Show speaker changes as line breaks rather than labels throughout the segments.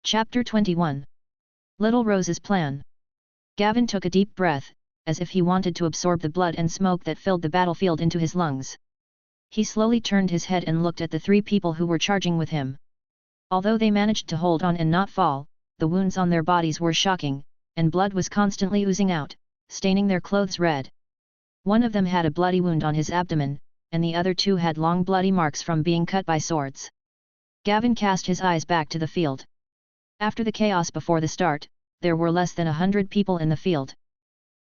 Chapter 21. Little Rose's Plan. Gavin took a deep breath, as if he wanted to absorb the blood and smoke that filled the battlefield into his lungs. He slowly turned his head and looked at the three people who were charging with him. Although they managed to hold on and not fall, the wounds on their bodies were shocking, and blood was constantly oozing out, staining their clothes red. One of them had a bloody wound on his abdomen, and the other two had long bloody marks from being cut by swords. Gavin cast his eyes back to the field. After the chaos before the start, there were less than 100 people in the field.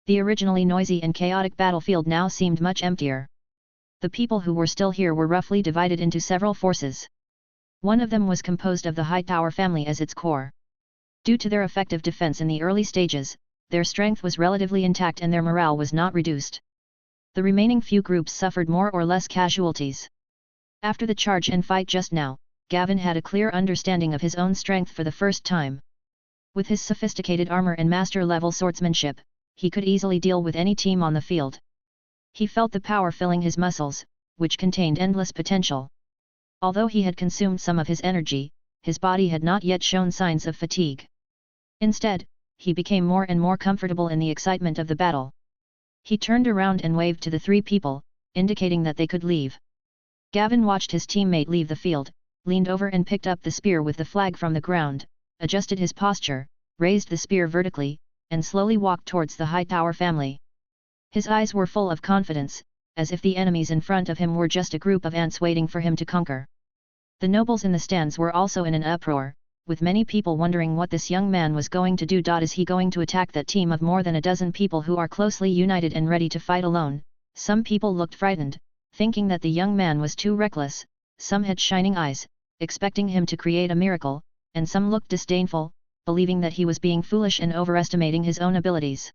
The originally noisy and chaotic battlefield now seemed much emptier. The people who were still here were roughly divided into several forces. One of them was composed of the Hightower family as its core. Due to their effective defense in the early stages, their strength was relatively intact and their morale was not reduced. The remaining few groups suffered more or less casualties. After the charge and fight just now, Gavin had a clear understanding of his own strength for the first time. With his sophisticated armor and master-level swordsmanship, he could easily deal with any team on the field. He felt the power filling his muscles, which contained endless potential. Although he had consumed some of his energy, his body had not yet shown signs of fatigue. Instead, he became more and more comfortable in the excitement of the battle. He turned around and waved to the three people, indicating that they could leave. Gavin watched his teammate leave the field, leaned over and picked up the spear with the flag from the ground, adjusted his posture, raised the spear vertically, and slowly walked towards the Hightower family. His eyes were full of confidence, as if the enemies in front of him were just a group of ants waiting for him to conquer. The nobles in the stands were also in an uproar, with many people wondering what this young man was going to do. Is he going to attack that team of more than a dozen people who are closely united and ready to fight alone? Some people looked frightened, thinking that the young man was too reckless. Some had shining eyes, expecting him to create a miracle, and some looked disdainful, believing that he was being foolish and overestimating his own abilities.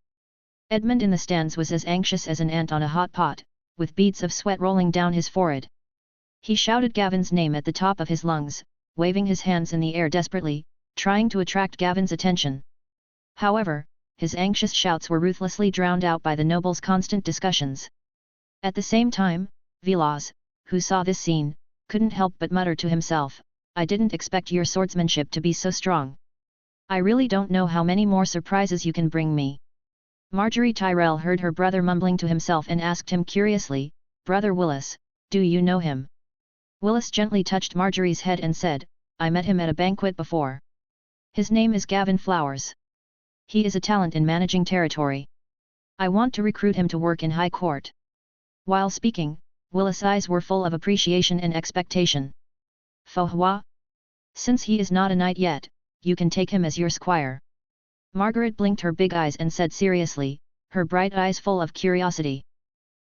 Edmund in the stands was as anxious as an ant on a hot pot, with beads of sweat rolling down his forehead. He shouted Gavin's name at the top of his lungs, waving his hands in the air desperately, trying to attract Gavin's attention. However, his anxious shouts were ruthlessly drowned out by the nobles' constant discussions. At the same time, Vilas, who saw this scene, couldn't help but mutter to himself, "I didn't expect your swordsmanship to be so strong. I really don't know how many more surprises you can bring me." Marjorie Tyrell heard her brother mumbling to himself and asked him curiously, "Brother Willis, do you know him?" Willis gently touched Marjorie's head and said, "I met him at a banquet before. His name is Gavin Flowers. He is a talent in managing territory. I want to recruit him to work in High Court." While speaking, Willis' eyes were full of appreciation and expectation. "Fohua? Since he is not a knight yet, you can take him as your squire." Margaret blinked her big eyes and said seriously, her bright eyes full of curiosity.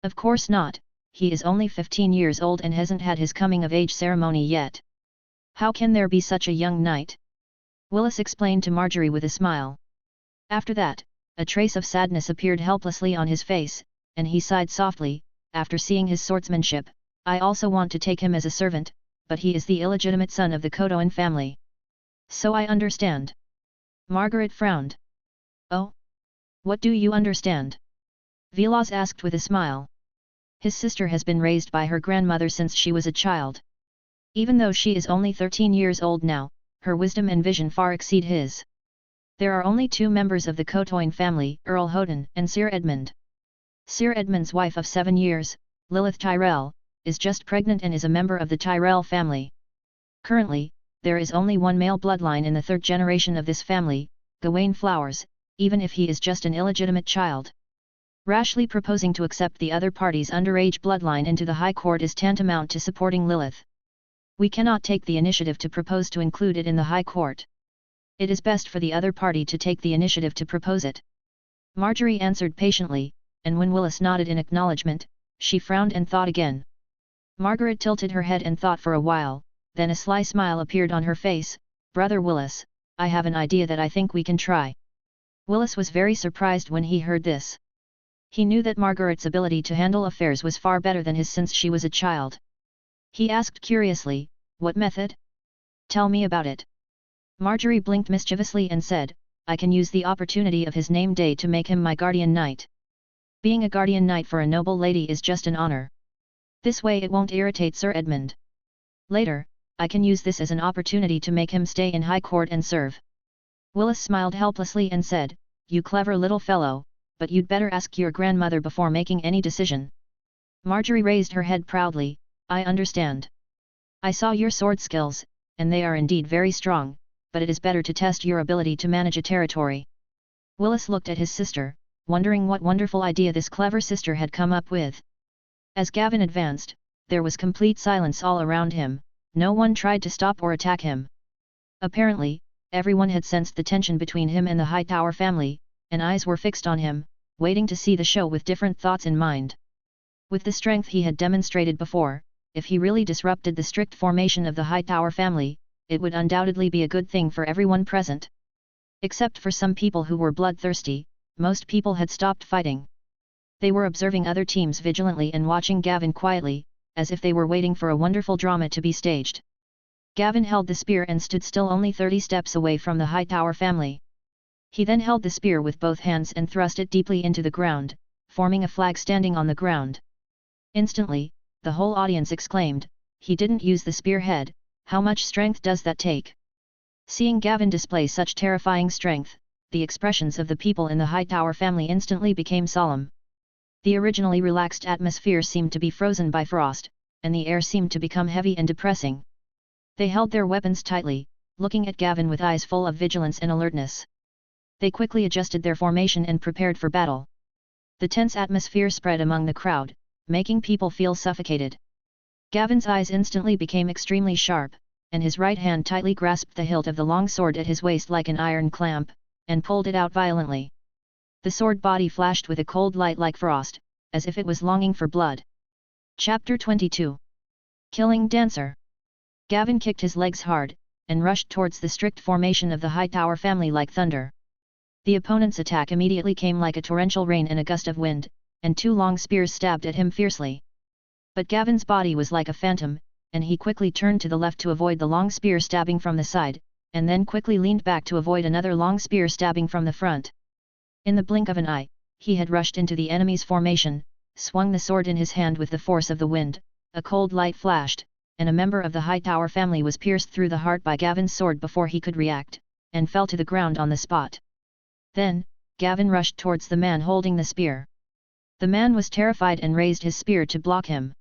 "Of course not. He is only 15 years old and hasn't had his coming-of-age ceremony yet. How can there be such a young knight?" Willis explained to Marjorie with a smile. After that, a trace of sadness appeared helplessly on his face, and he sighed softly, after seeing his swordsmanship, "I also want to take him as a servant, but he is the illegitimate son of the Codoin family." "So I understand." Margaret frowned. "Oh? What do you understand?" Vilas asked with a smile. "His sister has been raised by her grandmother since she was a child. Even though she is only 13 years old now, her wisdom and vision far exceed his. There are only two members of the Codoin family, Earl Houghton and Sir Edmund. Sir Edmund's wife of 7 years, Lilith Tyrell, is just pregnant and is a member of the Tyrell family. Currently, there is only one male bloodline in the third generation of this family, Gawain Flowers, even if he is just an illegitimate child. Rashly proposing to accept the other party's underage bloodline into the High Court is tantamount to supporting Lilith. We cannot take the initiative to propose to include it in the High Court. It is best for the other party to take the initiative to propose it." Marjorie answered patiently, and when Willis nodded in acknowledgement, she frowned and thought again. Margaret tilted her head and thought for a while, then a sly smile appeared on her face. "Brother Willis, I have an idea that I think we can try." Willis was very surprised when he heard this. He knew that Margaret's ability to handle affairs was far better than his since she was a child. He asked curiously, "What method? Tell me about it." Marjorie blinked mischievously and said, "I can use the opportunity of his name day to make him my guardian knight. Being a guardian knight for a noble lady is just an honor. This way it won't irritate Sir Edmund. Later, I can use this as an opportunity to make him stay in high court and serve. Willis smiled helplessly and said, "You clever little fellow, but you'd better ask your grandmother before making any decision." Marjorie raised her head proudly, "I understand. I saw your sword skills, and they are indeed very strong, but it is better to test your ability to manage a territory." Willis looked at his sister, wondering what wonderful idea this clever sister had come up with. As Gavin advanced, there was complete silence all around him. No one tried to stop or attack him. Apparently, everyone had sensed the tension between him and the Hightower family, and eyes were fixed on him, waiting to see the show with different thoughts in mind. With the strength he had demonstrated before, if he really disrupted the strict formation of the Hightower family, it would undoubtedly be a good thing for everyone present. Except for some people who were bloodthirsty, most people had stopped fighting. They were observing other teams vigilantly and watching Gavin quietly, as if they were waiting for a wonderful drama to be staged. Gavin held the spear and stood still only 30 steps away from the Hightower family. He then held the spear with both hands and thrust it deeply into the ground, forming a flag standing on the ground. Instantly, the whole audience exclaimed, "He didn't use the spearhead, how much strength does that take?" Seeing Gavin display such terrifying strength, the expressions of the people in the Hightower family instantly became solemn. The originally relaxed atmosphere seemed to be frozen by frost, and the air seemed to become heavy and depressing. They held their weapons tightly, looking at Gavin with eyes full of vigilance and alertness. They quickly adjusted their formation and prepared for battle. The tense atmosphere spread among the crowd, making people feel suffocated. Gavin's eyes instantly became extremely sharp, and his right hand tightly grasped the hilt of the long sword at his waist like an iron clamp, and pulled it out violently. The sword body flashed with a cold light like frost, as if it was longing for blood. Chapter 22. Killing Dancer. Gavin kicked his legs hard, and rushed towards the strict formation of the Hightower family like thunder. The opponent's attack immediately came like a torrential rain and a gust of wind, and 2 long spears stabbed at him fiercely. But Gavin's body was like a phantom, and he quickly turned to the left to avoid the long spear stabbing from the side, and then quickly leaned back to avoid another long spear stabbing from the front. In the blink of an eye, he had rushed into the enemy's formation, swung the sword in his hand with the force of the wind, a cold light flashed, and a member of the Hightower family was pierced through the heart by Gavin's sword before he could react, and fell to the ground on the spot. Then, Gavin rushed towards the man holding the spear. The man was terrified and raised his spear to block him.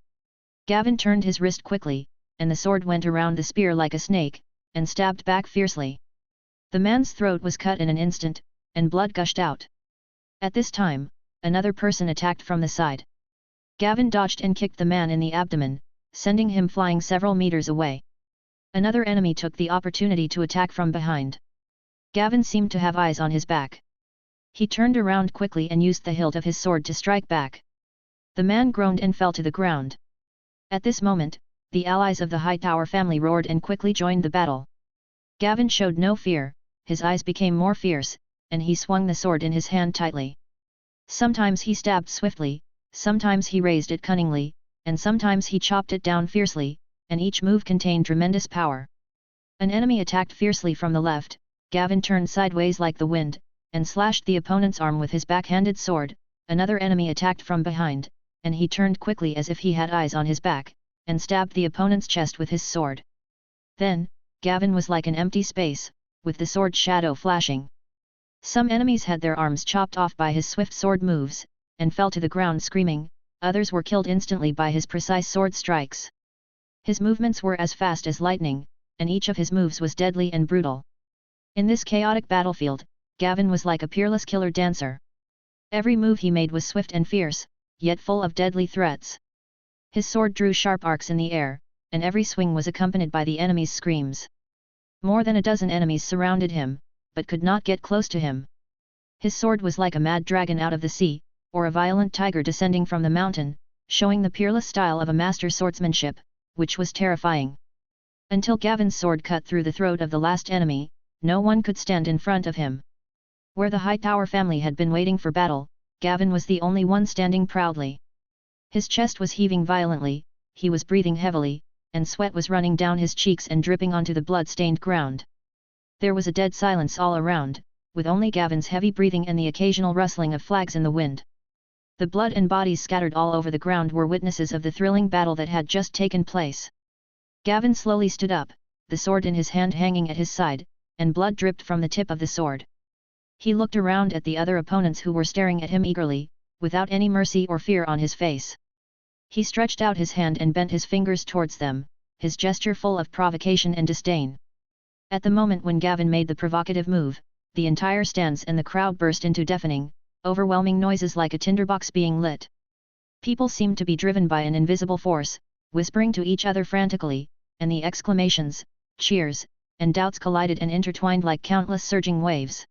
Gavin turned his wrist quickly, and the sword went around the spear like a snake, and stabbed back fiercely. The man's throat was cut in an instant, and blood gushed out. At this time, another person attacked from the side. Gavin dodged and kicked the man in the abdomen, sending him flying several meters away. Another enemy took the opportunity to attack from behind. Gavin seemed to have eyes on his back. He turned around quickly and used the hilt of his sword to strike back. The man groaned and fell to the ground. At this moment, the allies of the Hightower family roared and quickly joined the battle. Gavin showed no fear, his eyes became more fierce, and he swung the sword in his hand tightly. Sometimes he stabbed swiftly, sometimes he raised it cunningly, and sometimes he chopped it down fiercely, and each move contained tremendous power. An enemy attacked fiercely from the left. Gavin turned sideways like the wind, and slashed the opponent's arm with his back-handed sword. Another enemy attacked from behind, and he turned quickly as if he had eyes on his back, and stabbed the opponent's chest with his sword. Then, Gavin was like an empty space, with the sword shadow flashing. Some enemies had their arms chopped off by his swift sword moves, and fell to the ground screaming, others were killed instantly by his precise sword strikes. His movements were as fast as lightning, and each of his moves was deadly and brutal. In this chaotic battlefield, Gavin was like a peerless killer dancer. Every move he made was swift and fierce, yet full of deadly threats. His sword drew sharp arcs in the air, and every swing was accompanied by the enemy's screams. More than a dozen enemies surrounded him, but could not get close to him. His sword was like a mad dragon out of the sea, or a violent tiger descending from the mountain, showing the peerless style of a master swordsmanship, which was terrifying. Until Gavin's sword cut through the throat of the last enemy, no one could stand in front of him. Where the Hightower family had been waiting for battle, Gavin was the only one standing proudly. His chest was heaving violently, he was breathing heavily, and sweat was running down his cheeks and dripping onto the blood-stained ground. There was a dead silence all around, with only Gavin's heavy breathing and the occasional rustling of flags in the wind. The blood and bodies scattered all over the ground were witnesses of the thrilling battle that had just taken place. Gavin slowly stood up, the sword in his hand hanging at his side, and blood dripped from the tip of the sword. He looked around at the other opponents who were staring at him eagerly, without any mercy or fear on his face. He stretched out his hand and bent his fingers towards them, his gesture full of provocation and disdain. At the moment when Gavin made the provocative move, the entire stands and the crowd burst into deafening, overwhelming noises like a tinderbox being lit. People seemed to be driven by an invisible force, whispering to each other frantically, and the exclamations, cheers, and doubts collided and intertwined like countless surging waves.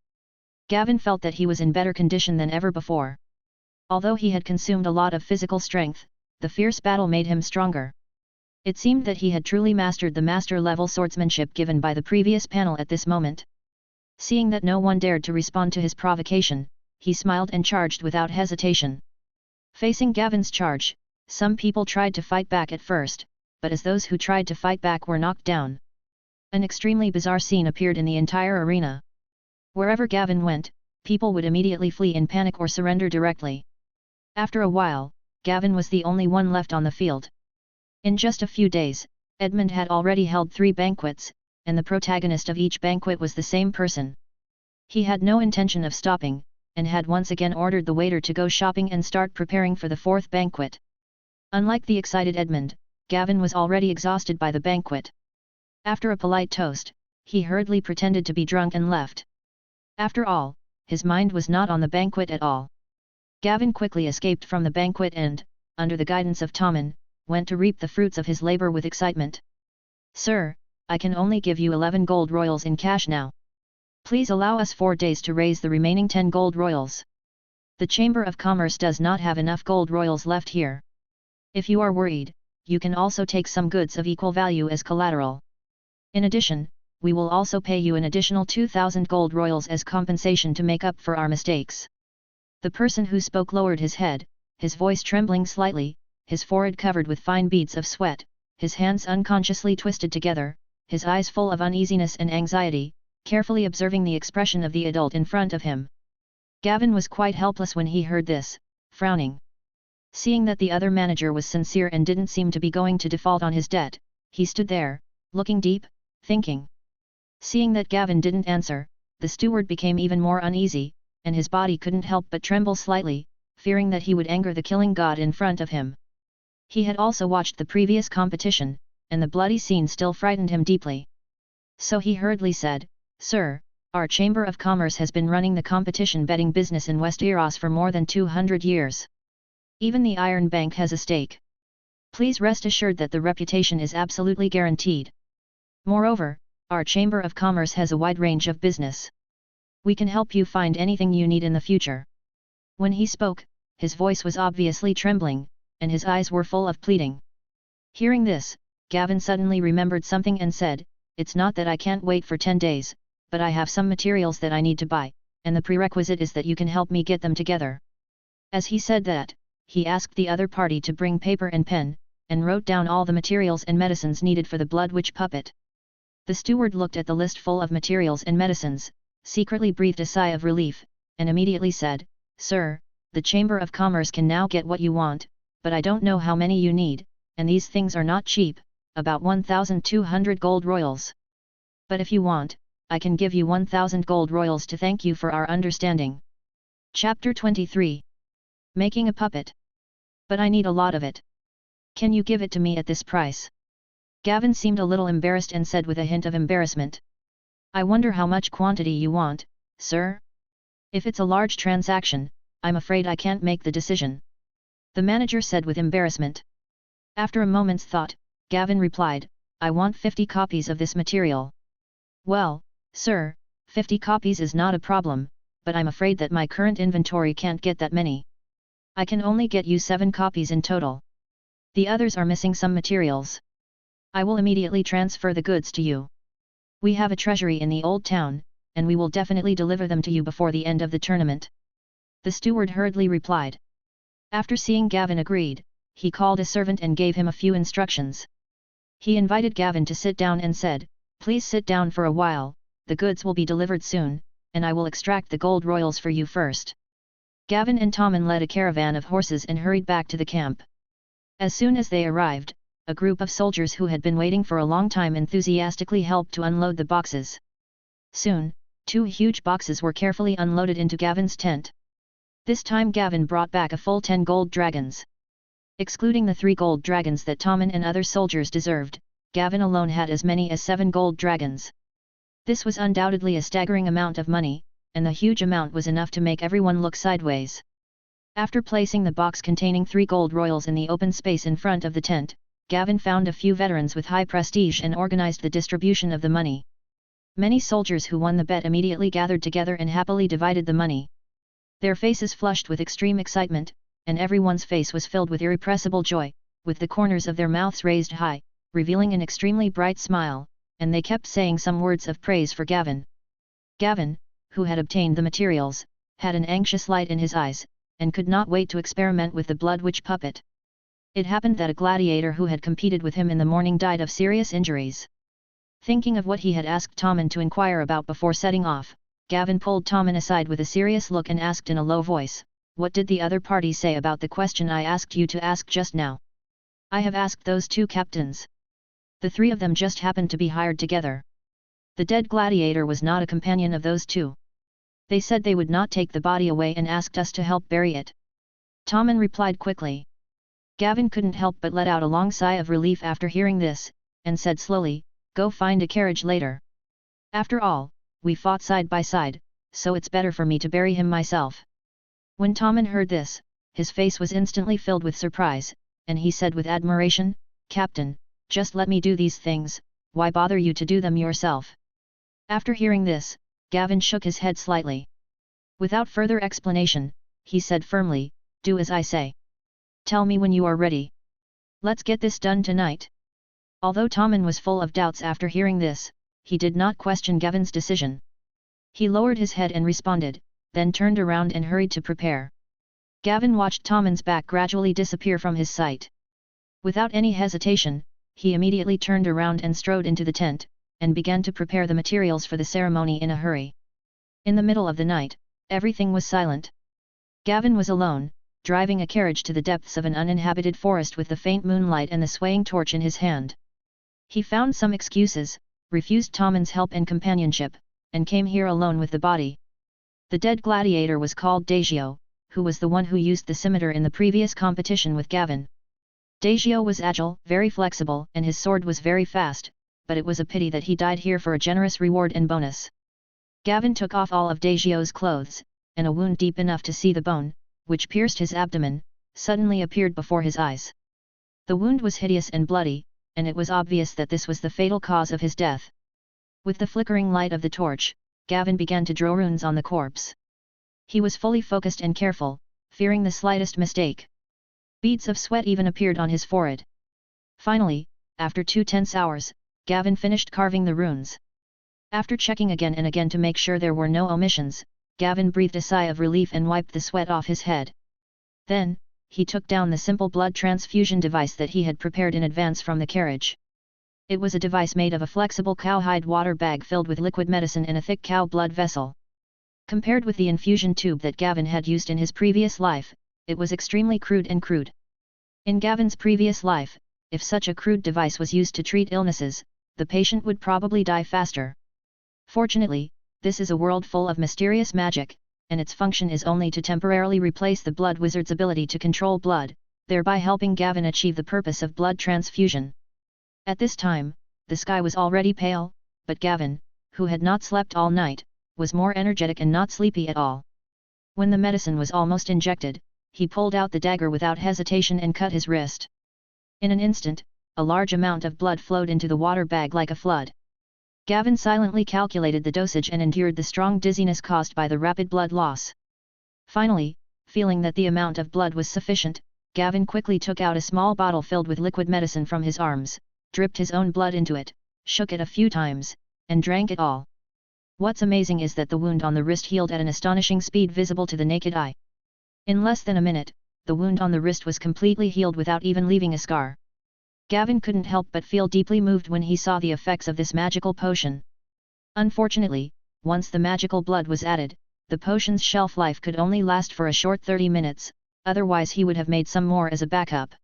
Gavin felt that he was in better condition than ever before. Although he had consumed a lot of physical strength, the fierce battle made him stronger. It seemed that he had truly mastered the master-level swordsmanship given by the previous panel at this moment. Seeing that no one dared to respond to his provocation, he smiled and charged without hesitation. Facing Gavin's charge, some people tried to fight back at first, but as those who tried to fight back were knocked down, an extremely bizarre scene appeared in the entire arena. Wherever Gavin went, people would immediately flee in panic or surrender directly. After a while, Gavin was the only one left on the field. In just a few days, Edmund had already held 3 banquets, and the protagonist of each banquet was the same person. He had no intention of stopping, and had once again ordered the waiter to go shopping and start preparing for the 4th banquet. Unlike the excited Edmund, Gavin was already exhausted by the banquet. After a polite toast, he hurriedly pretended to be drunk and left. After all, his mind was not on the banquet at all. Gavin quickly escaped from the banquet and, under the guidance of Tommen, went to reap the fruits of his labor with excitement. "Sir, I can only give you 11 gold royals in cash now. Please allow us 4 days to raise the remaining 10 gold royals. The Chamber of Commerce does not have enough gold royals left here. If you are worried, you can also take some goods of equal value as collateral. In addition, we will also pay you an additional 2,000 gold royals as compensation to make up for our mistakes." The person who spoke lowered his head, his voice trembling slightly, his forehead covered with fine beads of sweat, his hands unconsciously twisted together, his eyes full of uneasiness and anxiety, carefully observing the expression of the adult in front of him. Gavin was quite helpless when he heard this, frowning. Seeing that the other manager was sincere and didn't seem to be going to default on his debt, he stood there, looking deep, thinking. Seeing that Gavin didn't answer, the steward became even more uneasy, and his body couldn't help but tremble slightly, fearing that he would anger the killing god in front of him. He had also watched the previous competition, and the bloody scene still frightened him deeply. So he hurriedly said, "Sir, our Chamber of Commerce has been running the competition betting business in Westeros for more than 200 years. Even the Iron Bank has a stake. Please rest assured that the reputation is absolutely guaranteed. Moreover, our Chamber of Commerce has a wide range of business. We can help you find anything you need in the future." When he spoke, his voice was obviously trembling, and his eyes were full of pleading. Hearing this, Gavin suddenly remembered something and said, "It's not that I can't wait for 10 days, but I have some materials that I need to buy, and the prerequisite is that you can help me get them together." As he said that, he asked the other party to bring paper and pen, and wrote down all the materials and medicines needed for the Blood Witch puppet. The steward looked at the list full of materials and medicines, secretly breathed a sigh of relief, and immediately said, "Sir, the Chamber of Commerce can now get what you want, but I don't know how many you need, and these things are not cheap, about 1,200 gold royals. But if you want, I can give you 1,000 gold royals to thank you for our understanding." Chapter 23. Making a puppet. "But I need a lot of it. Can you give it to me at this price?" Gavin seemed a little embarrassed and said with a hint of embarrassment, "I wonder how much quantity you want, sir? If it's a large transaction, I'm afraid I can't make the decision," the manager said with embarrassment. After a moment's thought, Gavin replied, "I want 50 copies of this material." "Well, sir, 50 copies is not a problem, but I'm afraid that my current inventory can't get that many. I can only get you 7 copies in total. The others are missing some materials. I will immediately transfer the goods to you. We have a treasury in the old town, and we will definitely deliver them to you before the end of the tournament," the steward hurriedly replied. After seeing Gavin agreed, he called a servant and gave him a few instructions. He invited Gavin to sit down and said, "Please sit down for a while, the goods will be delivered soon, and I will extract the gold royals for you first." Gavin and Tommen led a caravan of horses and hurried back to the camp. As soon as they arrived, a group of soldiers who had been waiting for a long time enthusiastically helped to unload the boxes. Soon, 2 huge boxes were carefully unloaded into Gavin's tent. This time Gavin brought back a full 10 gold dragons. Excluding the 3 gold dragons that Tommen and other soldiers deserved, Gavin alone had as many as 7 gold dragons. This was undoubtedly a staggering amount of money, and the huge amount was enough to make everyone look sideways. After placing the box containing 3 gold royals in the open space in front of the tent, Gavin found a few veterans with high prestige and organized the distribution of the money. Many soldiers who won the bet immediately gathered together and happily divided the money. Their faces flushed with extreme excitement, and everyone's face was filled with irrepressible joy, with the corners of their mouths raised high, revealing an extremely bright smile, and they kept saying some words of praise for Gavin. Gavin, who had obtained the materials, had an anxious light in his eyes, and could not wait to experiment with the blood witch puppet. It happened that a gladiator who had competed with him in the morning died of serious injuries. Thinking of what he had asked Tommen to inquire about before setting off, Gavin pulled Tommen aside with a serious look and asked in a low voice, "What did the other party say about the question I asked you to ask just now?" "I have asked those 2 captains. The 3 of them just happened to be hired together. The dead gladiator was not a companion of those 2. They said they would not take the body away and asked us to help bury it." Tommen replied quickly. Gavin couldn't help but let out a long sigh of relief after hearing this, and said slowly, "Go find a carriage later. After all, we fought side by side, so it's better for me to bury him myself." When Tommen heard this, his face was instantly filled with surprise, and he said with admiration, "Captain, just let me do these things, why bother you to do them yourself?" After hearing this, Gavin shook his head slightly. Without further explanation, he said firmly, "Do as I say. Tell me when you are ready. Let's get this done tonight." Although Tommen was full of doubts after hearing this, he did not question Gavin's decision. He lowered his head and responded, then turned around and hurried to prepare. Gavin watched Tommen's back gradually disappear from his sight. Without any hesitation, he immediately turned around and strode into the tent, and began to prepare the materials for the ceremony in a hurry. In the middle of the night, everything was silent. Gavin was alone, driving a carriage to the depths of an uninhabited forest with the faint moonlight and the swaying torch in his hand. He found some excuses, refused Tommen's help and companionship, and came here alone with the body. The dead gladiator was called Dagio, who was the one who used the scimitar in the previous competition with Gavin. Dagio was agile, very flexible, and his sword was very fast, but it was a pity that he died here for a generous reward and bonus. Gavin took off all of Dagio's clothes, and a wound deep enough to see the bone, which pierced his abdomen, suddenly appeared before his eyes. The wound was hideous and bloody, and it was obvious that this was the fatal cause of his death. With the flickering light of the torch, Gavin began to draw runes on the corpse. He was fully focused and careful, fearing the slightest mistake. Beads of sweat even appeared on his forehead. Finally, after 2 tense hours, Gavin finished carving the runes. After checking again and again to make sure there were no omissions, Gavin breathed a sigh of relief and wiped the sweat off his head. Then, he took down the simple blood transfusion device that he had prepared in advance from the carriage. It was a device made of a flexible cowhide water bag filled with liquid medicine in a thick cow blood vessel. Compared with the infusion tube that Gavin had used in his previous life, it was extremely crude. In Gavin's previous life, if such a crude device was used to treat illnesses, the patient would probably die faster. Fortunately, this is a world full of mysterious magic, and its function is only to temporarily replace the blood wizard's ability to control blood, thereby helping Gavin achieve the purpose of blood transfusion. At this time, the sky was already pale, but Gavin, who had not slept all night, was more energetic and not sleepy at all. When the medicine was almost injected, he pulled out the dagger without hesitation and cut his wrist. In an instant, a large amount of blood flowed into the water bag like a flood. Gavin silently calculated the dosage and endured the strong dizziness caused by the rapid blood loss. Finally, feeling that the amount of blood was sufficient, Gavin quickly took out a small bottle filled with liquid medicine from his arms, dripped his own blood into it, shook it a few times, and drank it all. What's amazing is that the wound on the wrist healed at an astonishing speed visible to the naked eye. In less than a minute, the wound on the wrist was completely healed without even leaving a scar. Gavin couldn't help but feel deeply moved when he saw the effects of this magical potion. Unfortunately, once the magical blood was added, the potion's shelf life could only last for a short 30 minutes, otherwise he would have made some more as a backup.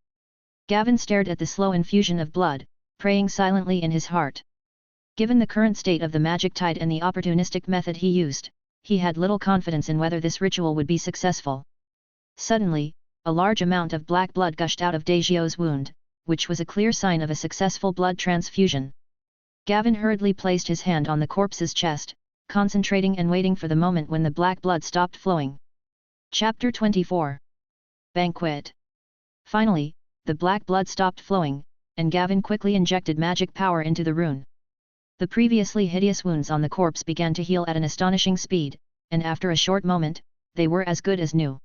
Gavin stared at the slow infusion of blood, praying silently in his heart. Given the current state of the magic tide and the opportunistic method he used, he had little confidence in whether this ritual would be successful. Suddenly, a large amount of black blood gushed out of Dagio's wound, which was a clear sign of a successful blood transfusion. Gavin hurriedly placed his hand on the corpse's chest, concentrating and waiting for the moment when the black blood stopped flowing. Chapter 24 Banquet. Finally, the black blood stopped flowing, and Gavin quickly injected magic power into the rune. The previously hideous wounds on the corpse began to heal at an astonishing speed, and after a short moment, they were as good as new.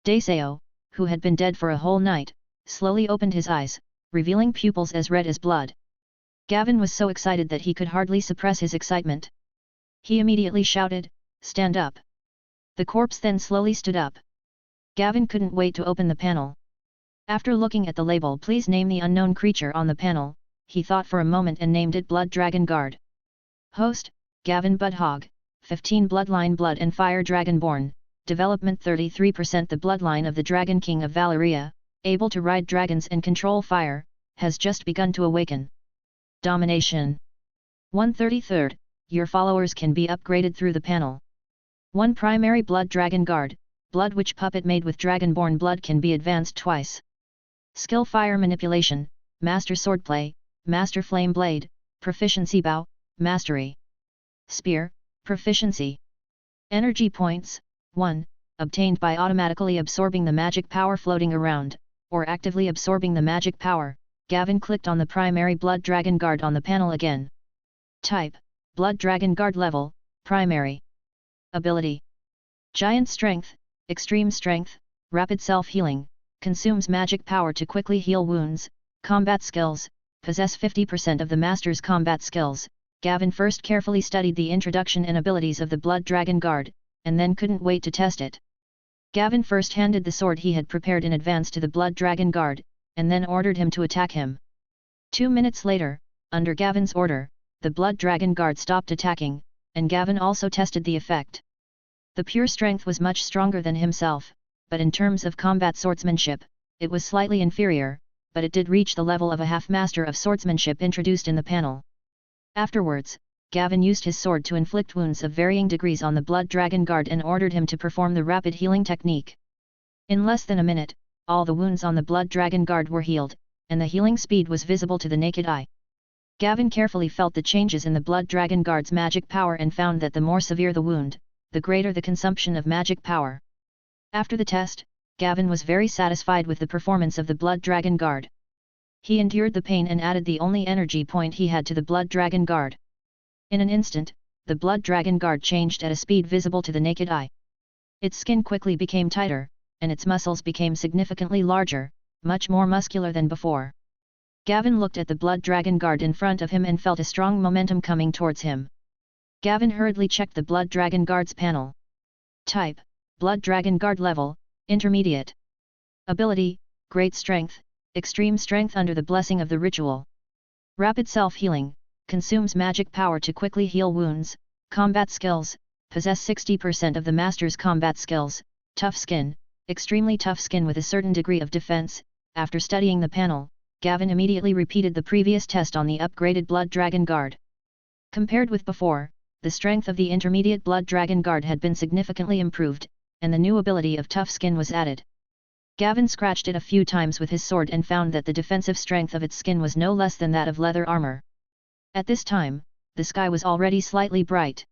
Daiseo, who had been dead for a whole night, slowly opened his eyes, revealing pupils as red as blood. Gavin was so excited that he could hardly suppress his excitement. He immediately shouted, "Stand up!" The corpse then slowly stood up. Gavin couldn't wait to open the panel. After looking at the label, "Please name the unknown creature" on the panel, he thought for a moment and named it Blood Dragon Guard. Host, Gavin Budhog, 15 Bloodline Blood and Fire Dragonborn, Development 33%. The bloodline of the Dragon King of Valeria, able to ride dragons and control fire, has just begun to awaken. Domination. 1/33, your followers can be upgraded through the panel. 1 Primary Blood Dragon Guard, Blood Witch Puppet made with Dragonborn blood can be advanced twice. Skill Fire Manipulation, Master Swordplay, Master Flame Blade, Proficiency Bow, Mastery. Spear, Proficiency. Energy Points, 1, obtained by automatically absorbing the magic power floating around, or actively absorbing the magic power. Gavin clicked on the Primary Blood Dragon Guard on the panel again. Type, Blood Dragon Guard. Level, Primary. Ability. Giant Strength, Extreme Strength, Rapid Self-Healing, consumes magic power to quickly heal wounds. Combat Skills, possess 50% of the Master's combat skills. Gavin first carefully studied the introduction and abilities of the Blood Dragon Guard, and then couldn't wait to test it. Gavin first handed the sword he had prepared in advance to the Blood Dragon Guard, and then ordered him to attack him. 2 minutes later, under Gavin's order, the Blood Dragon Guard stopped attacking, and Gavin also tested the effect. The pure strength was much stronger than himself, but in terms of combat swordsmanship, it was slightly inferior, but it did reach the level of a half-master of swordsmanship introduced in the panel. Afterwards, Gavin used his sword to inflict wounds of varying degrees on the Blood Dragon Guard and ordered him to perform the rapid healing technique. In less than a minute, all the wounds on the Blood Dragon Guard were healed, and the healing speed was visible to the naked eye. Gavin carefully felt the changes in the Blood Dragon Guard's magic power and found that the more severe the wound, the greater the consumption of magic power. After the test, Gavin was very satisfied with the performance of the Blood Dragon Guard. He endured the pain and added the only energy point he had to the Blood Dragon Guard. In an instant, the Blood Dragon Guard changed at a speed visible to the naked eye. Its skin quickly became tighter, and its muscles became significantly larger, much more muscular than before. Gavin looked at the Blood Dragon Guard in front of him and felt a strong momentum coming towards him. Gavin hurriedly checked the Blood Dragon Guard's panel. Type, Blood Dragon Guard. Level, Intermediate. Ability, Great Strength, Extreme Strength under the blessing of the ritual. Rapid Self-Healing, consumes magic power to quickly heal wounds. Combat Skills, possess 60% of the Master's combat skills. Tough Skin, extremely tough skin with a certain degree of defense. After studying the panel, Gavin immediately repeated the previous test on the upgraded Blood Dragon Guard. Compared with before, the strength of the intermediate Blood Dragon Guard had been significantly improved, and the new ability of Tough Skin was added. Gavin scratched it a few times with his sword and found that the defensive strength of its skin was no less than that of leather armor. At this time, the sky was already slightly bright.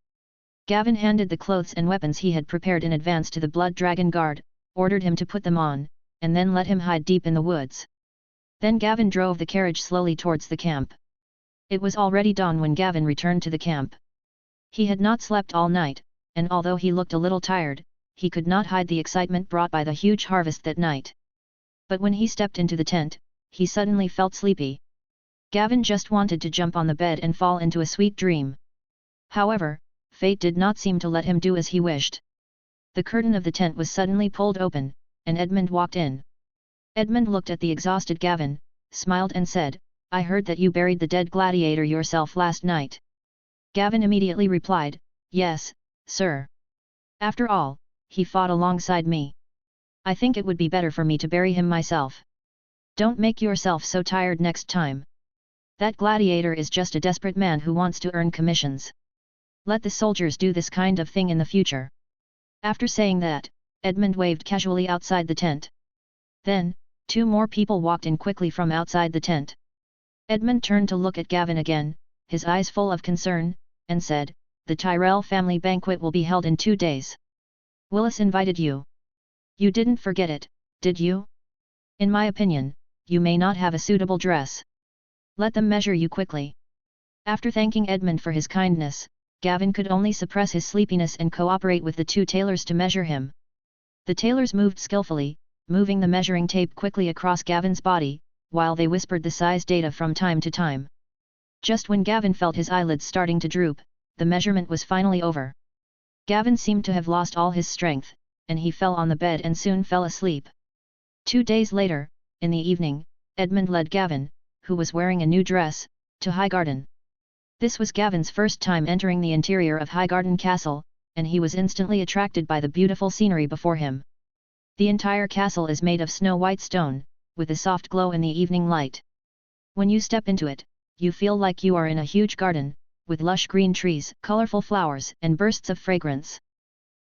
Gavin handed the clothes and weapons he had prepared in advance to the Blood Dragon Guard, ordered him to put them on, and then let him hide deep in the woods. Then Gavin drove the carriage slowly towards the camp. It was already dawn when Gavin returned to the camp. He had not slept all night, and although he looked a little tired, he could not hide the excitement brought by the huge harvest that night. But when he stepped into the tent, he suddenly felt sleepy. Gavin just wanted to jump on the bed and fall into a sweet dream. However, fate did not seem to let him do as he wished. The curtain of the tent was suddenly pulled open, and Edmund walked in. Edmund looked at the exhausted Gavin, smiled and said, "I heard that you buried the dead gladiator yourself last night." Gavin immediately replied, "Yes, sir. After all, he fought alongside me. I think it would be better for me to bury him myself." Don't make yourself so tired next time. That gladiator is just a desperate man who wants to earn commissions. Let the soldiers do this kind of thing in the future." After saying that, Edmund waved casually outside the tent. Then, 2 more people walked in quickly from outside the tent. Edmund turned to look at Gavin again, his eyes full of concern, and said, "The Tyrell family banquet will be held in 2 days. Willis invited you. You didn't forget it, did you? In my opinion, you may not have a suitable dress. Let them measure you quickly." After thanking Edmund for his kindness, Gavin could only suppress his sleepiness and cooperate with the 2 tailors to measure him. The tailors moved skillfully, moving the measuring tape quickly across Gavin's body, while they whispered the size data from time to time. Just when Gavin felt his eyelids starting to droop, the measurement was finally over. Gavin seemed to have lost all his strength, and he fell on the bed and soon fell asleep. 2 days later, in the evening, Edmund led Gavin, who was wearing a new dress, to Highgarden. This was Gavin's first time entering the interior of Highgarden Castle, and he was instantly attracted by the beautiful scenery before him. The entire castle is made of snow-white stone, with a soft glow in the evening light. When you step into it, you feel like you are in a huge garden, with lush green trees, colorful flowers, and bursts of fragrance.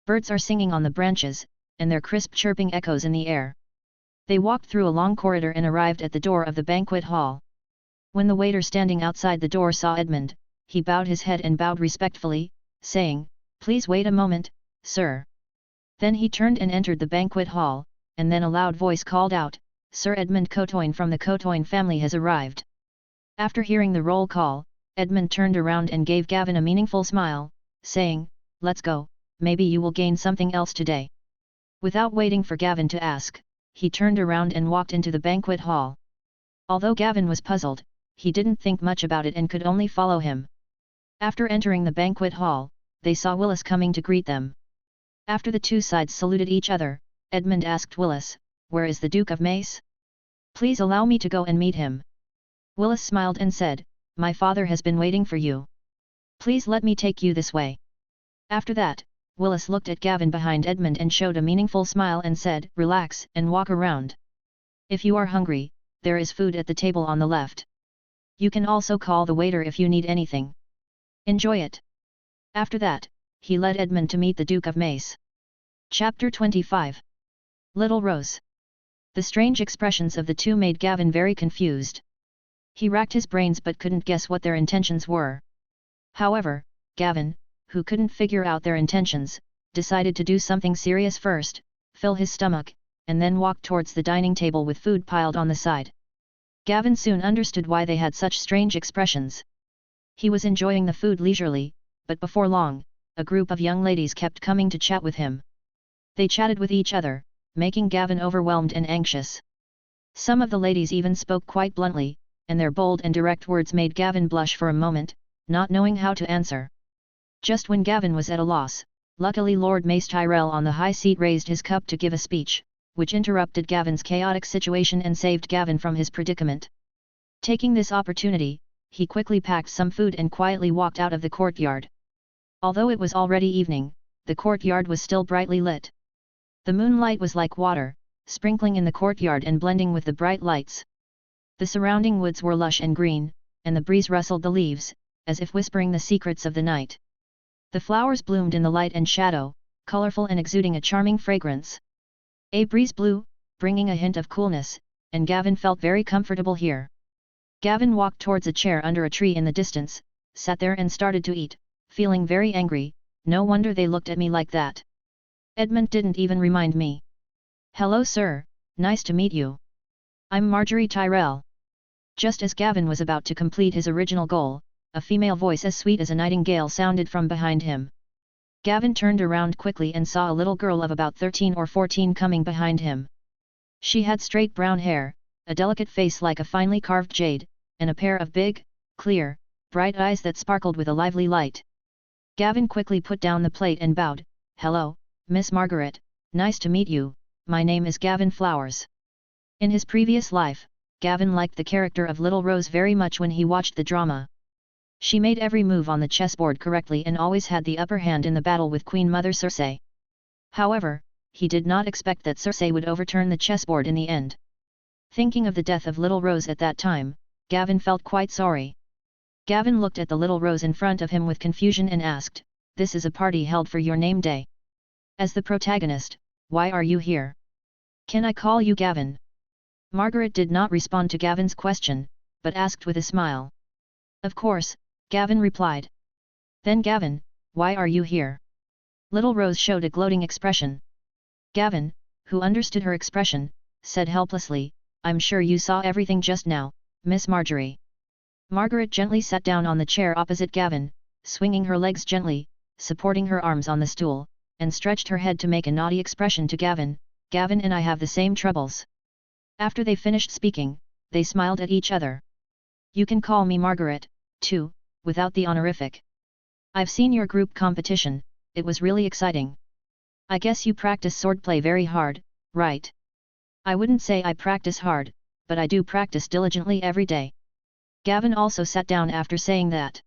Birds are singing on the branches, and their crisp chirping echoes in the air. They walked through a long corridor and arrived at the door of the banquet hall. When the waiter standing outside the door saw Edmund, he bowed his head and bowed respectfully, saying, "Please wait a moment, sir." Then he turned and entered the banquet hall, and then a loud voice called out, "Sir Edmund Cotoyne from the Cotoyne family has arrived." After hearing the roll call, Edmund turned around and gave Gavin a meaningful smile, saying, "Let's go, maybe you will gain something else today." Without waiting for Gavin to ask, he turned around and walked into the banquet hall. Although Gavin was puzzled, he didn't think much about it and could only follow him. After entering the banquet hall, they saw Willis coming to greet them. After the 2 sides saluted each other, Edmund asked Willis, "Where is the Duke of Mace? Please allow me to go and meet him." Willis smiled and said, "My father has been waiting for you. Please let me take you this way." After that, Willis looked at Gavin behind Edmund and showed a meaningful smile and said, "Relax and walk around. If you are hungry, there is food at the table on the left. You can also call the waiter if you need anything. Enjoy it." After that, he led Edmund to meet the Duke of Mace. Chapter 25. Little Rose. The strange expressions of the 2 made Gavin very confused. He racked his brains but couldn't guess what their intentions were. However, Gavin, who couldn't figure out their intentions, decided to do something serious first, fill his stomach, and then walk towards the dining table with food piled on the side. Gavin soon understood why they had such strange expressions. He was enjoying the food leisurely, but before long, a group of young ladies kept coming to chat with him. They chatted with each other, making Gavin overwhelmed and anxious. Some of the ladies even spoke quite bluntly, and their bold and direct words made Gavin blush for a moment, not knowing how to answer. Just when Gavin was at a loss, luckily Lord Mace Tyrell on the high seat raised his cup to give a speech, which interrupted Gavin's chaotic situation and saved Gavin from his predicament. Taking this opportunity, he quickly packed some food and quietly walked out of the courtyard. Although it was already evening, the courtyard was still brightly lit. The moonlight was like water, sprinkling in the courtyard and blending with the bright lights. The surrounding woods were lush and green, and the breeze rustled the leaves, as if whispering the secrets of the night. The flowers bloomed in the light and shadow, colorful and exuding a charming fragrance. A breeze blew, bringing a hint of coolness, and Gavin felt very comfortable here. Gavin walked towards a chair under a tree in the distance, sat there and started to eat, feeling very angry. No wonder they looked at me like that. Edmund didn't even remind me. "Hello sir, nice to meet you. I'm Marjorie Tyrell." Just as Gavin was about to complete his original goal, a female voice as sweet as a nightingale sounded from behind him. Gavin turned around quickly and saw a little girl of about 13 or 14 coming behind him. She had straight brown hair, a delicate face like a finely carved jade, and a pair of big, clear, bright eyes that sparkled with a lively light. Gavin quickly put down the plate and bowed. "Hello, Miss Margaret, nice to meet you, my name is Gavin Flowers." In his previous life, Gavin liked the character of Little Rose very much when he watched the drama. She made every move on the chessboard correctly and always had the upper hand in the battle with Queen Mother Cersei. However, he did not expect that Cersei would overturn the chessboard in the end. Thinking of the death of little Rose at that time, Gavin felt quite sorry. Gavin looked at the little Rose in front of him with confusion and asked, "This is a party held for your name day. As the protagonist, why are you here? Can I call you Gavin?" Margaret did not respond to Gavin's question, but asked with a smile. "Of course," Gavin replied. "Then Gavin, why are you here?" Little Rose showed a gloating expression. Gavin, who understood her expression, said helplessly, "I'm sure you saw everything just now, Miss Marjorie." Margaret gently sat down on the chair opposite Gavin, swinging her legs gently, supporting her arms on the stool, and stretched her head to make a naughty expression to Gavin. "Gavin and I have the same troubles." After they finished speaking, they smiled at each other. "You can call me Margaret, too, without the honorific. I've seen your group competition, it was really exciting. I guess you practice swordplay very hard, right?" "I wouldn't say I practice hard, but I do practice diligently every day." Gavin also sat down after saying that.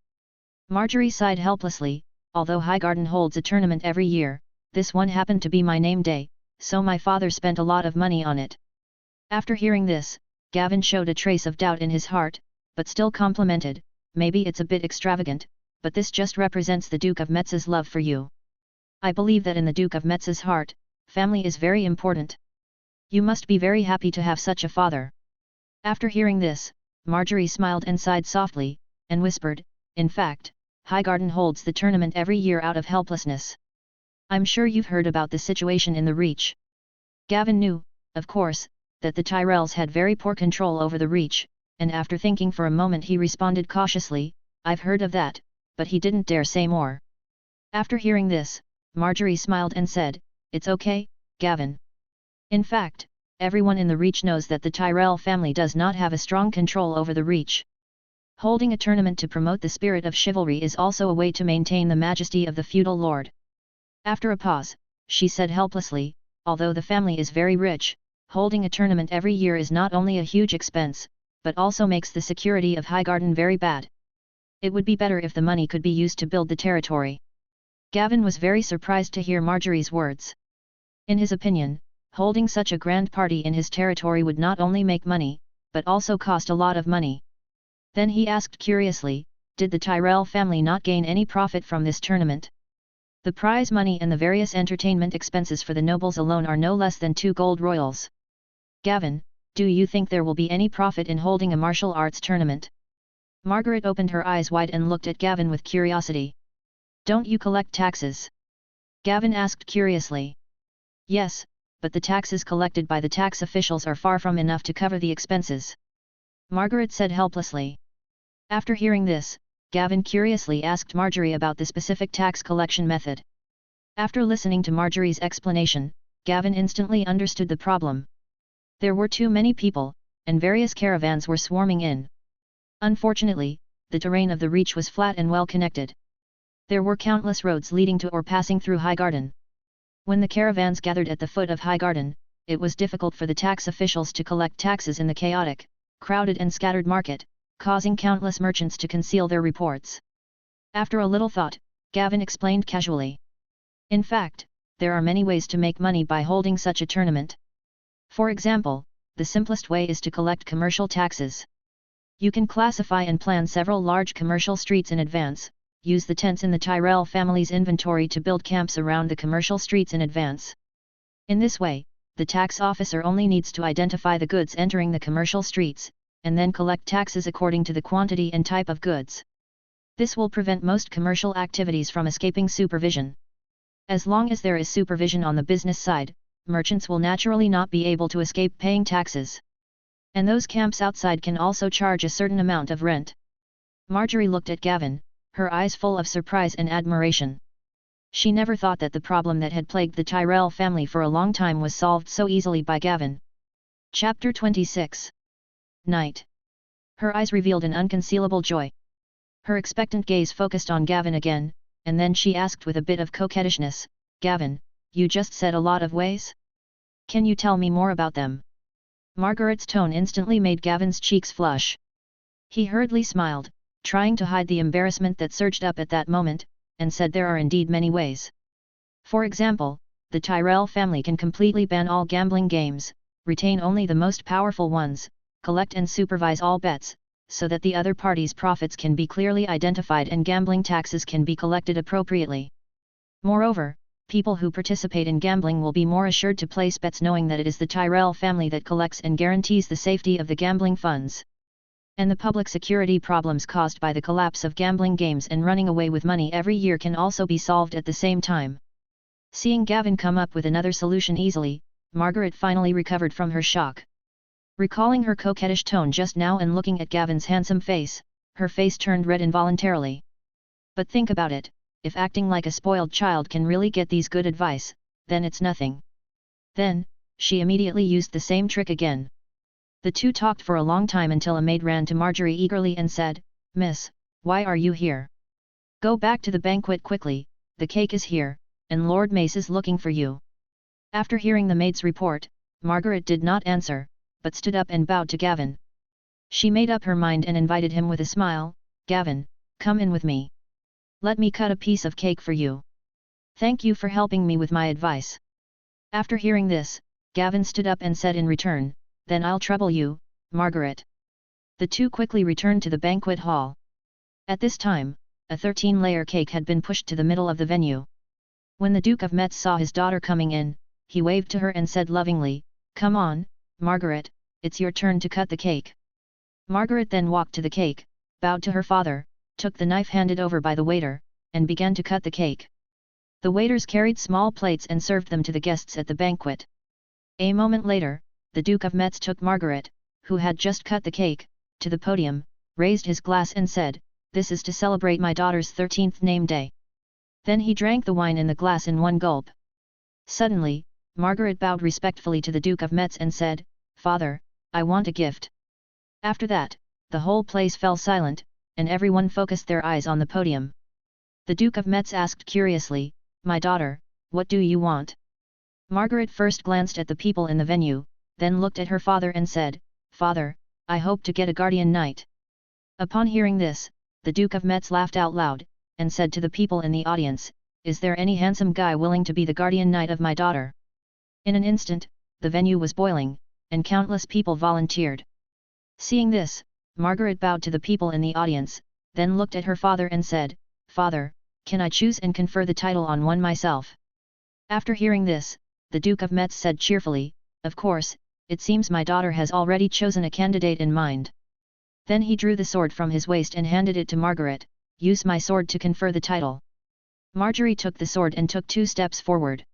Marjorie sighed helplessly, "Although Highgarden holds a tournament every year, this one happened to be my name day, so my father spent a lot of money on it." After hearing this, Gavin showed a trace of doubt in his heart, but still complimented, "Maybe it's a bit extravagant, but this just represents the Duke of Metz's love for you. I believe that in the Duke of Metz's heart, family is very important. You must be very happy to have such a father." After hearing this, Marjorie smiled and sighed softly, and whispered, "In fact, Highgarden holds the tournament every year out of helplessness. I'm sure you've heard about the situation in the Reach." Gavin knew, of course, that the Tyrells had very poor control over the Reach, and after thinking for a moment he responded cautiously, "I've heard of that," but he didn't dare say more. After hearing this, Marjorie smiled and said, "It's okay, Gavin. In fact, everyone in the Reach knows that the Tyrell family does not have a strong control over the Reach. Holding a tournament to promote the spirit of chivalry is also a way to maintain the majesty of the feudal lord." After a pause, she said helplessly, "Although the family is very rich, holding a tournament every year is not only a huge expense, but also makes the security of Highgarden very bad. It would be better if the money could be used to build the territory." Gavin was very surprised to hear Marjorie's words. In his opinion, holding such a grand party in his territory would not only make money, but also cost a lot of money. Then he asked curiously, "Did the Tyrell family not gain any profit from this tournament? The prize money and the various entertainment expenses for the nobles alone are no less than 2 gold royals. Gavin, do you think there will be any profit in holding a martial arts tournament?" Margaret opened her eyes wide and looked at Gavin with curiosity. "Don't you collect taxes?" Gavin asked curiously. "Yes, but the taxes collected by the tax officials are far from enough to cover the expenses," Margaret said helplessly. After hearing this, Gavin curiously asked Marjorie about the specific tax collection method. After listening to Marjorie's explanation, Gavin instantly understood the problem. There were too many people, and various caravans were swarming in. Unfortunately, the terrain of the Reach was flat and well connected. There were countless roads leading to or passing through Highgarden. When the caravans gathered at the foot of Highgarden, it was difficult for the tax officials to collect taxes in the chaotic, crowded and scattered market, causing countless merchants to conceal their reports. After a little thought, Gavin explained casually. "In fact, there are many ways to make money by holding such a tournament. For example, the simplest way is to collect commercial taxes. You can classify and plan several large commercial streets in advance, use the tents in the Tyrell family's inventory to build camps around the commercial streets in advance. In this way, the tax officer only needs to identify the goods entering the commercial streets, and then collect taxes according to the quantity and type of goods. This will prevent most commercial activities from escaping supervision. As long as there is supervision on the business side, merchants will naturally not be able to escape paying taxes. And those camps outside can also charge a certain amount of rent." Marjorie looked at Gavin, her eyes full of surprise and admiration. She never thought that the problem that had plagued the Tyrell family for a long time was solved so easily by Gavin. Chapter 26. Night. Her eyes revealed an unconcealable joy. Her expectant gaze focused on Gavin again, and then she asked with a bit of coquettishness, "Gavin, you just said a lot of ways? Can you tell me more about them?" Margaret's tone instantly made Gavin's cheeks flush. He hurriedly smiled, trying to hide the embarrassment that surged up at that moment, and said there are indeed many ways. For example, the Tyrell family can completely ban all gambling games, retain only the most powerful ones, collect and supervise all bets, so that the other party's profits can be clearly identified and gambling taxes can be collected appropriately. Moreover, people who participate in gambling will be more assured to place bets knowing that it is the Tyrell family that collects and guarantees the safety of the gambling funds. And the public security problems caused by the collapse of gambling games and running away with money every year can also be solved at the same time. Seeing Gavin come up with another solution easily, Margaret finally recovered from her shock. Recalling her coquettish tone just now and looking at Gavin's handsome face, her face turned red involuntarily. But think about it, if acting like a spoiled child can really get these good advice, then it's nothing. Then, she immediately used the same trick again. The two talked for a long time until a maid ran to Marjorie eagerly and said, "Miss, why are you here? Go back to the banquet quickly, the cake is here, and Lord Mace is looking for you." After hearing the maid's report, Margaret did not answer, but stood up and bowed to Gavin. She made up her mind and invited him with a smile, "Gavin, come in with me. Let me cut a piece of cake for you. Thank you for helping me with my advice." After hearing this, Gavin stood up and said in return, "Then I'll trouble you, Margaret." The two quickly returned to the banquet hall. At this time, a 13-layer cake had been pushed to the middle of the venue. When the Duke of Metz saw his daughter coming in, he waved to her and said lovingly, "Come on, Margaret, it's your turn to cut the cake." Margaret then walked to the cake, bowed to her father, took the knife handed over by the waiter, and began to cut the cake. The waiters carried small plates and served them to the guests at the banquet. A moment later, the Duke of Metz took Margaret, who had just cut the cake, to the podium, raised his glass and said, "This is to celebrate my daughter's 13th name day." Then he drank the wine in the glass in one gulp. Suddenly, Margaret bowed respectfully to the Duke of Metz and said, "Father, I want a gift." After that, the whole place fell silent, and everyone focused their eyes on the podium. The Duke of Metz asked curiously, "My daughter, what do you want?" Margaret first glanced at the people in the venue, then looked at her father and said, "Father, I hope to get a guardian knight." Upon hearing this, the Duke of Metz laughed out loud, and said to the people in the audience, "Is there any handsome guy willing to be the guardian knight of my daughter?" In an instant, the venue was boiling, and countless people volunteered. Seeing this, Margaret bowed to the people in the audience, then looked at her father and said, "Father, can I choose and confer the title on one myself?" After hearing this, the Duke of Metz said cheerfully, "Of course, it seems my daughter has already chosen a candidate in mind." Then he drew the sword from his waist and handed it to Margaret, "Use my sword to confer the title." Marjorie took the sword and took 2 steps forward.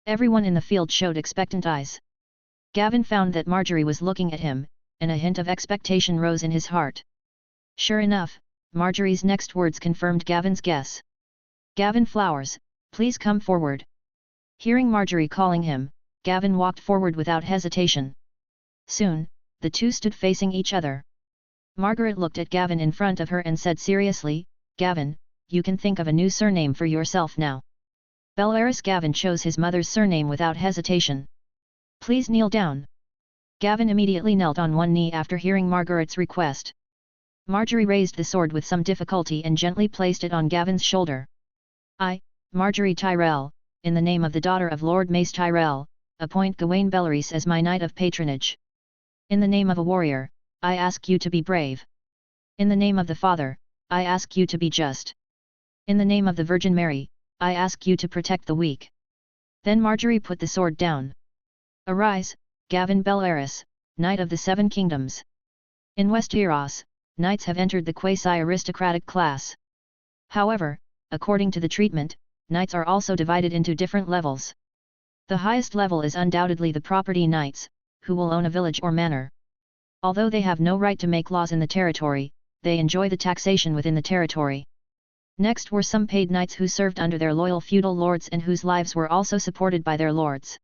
Everyone in the field showed expectant eyes. Gavin found that Marjorie was looking at him, and a hint of expectation rose in his heart. Sure enough, Marjorie's next words confirmed Gavin's guess. "Gavin Flowers, please come forward." Hearing Marjorie calling him, Gavin walked forward without hesitation. Soon, the two stood facing each other. Margaret looked at Gavin in front of her and said seriously, "Gavin, you can think of a new surname for yourself now." Belleris. Gavin chose his mother's surname without hesitation. "Please kneel down." Gavin immediately knelt on one knee after hearing Margaret's request. Marjorie raised the sword with some difficulty and gently placed it on Gavin's shoulder. "I, Marjorie Tyrell, in the name of the daughter of Lord Mace Tyrell, appoint Gawain Belleris as my knight of patronage. In the name of a warrior, I ask you to be brave. In the name of the Father, I ask you to be just. In the name of the Virgin Mary, I ask you to protect the weak." Then Marjorie put the sword down. "Arise, Gavin Belleris, Knight of the 7 Kingdoms. In Westeros, knights have entered the quasi-aristocratic class. However, according to the treatment, knights are also divided into different levels. The highest level is undoubtedly the property knights, who will own a village or manor. Although they have no right to make laws in the territory, they enjoy the taxation within the territory. Next were some paid knights who served under their loyal feudal lords and whose lives were also supported by their lords.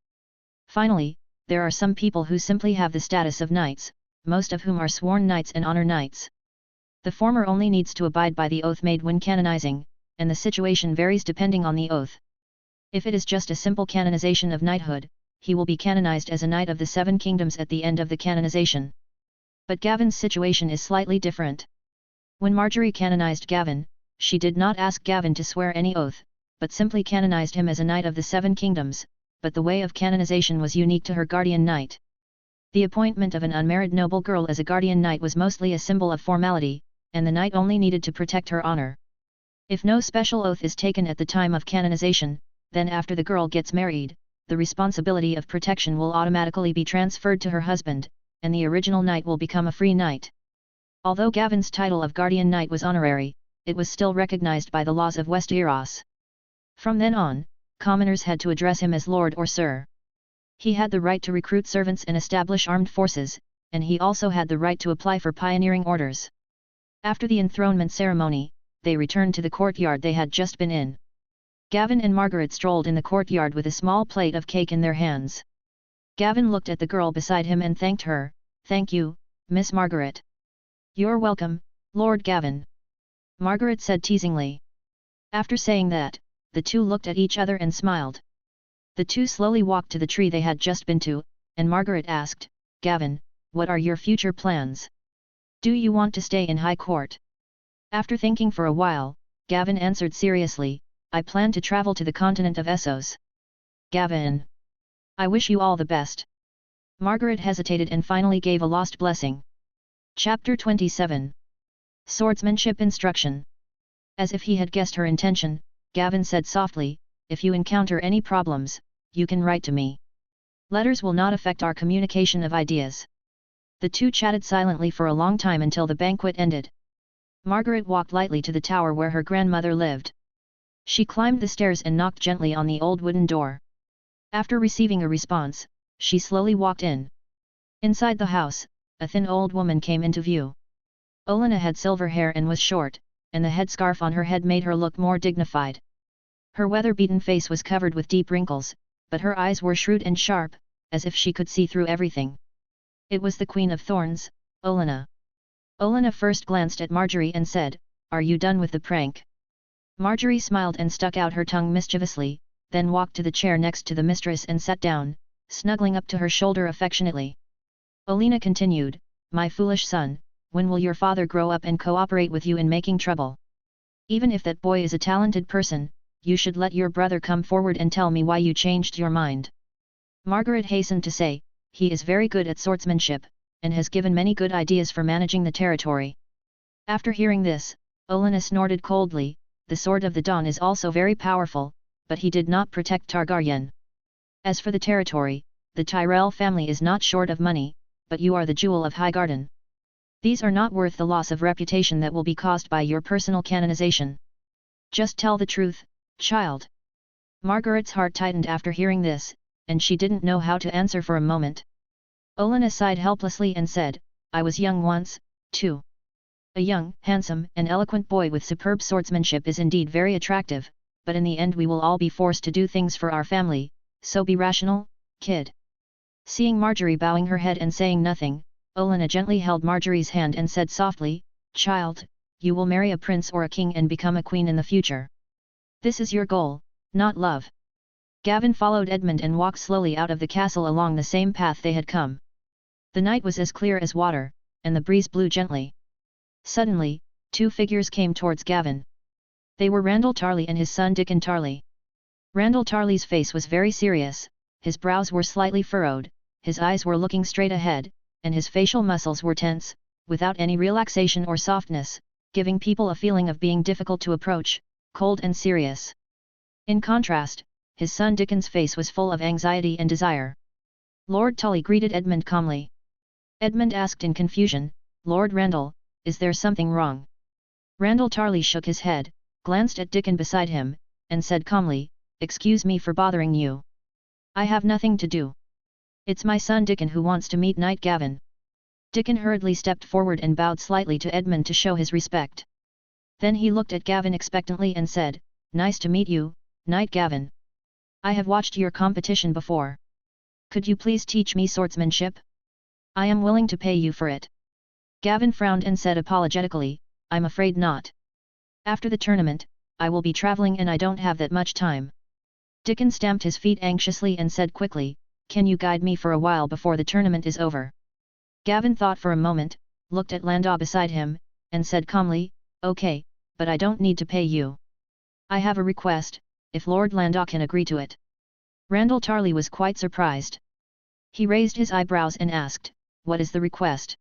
Finally, there are some people who simply have the status of knights, most of whom are sworn knights and honor knights. The former only needs to abide by the oath made when canonizing, and the situation varies depending on the oath. If it is just a simple canonization of knighthood, he will be canonized as a knight of the 7 kingdoms at the end of the canonization. But Gavin's situation is slightly different. When Marjorie canonized Gavin, she did not ask Gavin to swear any oath, but simply canonized him as a knight of the 7 kingdoms, but the way of canonization was unique to her guardian knight. The appointment of an unmarried noble girl as a guardian knight was mostly a symbol of formality, and the knight only needed to protect her honor. If no special oath is taken at the time of canonization, then after the girl gets married, the responsibility of protection will automatically be transferred to her husband, and the original knight will become a free knight. Although Gavin's title of guardian knight was honorary, it was still recognized by the laws of Westeros. From then on, commoners had to address him as Lord or Sir. He had the right to recruit servants and establish armed forces, and he also had the right to apply for pioneering orders. After the enthronement ceremony, they returned to the courtyard they had just been in. Gavin and Margaret strolled in the courtyard with a small plate of cake in their hands. Gavin looked at the girl beside him and thanked her. "Thank you, Miss Margaret." "You're welcome, Lord Gavin," Margaret said teasingly. After saying that, the two looked at each other and smiled. The two slowly walked to the tree they had just been to, and Margaret asked, "Gavin, what are your future plans? Do you want to stay in High Court?" After thinking for a while, Gavin answered seriously, "I plan to travel to the continent of Essos." "Gavin, I wish you all the best." Margaret hesitated and finally gave a lost blessing. Chapter 27. Swordsmanship Instruction. As if he had guessed her intention, Gavin said softly, "If you encounter any problems, you can write to me. Letters will not affect our communication of ideas." The two chatted silently for a long time until the banquet ended. Margaret walked lightly to the tower where her grandmother lived. She climbed the stairs and knocked gently on the old wooden door. After receiving a response, she slowly walked in. Inside the house, a thin old woman came into view. Olenna had silver hair and was short, and the headscarf on her head made her look more dignified. Her weather-beaten face was covered with deep wrinkles, but her eyes were shrewd and sharp, as if she could see through everything. It was the Queen of Thorns, Olenna. Olenna first glanced at Marjorie and said, "Are you done with the prank?" Marjorie smiled and stuck out her tongue mischievously, then walked to the chair next to the mistress and sat down, snuggling up to her shoulder affectionately. Olenna continued, "My foolish son, when will your father grow up and cooperate with you in making trouble? Even if that boy is a talented person, you should let your brother come forward and tell me why you changed your mind." Margaret hastened to say, "He is very good at swordsmanship, and has given many good ideas for managing the territory." After hearing this, Olenna snorted coldly, "The Sword of the Dawn is also very powerful, but he did not protect Targaryen. As for the territory, the Tyrell family is not short of money, but you are the jewel of Highgarden. These are not worth the loss of reputation that will be caused by your personal canonization. Just tell the truth, child." Margaret's heart tightened after hearing this, and she didn't know how to answer for a moment. Olenna sighed helplessly and said, "I was young once, too. A young, handsome, and eloquent boy with superb swordsmanship is indeed very attractive, but in the end we will all be forced to do things for our family, so be rational, kid." Seeing Marjorie bowing her head and saying nothing, Olenna gently held Marjorie's hand and said softly, "Child, you will marry a prince or a king and become a queen in the future. This is your goal, not love." Gavin followed Edmund and walked slowly out of the castle along the same path they had come. The night was as clear as water, and the breeze blew gently. Suddenly, two figures came towards Gavin. They were Randall Tarley and his son Dickon Tarley. Randall Tarley's face was very serious, his brows were slightly furrowed, his eyes were looking straight ahead, and his facial muscles were tense, without any relaxation or softness, giving people a feeling of being difficult to approach, cold and serious. In contrast, his son Dickon's face was full of anxiety and desire. Lord Tully greeted Edmund calmly. Edmund asked in confusion, "Lord Randall, is there something wrong?" Randall Tarley shook his head, glanced at Dickon beside him, and said calmly, "Excuse me for bothering you. I have nothing to do. It's my son Dickon who wants to meet Knight Gavin." Dickon hurriedly stepped forward and bowed slightly to Edmund to show his respect. Then he looked at Gavin expectantly and said, "Nice to meet you, Knight Gavin. I have watched your competition before. Could you please teach me swordsmanship? I am willing to pay you for it." Gavin frowned and said apologetically, "I'm afraid not. After the tournament, I will be travelling and I don't have that much time." Dickon stamped his feet anxiously and said quickly, "Can you guide me for a while before the tournament is over?" Gavin thought for a moment, looked at Landau beside him, and said calmly, "Okay, but I don't need to pay you. I have a request, if Lord Landau can agree to it." Randall Tarley was quite surprised. He raised his eyebrows and asked, "What is the request?"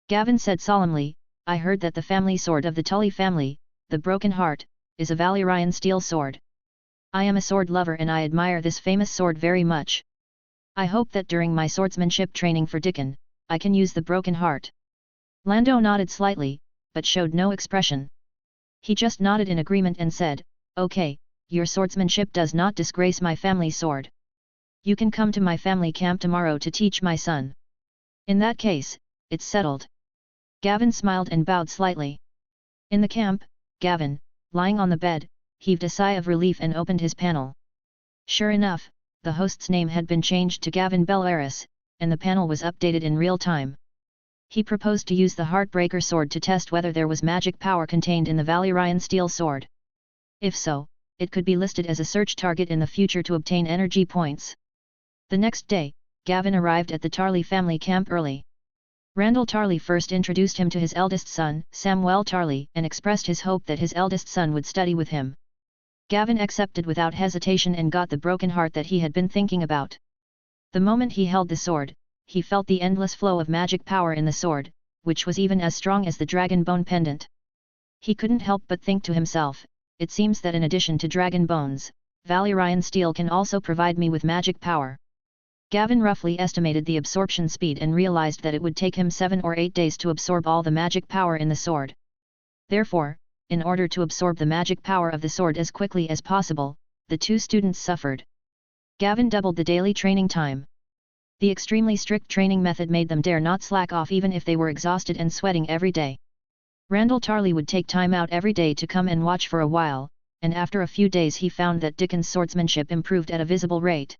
Gavin said solemnly, "I heard that the family sword of the Tully family, the Broken Heart, is a Valyrian steel sword. I am a sword lover and I admire this famous sword very much. I hope that during my swordsmanship training for Dickon, I can use the Broken Heart." Lando nodded slightly, but showed no expression. He just nodded in agreement and said, "Okay, your swordsmanship does not disgrace my family sword. You can come to my family camp tomorrow to teach my son." "In that case, it's settled." Gavin smiled and bowed slightly. In the camp, Gavin, lying on the bed, heaved a sigh of relief and opened his panel. Sure enough, the host's name had been changed to Gavin Belaris, and the panel was updated in real time. He proposed to use the Heartbreaker sword to test whether there was magic power contained in the Valyrian steel sword. If so, it could be listed as a search target in the future to obtain energy points. The next day, Gavin arrived at the Tarly family camp early. Randall Tarly first introduced him to his eldest son, Samwell Tarly, and expressed his hope that his eldest son would study with him. Gavin accepted without hesitation and got the broken heart that he had been thinking about. The moment he held the sword, he felt the endless flow of magic power in the sword, which was even as strong as the dragon bone pendant. He couldn't help but think to himself, "It seems that in addition to dragon bones, Valyrian steel can also provide me with magic power." Gavin roughly estimated the absorption speed and realized that it would take him 7 or 8 days to absorb all the magic power in the sword. Therefore, in order to absorb the magic power of the sword as quickly as possible, the two students suffered. Gavin doubled the daily training time. The extremely strict training method made them dare not slack off even if they were exhausted and sweating every day. Randall Tarly would take time out every day to come and watch for a while, and after a few days he found that Dickon's swordsmanship improved at a visible rate.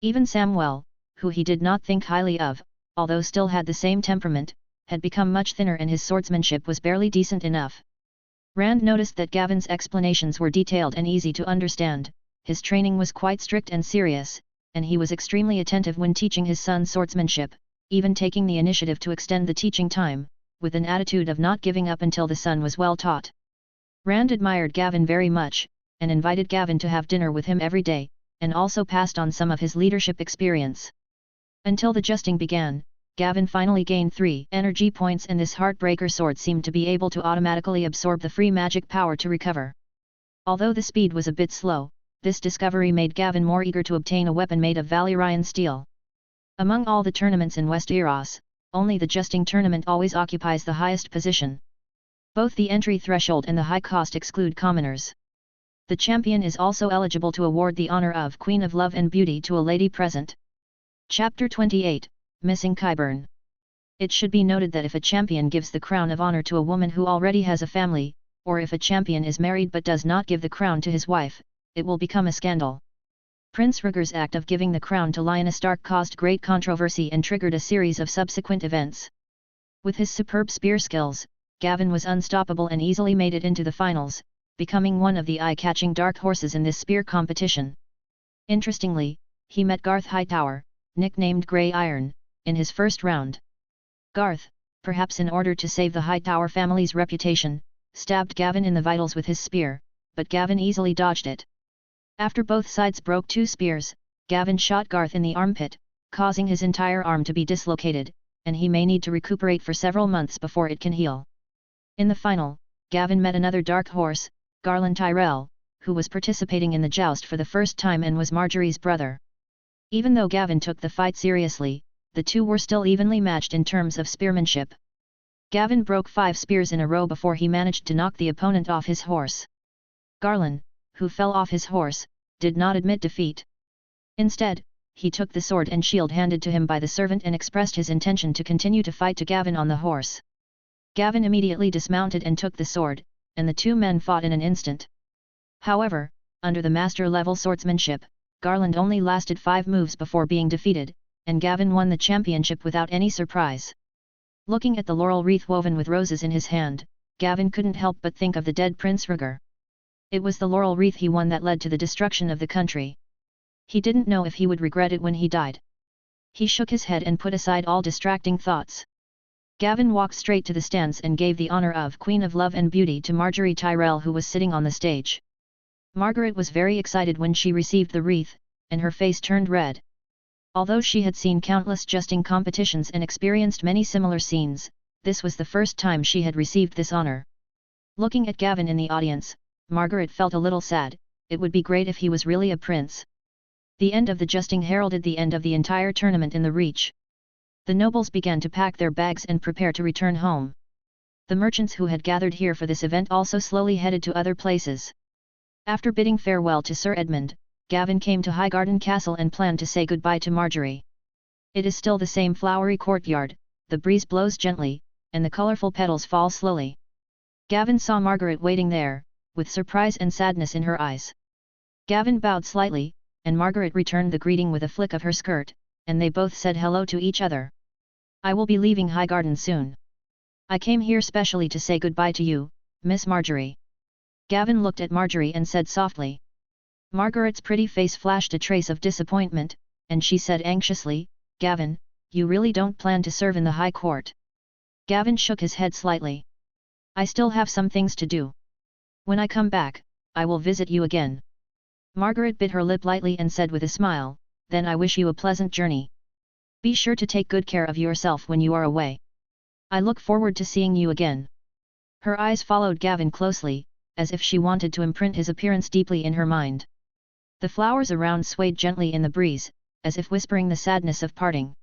Even Samwell, who he did not think highly of, although still had the same temperament, had become much thinner and his swordsmanship was barely decent enough. Rand noticed that Gavin's explanations were detailed and easy to understand, his training was quite strict and serious, and he was extremely attentive when teaching his son swordsmanship, even taking the initiative to extend the teaching time, with an attitude of not giving up until the son was well taught. Rand admired Gavin very much, and invited Gavin to have dinner with him every day, and also passed on some of his leadership experience. Until the justing began, Gavin finally gained 3 energy points and this Heartbreaker sword seemed to be able to automatically absorb the free magic power to recover. Although the speed was a bit slow, this discovery made Gavin more eager to obtain a weapon made of Valyrian steel. Among all the tournaments in Westeros, only the justing tournament always occupies the highest position. Both the entry threshold and the high cost exclude commoners. The champion is also eligible to award the honor of Queen of Love and Beauty to a lady present. Chapter 28, Missing Qyburn. It should be noted that if a champion gives the crown of honor to a woman who already has a family, or if a champion is married but does not give the crown to his wife, it will become a scandal. Prince Rhaegar's act of giving the crown to Lyanna Stark caused great controversy and triggered a series of subsequent events. With his superb spear skills, Gavin was unstoppable and easily made it into the finals, becoming one of the eye-catching dark horses in this spear competition. Interestingly, he met Garth Hightower, nicknamed Grey Iron, in his first round. Garth, perhaps in order to save the Hightower family's reputation, stabbed Gavin in the vitals with his spear, but Gavin easily dodged it. After both sides broke 2 spears, Gavin shot Garth in the armpit, causing his entire arm to be dislocated, and he may need to recuperate for several months before it can heal. In the final, Gavin met another dark horse, Garland Tyrell, who was participating in the joust for the first time and was Marjorie's brother. Even though Gavin took the fight seriously, the two were still evenly matched in terms of spearmanship. Gavin broke 5 spears in a row before he managed to knock the opponent off his horse. Garland, who fell off his horse, did not admit defeat. Instead, he took the sword and shield handed to him by the servant and expressed his intention to continue to fight to Gavin on the horse. Gavin immediately dismounted and took the sword, and the two men fought in an instant. However, under the master-level swordsmanship, Garland only lasted 5 moves before being defeated, and Gavin won the championship without any surprise. Looking at the laurel wreath woven with roses in his hand, Gavin couldn't help but think of the dead Prince Rhaegar. It was the laurel wreath he won that led to the destruction of the country. He didn't know if he would regret it when he died. He shook his head and put aside all distracting thoughts. Gavin walked straight to the stands and gave the honor of Queen of Love and Beauty to Marjorie Tyrell, who was sitting on the stage. Margaret was very excited when she received the wreath, and her face turned red. Although she had seen countless jesting competitions and experienced many similar scenes, this was the first time she had received this honor. Looking at Gavin in the audience, Margaret felt a little sad. It would be great if he was really a prince. The end of the jesting heralded the end of the entire tournament in the Reach. The nobles began to pack their bags and prepare to return home. The merchants who had gathered here for this event also slowly headed to other places. After bidding farewell to Sir Edmund, Gavin came to Highgarden Castle and planned to say goodbye to Marjorie. It is still the same flowery courtyard, the breeze blows gently, and the colourful petals fall slowly. Gavin saw Margaret waiting there, with surprise and sadness in her eyes. Gavin bowed slightly, and Margaret returned the greeting with a flick of her skirt, and they both said hello to each other. "I will be leaving Highgarden soon. I came here specially to say goodbye to you, Miss Marjorie." Gavin looked at Marjorie and said softly. Margaret's pretty face flashed a trace of disappointment, and she said anxiously, "Gavin, you really don't plan to serve in the High Court?" Gavin shook his head slightly. "I still have some things to do. When I come back, I will visit you again." Margaret bit her lip lightly and said with a smile, "Then I wish you a pleasant journey. Be sure to take good care of yourself when you are away. I look forward to seeing you again." Her eyes followed Gavin closely, as if she wanted to imprint his appearance deeply in her mind. The flowers around swayed gently in the breeze, as if whispering the sadness of parting.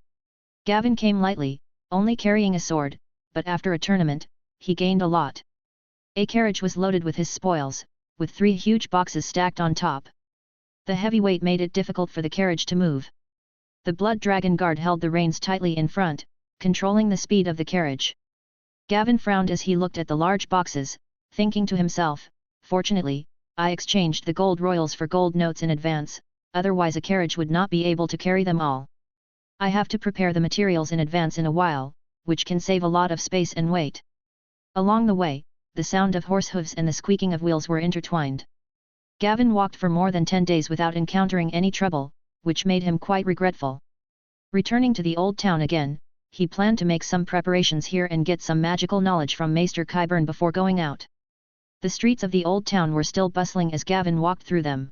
Gavin came lightly, only carrying a sword, but after a tournament, he gained a lot. A carriage was loaded with his spoils, with 3 huge boxes stacked on top. The heavy weight made it difficult for the carriage to move. The Blood Dragon Guard held the reins tightly in front, controlling the speed of the carriage. Gavin frowned as he looked at the large boxes, thinking to himself, "Fortunately, I exchanged the gold royals for gold notes in advance, otherwise a carriage would not be able to carry them all. I have to prepare the materials in advance in a while, which can save a lot of space and weight." Along the way, the sound of horse hooves and the squeaking of wheels were intertwined. Gavin walked for more than 10 days without encountering any trouble, which made him quite regretful. Returning to the old town again, he planned to make some preparations here and get some magical knowledge from Maester Qyburn before going out. The streets of the old town were still bustling as Gavin walked through them.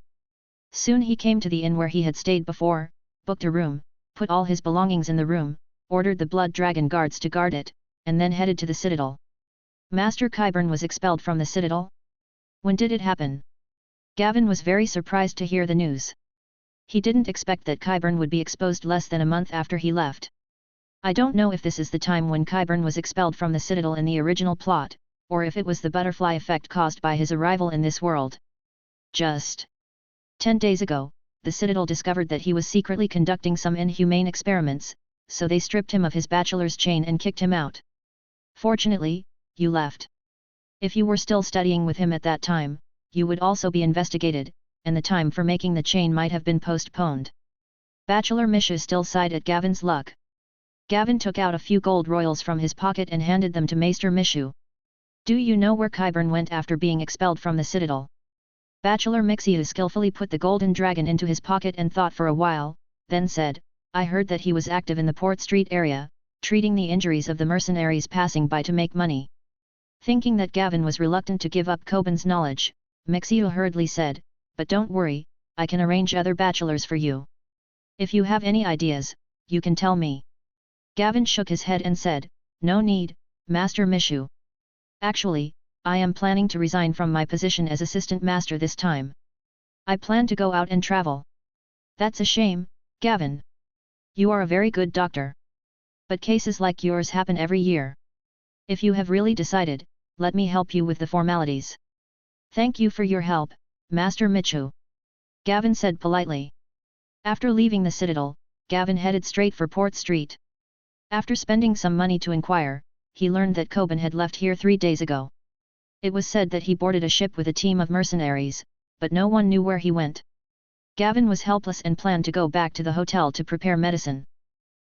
Soon he came to the inn where he had stayed before, booked a room, put all his belongings in the room, ordered the Blood Dragon Guards to guard it, and then headed to the citadel. Master Qyburn was expelled from the citadel? When did it happen? Gavin was very surprised to hear the news. He didn't expect that Qyburn would be exposed less than a month after he left. I don't know if this is the time when Qyburn was expelled from the citadel in the original plot, or if it was the butterfly effect caused by his arrival in this world. Just 10 days ago, the citadel discovered that he was secretly conducting some inhumane experiments, so they stripped him of his bachelor's chain and kicked him out. Fortunately, you left. If you were still studying with him at that time, you would also be investigated, and the time for making the chain might have been postponed. Bachelor Misha still sighed at Gavin's luck. Gavin took out a few gold royals from his pocket and handed them to Maester Mishu. "Do you know where Qyburn went after being expelled from the citadel?" Bachelor Mixiu skillfully put the golden dragon into his pocket and thought for a while, then said, "I heard that he was active in the Port Street area, treating the injuries of the mercenaries passing by to make money." Thinking that Gavin was reluctant to give up Qyburn's knowledge, Mixiu hurriedly said, "But don't worry, I can arrange other bachelors for you. If you have any ideas, you can tell me." Gavin shook his head and said, "No need, Master Mishu. Actually, I am planning to resign from my position as assistant master this time. I plan to go out and travel." "That's a shame, Gavin. You are a very good doctor. But cases like yours happen every year. If you have really decided, let me help you with the formalities." "Thank you for your help, Master Michu," Gavin said politely. After leaving the citadel, Gavin headed straight for Port Street. After spending some money to inquire, he learned that Qyburn had left here 3 days ago. It was said that he boarded a ship with a team of mercenaries, but no one knew where he went. Gavin was helpless and planned to go back to the hotel to prepare medicine.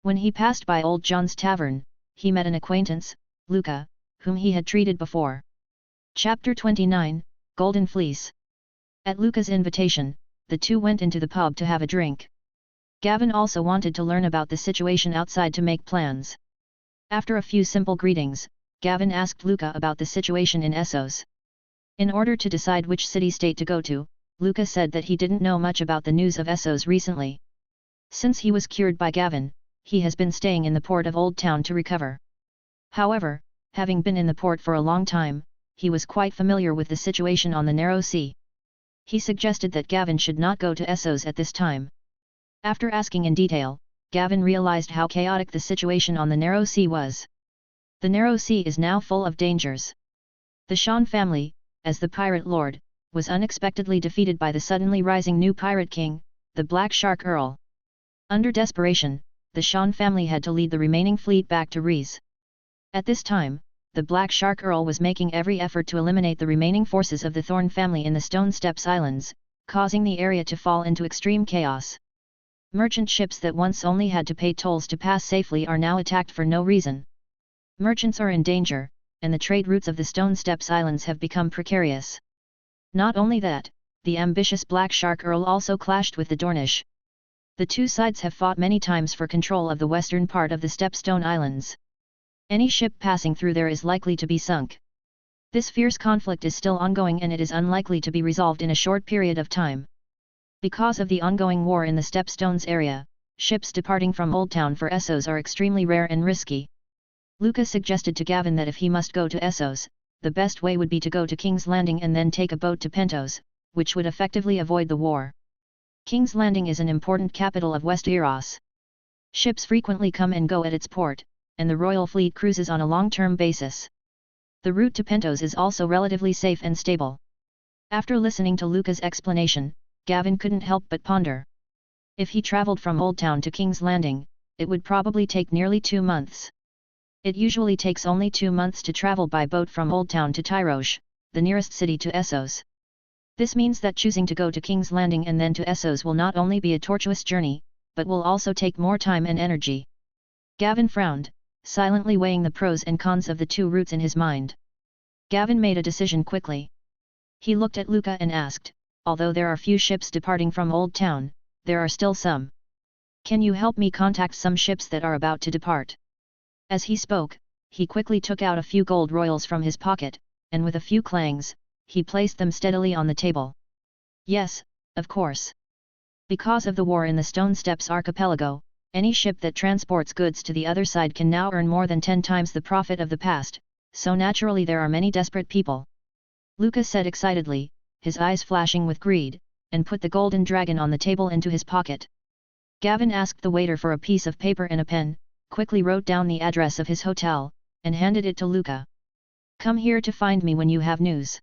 When he passed by Old John's tavern, he met an acquaintance, Luca, whom he had treated before. Chapter 29, Golden Fleece. At Luca's invitation, the two went into the pub to have a drink. Gavin also wanted to learn about the situation outside to make plans. After a few simple greetings, Gavin asked Luca about the situation in Essos. In order to decide which city-state to go to, Luca said that he didn't know much about the news of Essos recently. Since he was cured by Gavin, he has been staying in the port of Old Town to recover. However, having been in the port for a long time, he was quite familiar with the situation on the narrow sea. He suggested that Gavin should not go to Essos at this time. After asking in detail, Gavin realized how chaotic the situation on the narrow sea was. The narrow sea is now full of dangers. The Shan family, as the pirate lord, was unexpectedly defeated by the suddenly rising new pirate king, the Black Shark Earl. Under desperation, the Shan family had to lead the remaining fleet back to Rees. At this time, the Black Shark Earl was making every effort to eliminate the remaining forces of the Thorn family in the Stone Steps Islands, causing the area to fall into extreme chaos. Merchant ships that once only had to pay tolls to pass safely are now attacked for no reason. Merchants are in danger, and the trade routes of the Stone Steps Islands have become precarious. Not only that, the ambitious Black Shark Earl also clashed with the Dornish. The two sides have fought many times for control of the western part of the Stepstone Islands. Any ship passing through there is likely to be sunk. This fierce conflict is still ongoing and it is unlikely to be resolved in a short period of time. Because of the ongoing war in the Stepstones area, ships departing from Old Town for Essos are extremely rare and risky. Luca suggested to Gavin that if he must go to Essos, the best way would be to go to King's Landing and then take a boat to Pentos, which would effectively avoid the war. King's Landing is an important capital of West Eros. Ships frequently come and go at its port, and the Royal Fleet cruises on a long-term basis. The route to Pentos is also relatively safe and stable. After listening to Luca's explanation, Gavin couldn't help but ponder. If he travelled from Old Town to King's Landing, it would probably take nearly 2 months. It usually takes only 2 months to travel by boat from Old Town to Tyrosh, the nearest city to Essos. This means that choosing to go to King's Landing and then to Essos will not only be a tortuous journey, but will also take more time and energy. Gavin frowned, silently weighing the pros and cons of the two routes in his mind. Gavin made a decision quickly. He looked at Luca and asked, although there are few ships departing from Old Town, there are still some. Can you help me contact some ships that are about to depart? As he spoke, he quickly took out a few gold royals from his pocket, and with a few clangs, he placed them steadily on the table. Yes, of course. Because of the war in the Stone Steps archipelago, any ship that transports goods to the other side can now earn more than 10 times the profit of the past, so naturally there are many desperate people. Luca said excitedly, his eyes flashing with greed, and put the golden dragon on the table into his pocket. Gavin asked the waiter for a piece of paper and a pen, quickly wrote down the address of his hotel, and handed it to Luca. Come here to find me when you have news.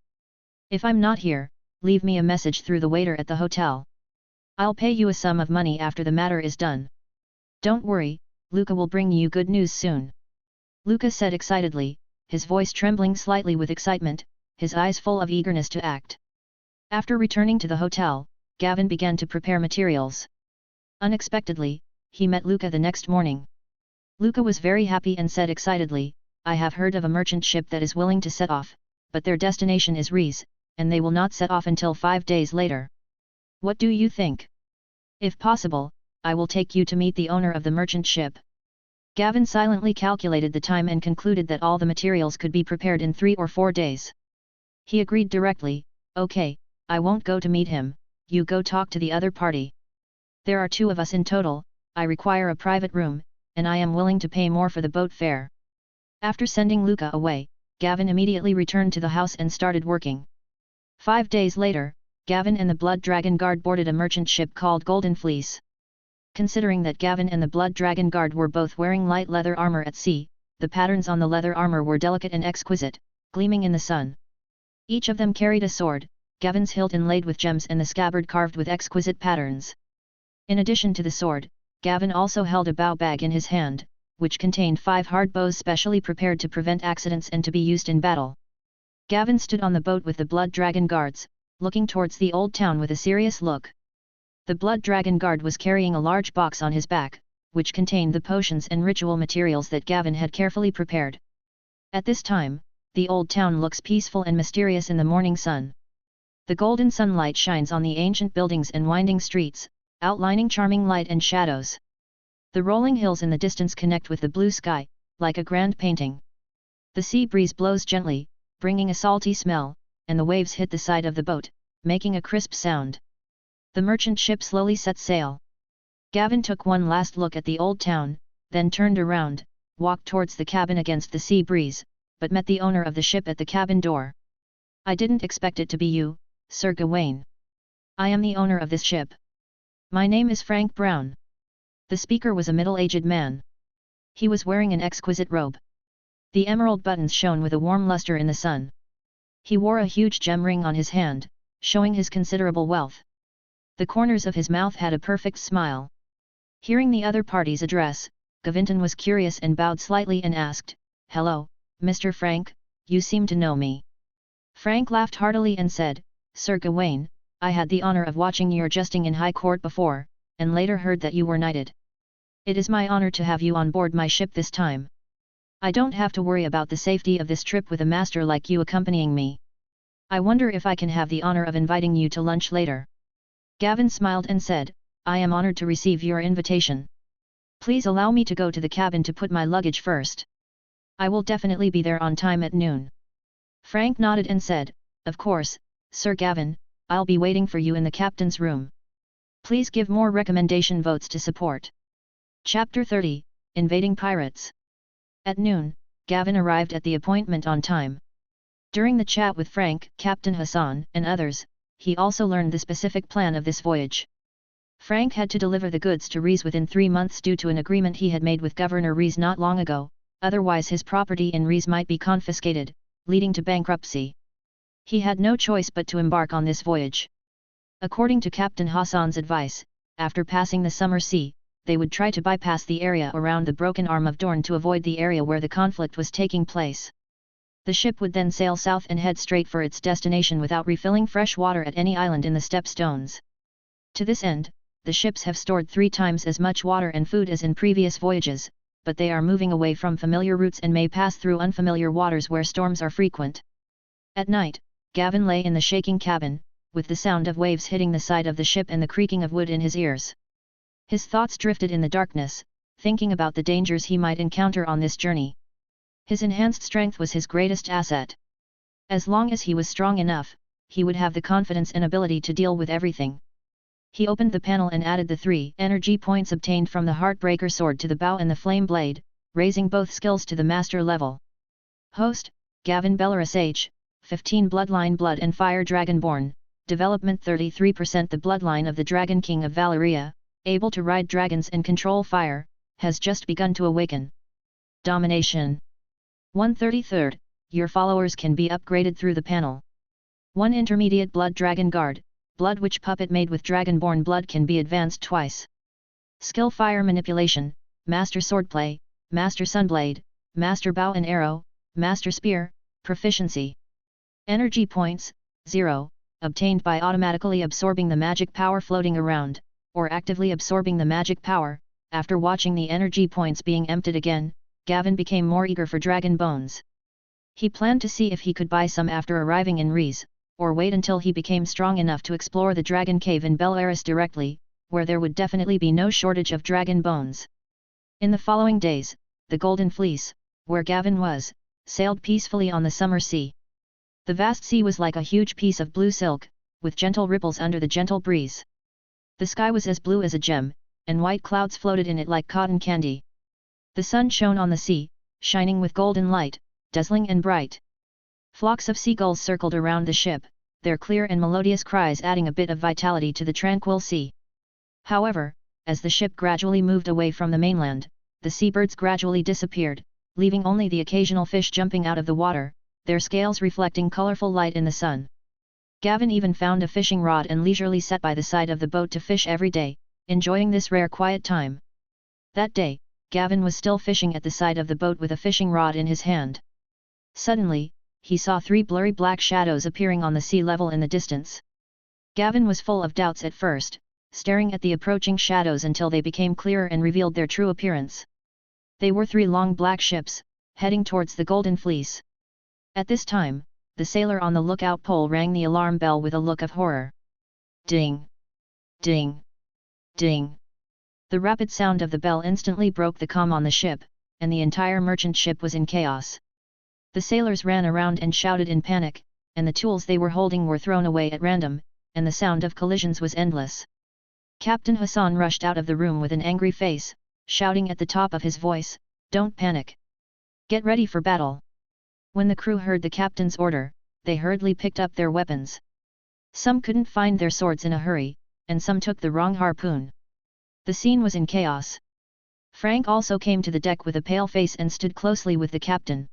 If I'm not here, leave me a message through the waiter at the hotel. I'll pay you a sum of money after the matter is done. Don't worry, Luca will bring you good news soon. Luca said excitedly, his voice trembling slightly with excitement, his eyes full of eagerness to act. After returning to the hotel, Gavin began to prepare materials. Unexpectedly, he met Luca the next morning. Luca was very happy and said excitedly, I have heard of a merchant ship that is willing to set off, but their destination is Rees, and they will not set off until 5 days later. What do you think? If possible, I will take you to meet the owner of the merchant ship. Gavin silently calculated the time and concluded that all the materials could be prepared in 3 or 4 days. He agreed directly, okay, I won't go to meet him, you go talk to the other party. There are 2 of us in total, I require a private room, and I am willing to pay more for the boat fare. After sending Luca away, Gavin immediately returned to the house and started working. 5 days later, Gavin and the Blood Dragon Guard boarded a merchant ship called Golden Fleece. Considering that Gavin and the Blood Dragon Guard were both wearing light leather armor at sea, the patterns on the leather armor were delicate and exquisite, gleaming in the sun. Each of them carried a sword, Gavin's hilt inlaid with gems and the scabbard carved with exquisite patterns. In addition to the sword, Gavin also held a bow bag in his hand, which contained 5 hard bows specially prepared to prevent accidents and to be used in battle. Gavin stood on the boat with the Blood Dragon Guards, looking towards the old town with a serious look. The Blood Dragon Guard was carrying a large box on his back, which contained the potions and ritual materials that Gavin had carefully prepared. At this time, the old town looks peaceful and mysterious in the morning sun. The golden sunlight shines on the ancient buildings and winding streets, outlining charming light and shadows. The rolling hills in the distance connect with the blue sky, like a grand painting. The sea breeze blows gently, bringing a salty smell, and the waves hit the side of the boat, making a crisp sound. The merchant ship slowly set sail. Gavin took one last look at the old town, then turned around, walked towards the cabin against the sea breeze, but met the owner of the ship at the cabin door. "I didn't expect it to be you, Sir Gawain. I am the owner of this ship. My name is Frank Brown." The speaker was a middle-aged man. He was wearing an exquisite robe. The emerald buttons shone with a warm luster in the sun. He wore a huge gem ring on his hand, showing his considerable wealth. The corners of his mouth had a perfect smile. Hearing the other party's address, Gavinton was curious and bowed slightly and asked, "Hello, Mr. Frank, you seem to know me." Frank laughed heartily and said, "Sir Gawain, I had the honor of watching your jesting in high court before, and later heard that you were knighted. It is my honor to have you on board my ship this time. I don't have to worry about the safety of this trip with a master like you accompanying me. I wonder if I can have the honor of inviting you to lunch later." Gavin smiled and said, "I am honored to receive your invitation. Please allow me to go to the cabin to put my luggage first. I will definitely be there on time at noon." Frank nodded and said, "Of course, Sir Gavin, I'll be waiting for you in the captain's room. Please give more recommendation votes to support." Chapter 30, Invading Pirates. At noon, Gavin arrived at the appointment on time. During the chat with Frank, Captain Hassan, and others, he also learned the specific plan of this voyage. Frank had to deliver the goods to Rees within 3 months due to an agreement he had made with Governor Rees not long ago, otherwise his property in Rees might be confiscated, leading to bankruptcy. He had no choice but to embark on this voyage. According to Captain Hassan's advice, after passing the summer sea, they would try to bypass the area around the broken arm of Dorne to avoid the area where the conflict was taking place. The ship would then sail south and head straight for its destination without refilling fresh water at any island in the Stepstones. To this end, the ships have stored 3 times as much water and food as in previous voyages, but they are moving away from familiar routes and may pass through unfamiliar waters where storms are frequent. At night, Gavin lay in the shaking cabin, with the sound of waves hitting the side of the ship and the creaking of wood in his ears. His thoughts drifted in the darkness, thinking about the dangers he might encounter on this journey. His enhanced strength was his greatest asset. As long as he was strong enough, he would have the confidence and ability to deal with everything. He opened the panel and added the 3 energy points obtained from the Heartbreaker sword to the bow and the flame blade, raising both skills to the master level. Host, Gavin Bellerus age, 15 Bloodline Blood and Fire Dragonborn, Development 33% The bloodline of the Dragon King of Valeria, able to ride dragons and control fire, has just begun to awaken. Domination. 1/33, your followers can be upgraded through the panel. 1 Intermediate Blood Dragon Guard, Blood Witch Puppet made with Dragonborn blood can be advanced twice. Skill Fire Manipulation, Master Swordplay, Master Sunblade, Master Bow and Arrow, Master Spear, Proficiency. Energy Points, 0, obtained by automatically absorbing the magic power floating around, or actively absorbing the magic power. After watching the energy points being emptied again, Gavin became more eager for dragon bones. He planned to see if he could buy some after arriving in Rees, or wait until he became strong enough to explore the dragon cave in Bellerus directly, where there would definitely be no shortage of dragon bones. In the following days, the Golden Fleece, where Gavin was, sailed peacefully on the summer sea. The vast sea was like a huge piece of blue silk, with gentle ripples under the gentle breeze. The sky was as blue as a gem, and white clouds floated in it like cotton candy. The sun shone on the sea, shining with golden light, dazzling and bright. Flocks of seagulls circled around the ship, their clear and melodious cries adding a bit of vitality to the tranquil sea. However, as the ship gradually moved away from the mainland, the seabirds gradually disappeared, leaving only the occasional fish jumping out of the water, their scales reflecting colorful light in the sun. Gavin even found a fishing rod and leisurely sat by the side of the boat to fish every day, enjoying this rare quiet time. That day, Gavin was still fishing at the side of the boat with a fishing rod in his hand. Suddenly, he saw 3 blurry black shadows appearing on the sea level in the distance. Gavin was full of doubts at first, staring at the approaching shadows until they became clearer and revealed their true appearance. They were 3 long black ships, heading towards the Golden Fleece. At this time, the sailor on the lookout pole rang the alarm bell with a look of horror. Ding! Ding! Ding! The rapid sound of the bell instantly broke the calm on the ship, and the entire merchant ship was in chaos. The sailors ran around and shouted in panic, and the tools they were holding were thrown away at random, and the sound of collisions was endless. Captain Hassan rushed out of the room with an angry face, shouting at the top of his voice, "Don't panic! Get ready for battle!" When the crew heard the captain's order, they hurriedly picked up their weapons. Some couldn't find their swords in a hurry, and some took the wrong harpoon. The scene was in chaos. Frank also came to the deck with a pale face and stood closely with the captain.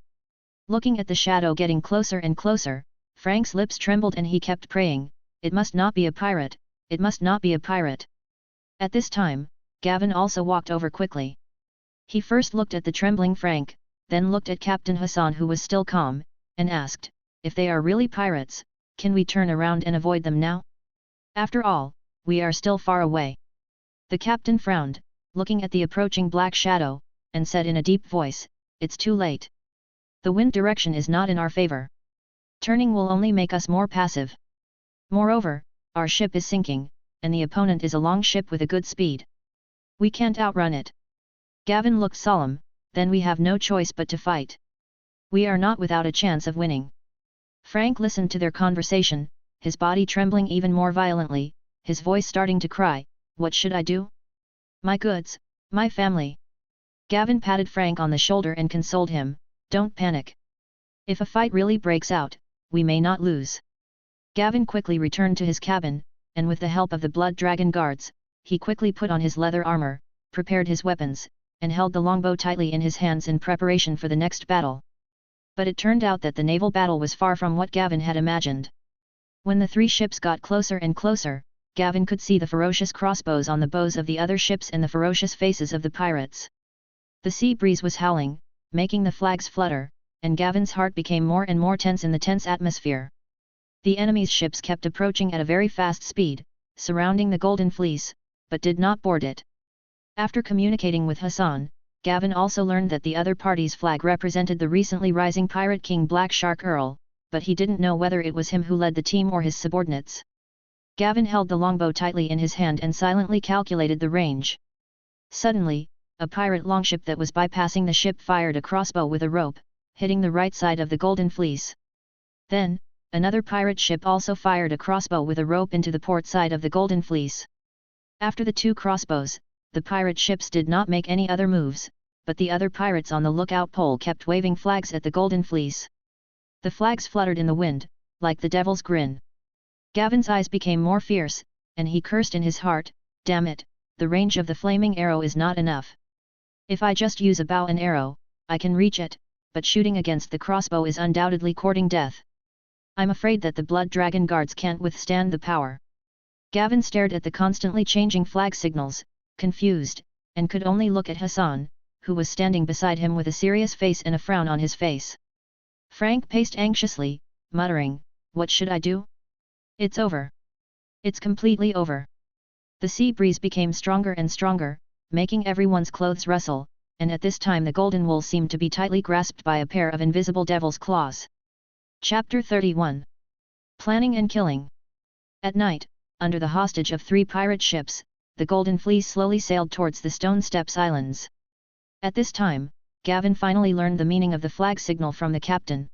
Looking at the shadow getting closer and closer, Frank's lips trembled and he kept praying, "It must not be a pirate, it must not be a pirate." At this time, Gavin also walked over quickly. He first looked at the trembling Frank, then looked at Captain Hassan who was still calm, and asked, "If they are really pirates, can we turn around and avoid them now? After all, we are still far away." The captain frowned, looking at the approaching black shadow, and said in a deep voice, "It's too late. The wind direction is not in our favor. Turning will only make us more passive. Moreover, our ship is sinking, and the opponent is a long ship with a good speed. We can't outrun it." Gavin looked solemn, "Then we have no choice but to fight. We are not without a chance of winning." Frank listened to their conversation, his body trembling even more violently, his voice starting to cry, "What should I do? My goods, my family." Gavin patted Frank on the shoulder and consoled him, "Don't panic. If a fight really breaks out, we may not lose." Gavin quickly returned to his cabin, and with the help of the Blood Dragon guards, he quickly put on his leather armor, prepared his weapons, and held the longbow tightly in his hands in preparation for the next battle. But it turned out that the naval battle was far from what Gavin had imagined. When the three ships got closer and closer, Gavin could see the ferocious crossbows on the bows of the other ships and the ferocious faces of the pirates. The sea breeze was howling, making the flags flutter, and Gavin's heart became more and more tense in the tense atmosphere. The enemy's ships kept approaching at a very fast speed, surrounding the Golden Fleece, but did not board it. After communicating with Hassan, Gavin also learned that the other party's flag represented the recently rising pirate king Black Shark Earl, but he didn't know whether it was him who led the team or his subordinates. Gavin held the longbow tightly in his hand and silently calculated the range. Suddenly, a pirate longship that was bypassing the ship fired a crossbow with a rope, hitting the right side of the Golden Fleece. Then, another pirate ship also fired a crossbow with a rope into the port side of the Golden Fleece. After the two crossbows, the pirate ships did not make any other moves, but the other pirates on the lookout pole kept waving flags at the Golden Fleece. The flags fluttered in the wind, like the devil's grin. Gavin's eyes became more fierce, and he cursed in his heart, "Damn it, the range of the flaming arrow is not enough. If I just use a bow and arrow, I can reach it, but shooting against the crossbow is undoubtedly courting death. I'm afraid that the Blood Dragon guards can't withstand the power." Gavin stared at the constantly changing flag signals, confused, and could only look at Hassan, who was standing beside him with a serious face and a frown on his face. Frank paced anxiously, muttering, "What should I do? It's over. It's completely over." The sea breeze became stronger and stronger, making everyone's clothes rustle, and at this time the golden wool seemed to be tightly grasped by a pair of invisible devil's claws. Chapter 31. Planning and Killing. At night, under the hostage of three pirate ships, the Golden Fleece slowly sailed towards the Stone Steps Islands. At this time, Gavin finally learned the meaning of the flag signal from the captain.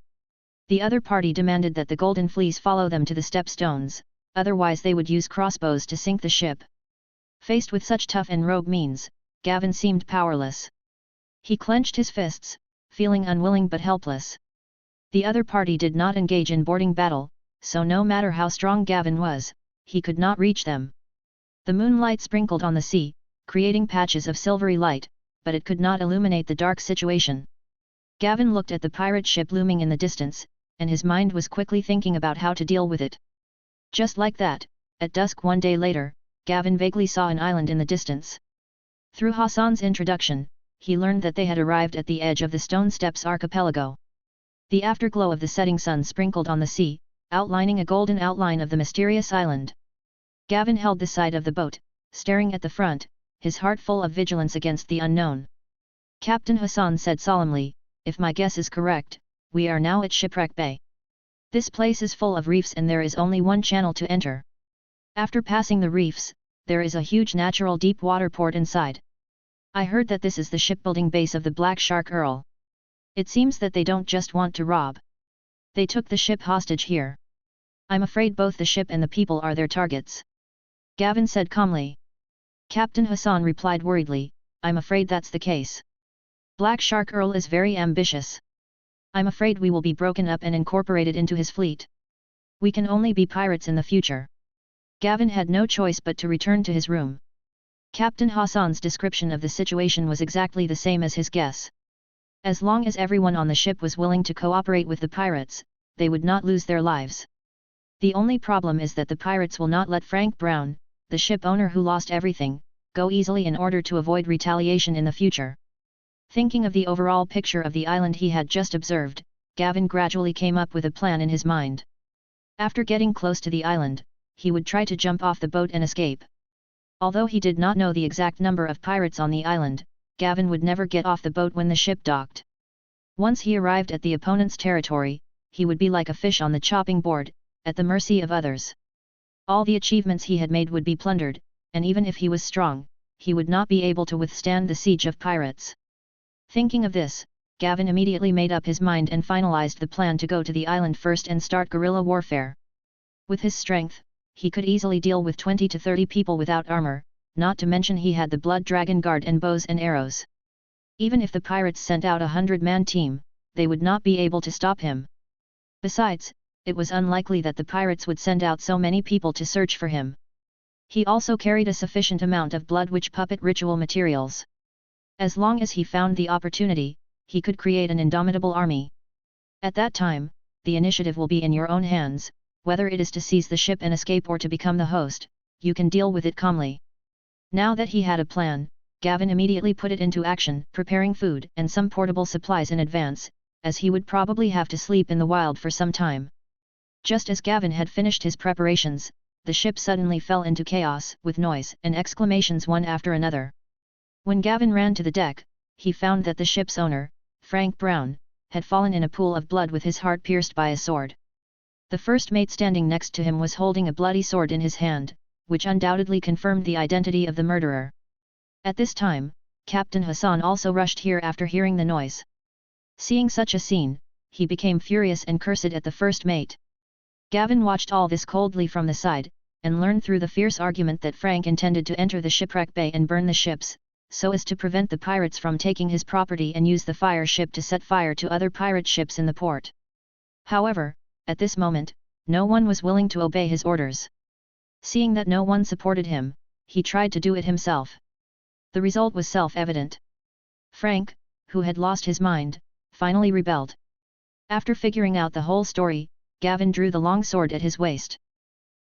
The other party demanded that the Golden Fleece follow them to the stepstones, otherwise they would use crossbows to sink the ship. Faced with such tough and rogue means, Gavin seemed powerless. He clenched his fists, feeling unwilling but helpless. The other party did not engage in boarding battle, so no matter how strong Gavin was, he could not reach them. The moonlight sprinkled on the sea, creating patches of silvery light, but it could not illuminate the dark situation. Gavin looked at the pirate ship looming in the distance, and his mind was quickly thinking about how to deal with it. Just like that, at dusk one day later, Gavin vaguely saw an island in the distance. Through Hassan's introduction, he learned that they had arrived at the edge of the Stone Steps archipelago. The afterglow of the setting sun sprinkled on the sea, outlining a golden outline of the mysterious island. Gavin held the side of the boat, staring at the front, his heart full of vigilance against the unknown. Captain Hassan said solemnly, "If my guess is correct, we are now at Shipwreck Bay. This place is full of reefs and there is only one channel to enter. After passing the reefs, there is a huge natural deep water port inside. I heard that this is the shipbuilding base of the Black Shark Earl. It seems that they don't just want to rob. They took the ship hostage here. I'm afraid both the ship and the people are their targets." Gavin said calmly. Captain Hassan replied worriedly, I'm afraid that's the case. Black Shark Earl is very ambitious. I'm afraid we will be broken up and incorporated into his fleet. We can only be pirates in the future. Gavin had no choice but to return to his room. Captain Hassan's description of the situation was exactly the same as his guess. As long as everyone on the ship was willing to cooperate with the pirates, they would not lose their lives. The only problem is that the pirates will not let Frank Brown, the ship owner who lost everything, go easily in order to avoid retaliation in the future. Thinking of the overall picture of the island he had just observed, Gavin gradually came up with a plan in his mind. After getting close to the island, he would try to jump off the boat and escape. Although he did not know the exact number of pirates on the island, Gavin would never get off the boat when the ship docked. Once he arrived at the opponent's territory, he would be like a fish on the chopping board, at the mercy of others. All the achievements he had made would be plundered, and even if he was strong, he would not be able to withstand the siege of pirates. Thinking of this, Gavin immediately made up his mind and finalized the plan to go to the island first and start guerrilla warfare. With his strength, he could easily deal with 20 to 30 people without armor, not to mention he had the Blood Dragon Guard and bows and arrows. Even if the pirates sent out a 100-man team, they would not be able to stop him. Besides, it was unlikely that the pirates would send out so many people to search for him. He also carried a sufficient amount of Blood Witch puppet ritual materials. As long as he found the opportunity, he could create an indomitable army. At that time, the initiative will be in your own hands, whether it is to seize the ship and escape or to become the host, you can deal with it calmly. Now that he had a plan, Gavin immediately put it into action, preparing food and some portable supplies in advance, as he would probably have to sleep in the wild for some time. Just as Gavin had finished his preparations, the ship suddenly fell into chaos, with noise and exclamations one after another. When Gavin ran to the deck, he found that the ship's owner, Frank Brown, had fallen in a pool of blood with his heart pierced by a sword. The first mate standing next to him was holding a bloody sword in his hand, which undoubtedly confirmed the identity of the murderer. At this time, Captain Hassan also rushed here after hearing the noise. Seeing such a scene, he became furious and cursed at the first mate. Gavin watched all this coldly from the side, and learned through the fierce argument that Frank intended to enter the shipwreck bay and burn the ships, so as to prevent the pirates from taking his property and use the fire ship to set fire to other pirate ships in the port. However, at this moment, no one was willing to obey his orders. Seeing that no one supported him, he tried to do it himself. The result was self-evident. Frank, who had lost his mind, finally rebelled. After figuring out the whole story, Gavin drew the long sword at his waist.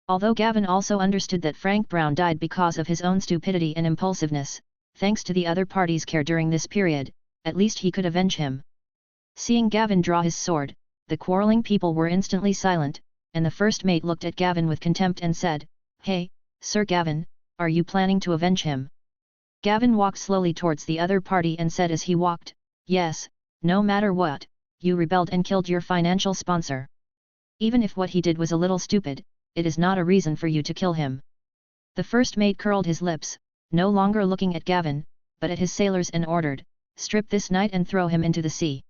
Although Gavin also understood that Frank Brown died because of his own stupidity and impulsiveness, thanks to the other party's care during this period, at least he could avenge him. Seeing Gavin draw his sword, the quarreling people were instantly silent, and the first mate looked at Gavin with contempt and said, "Hey, Sir Gavin, are you planning to avenge him?" Gavin walked slowly towards the other party and said as he walked, "Yes, no matter what, you rebelled and killed your financial sponsor. Even if what he did was a little stupid, it is not a reason for you to kill him." The first mate curled his lips, no longer looking at Gavin, but at his sailors and ordered, "Strip this knight and throw him into the sea."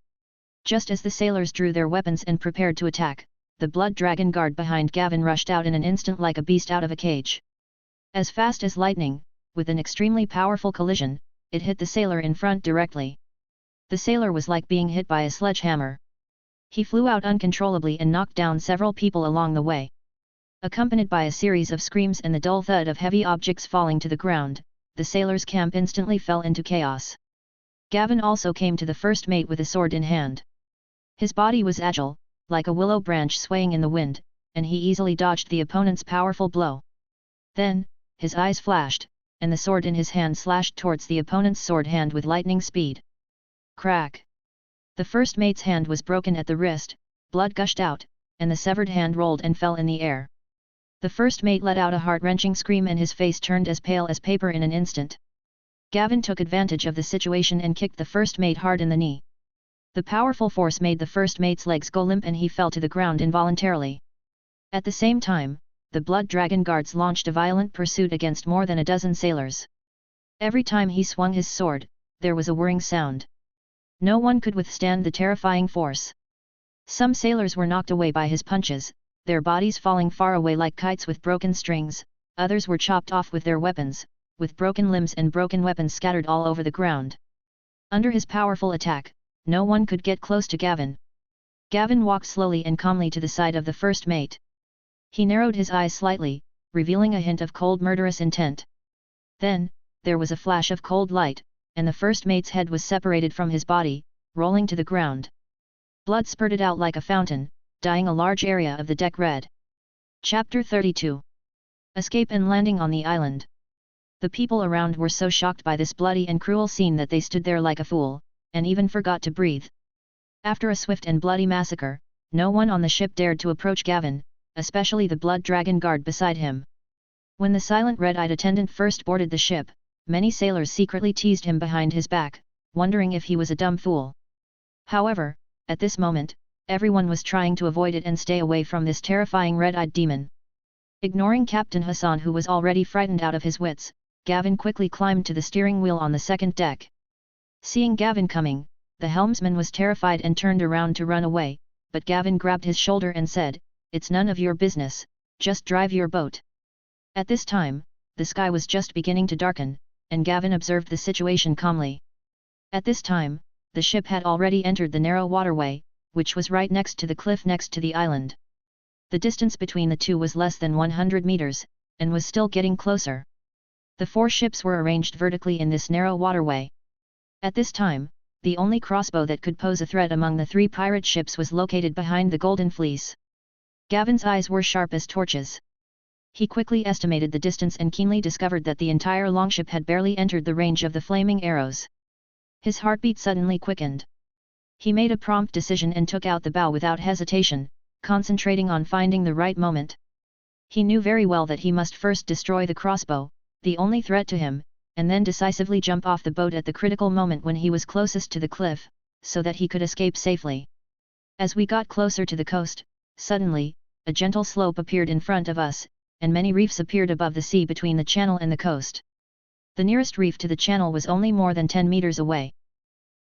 Just as the sailors drew their weapons and prepared to attack, the Blood Dragon Guard behind Gavin rushed out in an instant like a beast out of a cage. As fast as lightning, with an extremely powerful collision, it hit the sailor in front directly. The sailor was like being hit by a sledgehammer. He flew out uncontrollably and knocked down several people along the way. Accompanied by a series of screams and the dull thud of heavy objects falling to the ground, the sailors' camp instantly fell into chaos. Gavin also came to the first mate with a sword in hand. His body was agile, like a willow branch swaying in the wind, and he easily dodged the opponent's powerful blow. Then, his eyes flashed, and the sword in his hand slashed towards the opponent's sword hand with lightning speed. Crack! The first mate's hand was broken at the wrist, blood gushed out, and the severed hand rolled and fell in the air. The first mate let out a heart-wrenching scream and his face turned as pale as paper in an instant. Gavin took advantage of the situation and kicked the first mate hard in the knee. The powerful force made the first mate's legs go limp and he fell to the ground involuntarily. At the same time, the Blood Dragon Guards launched a violent pursuit against more than a dozen sailors. Every time he swung his sword, there was a whirring sound. No one could withstand the terrifying force. Some sailors were knocked away by his punches, their bodies falling far away like kites with broken strings, others were chopped off with their weapons, with broken limbs and broken weapons scattered all over the ground. Under his powerful attack, no one could get close to Gavin. Gavin walked slowly and calmly to the side of the first mate. He narrowed his eyes slightly, revealing a hint of cold murderous intent. Then, there was a flash of cold light, and the first mate's head was separated from his body, rolling to the ground. Blood spurted out like a fountain, dyeing a large area of the deck red. Chapter 32. Escape and landing on the island. The people around were so shocked by this bloody and cruel scene that they stood there like a fool, and even forgot to breathe. After a swift and bloody massacre, no one on the ship dared to approach Gavin, especially the blood dragon guard beside him. When the silent red-eyed attendant first boarded the ship, many sailors secretly teased him behind his back, wondering if he was a dumb fool. However, at this moment, everyone was trying to avoid it and stay away from this terrifying red-eyed demon. Ignoring Captain Hassan, who was already frightened out of his wits, Gavin quickly climbed to the steering wheel on the second deck. Seeing Gavin coming, the helmsman was terrified and turned around to run away, but Gavin grabbed his shoulder and said, "It's none of your business, just drive your boat." At this time, the sky was just beginning to darken, and Gavin observed the situation calmly. At this time, the ship had already entered the narrow waterway, which was right next to the cliff next to the island. The distance between the two was less than 100 meters, and was still getting closer. The 4 ships were arranged vertically in this narrow waterway. At this time, the only crossbow that could pose a threat among the 3 pirate ships was located behind the Golden Fleece. Gavin's eyes were sharp as torches. He quickly estimated the distance and keenly discovered that the entire longship had barely entered the range of the flaming arrows. His heartbeat suddenly quickened. He made a prompt decision and took out the bow without hesitation, concentrating on finding the right moment. He knew very well that he must first destroy the crossbow, the only threat to him, and then decisively jump off the boat at the critical moment when he was closest to the cliff, so that he could escape safely. As we got closer to the coast, suddenly, a gentle slope appeared in front of us, and many reefs appeared above the sea between the channel and the coast. The nearest reef to the channel was only more than 10 meters away.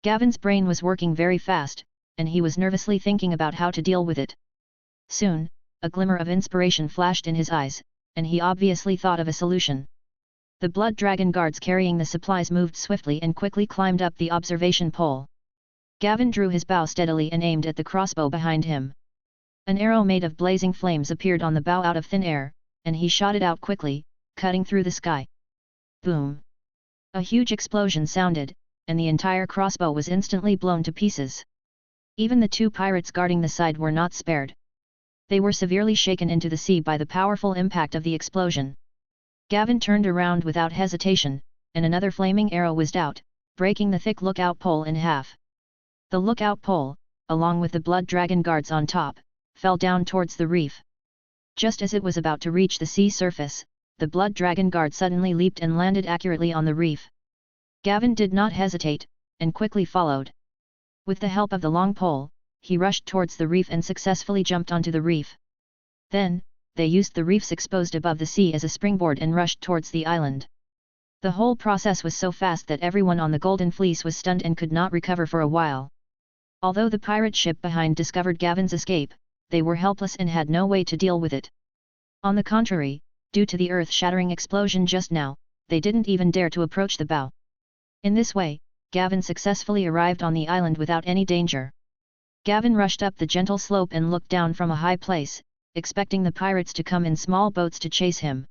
Gavin's brain was working very fast, and he was nervously thinking about how to deal with it. Soon, a glimmer of inspiration flashed in his eyes, and he obviously thought of a solution. The blood dragon guards carrying the supplies moved swiftly and quickly climbed up the observation pole. Gavin drew his bow steadily and aimed at the crossbow behind him. An arrow made of blazing flames appeared on the bow out of thin air, and he shot it out quickly, cutting through the sky. Boom! A huge explosion sounded, and the entire crossbow was instantly blown to pieces. Even the 2 pirates guarding the side were not spared. They were severely shaken into the sea by the powerful impact of the explosion. Gavin turned around without hesitation, and another flaming arrow whizzed out, breaking the thick lookout pole in half. The lookout pole, along with the blood dragon guards on top, fell down towards the reef. Just as it was about to reach the sea surface, the blood dragon guard suddenly leaped and landed accurately on the reef. Gavin did not hesitate, and quickly followed. With the help of the long pole, he rushed towards the reef and successfully jumped onto the reef. Then, they used the reefs exposed above the sea as a springboard and rushed towards the island. The whole process was so fast that everyone on the Golden Fleece was stunned and could not recover for a while. Although the pirate ship behind discovered Gavin's escape, they were helpless and had no way to deal with it. On the contrary, due to the earth-shattering explosion just now, they didn't even dare to approach the bow. In this way, Gavin successfully arrived on the island without any danger. Gavin rushed up the gentle slope and looked down from a high place, expecting the pirates to come in small boats to chase him.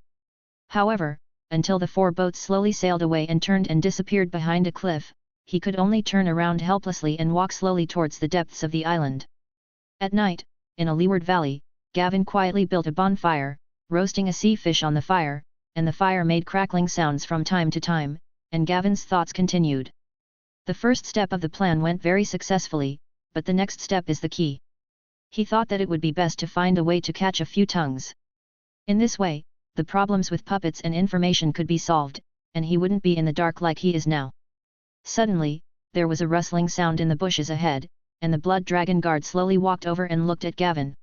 However, until the 4 boats slowly sailed away and turned and disappeared behind a cliff, he could only turn around helplessly and walk slowly towards the depths of the island. At night, in a leeward valley, Gavin quietly built a bonfire, roasting a sea fish on the fire, and the fire made crackling sounds from time to time, and Gavin's thoughts continued. The first step of the plan went very successfully, but the next step is the key. He thought that it would be best to find a way to catch a few tongues. In this way, the problems with puppets and information could be solved, and he wouldn't be in the dark like he is now. Suddenly, there was a rustling sound in the bushes ahead, and the blood dragon guard slowly walked over and looked at Gavin.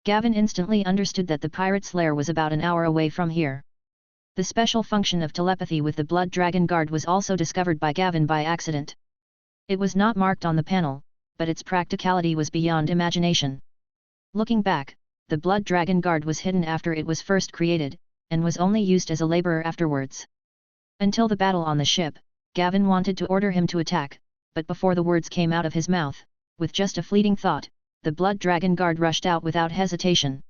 Gavin instantly understood that the pirate's lair was about an hour away from here. The special function of telepathy with the blood dragon guard was also discovered by Gavin by accident. It was not marked on the panel, but its practicality was beyond imagination. Looking back, the blood dragon guard was hidden after it was first created, and was only used as a laborer afterwards. Until the battle on the ship, Gavin wanted to order him to attack, but before the words came out of his mouth, with just a fleeting thought, the Blood Dragon Guard rushed out without hesitation.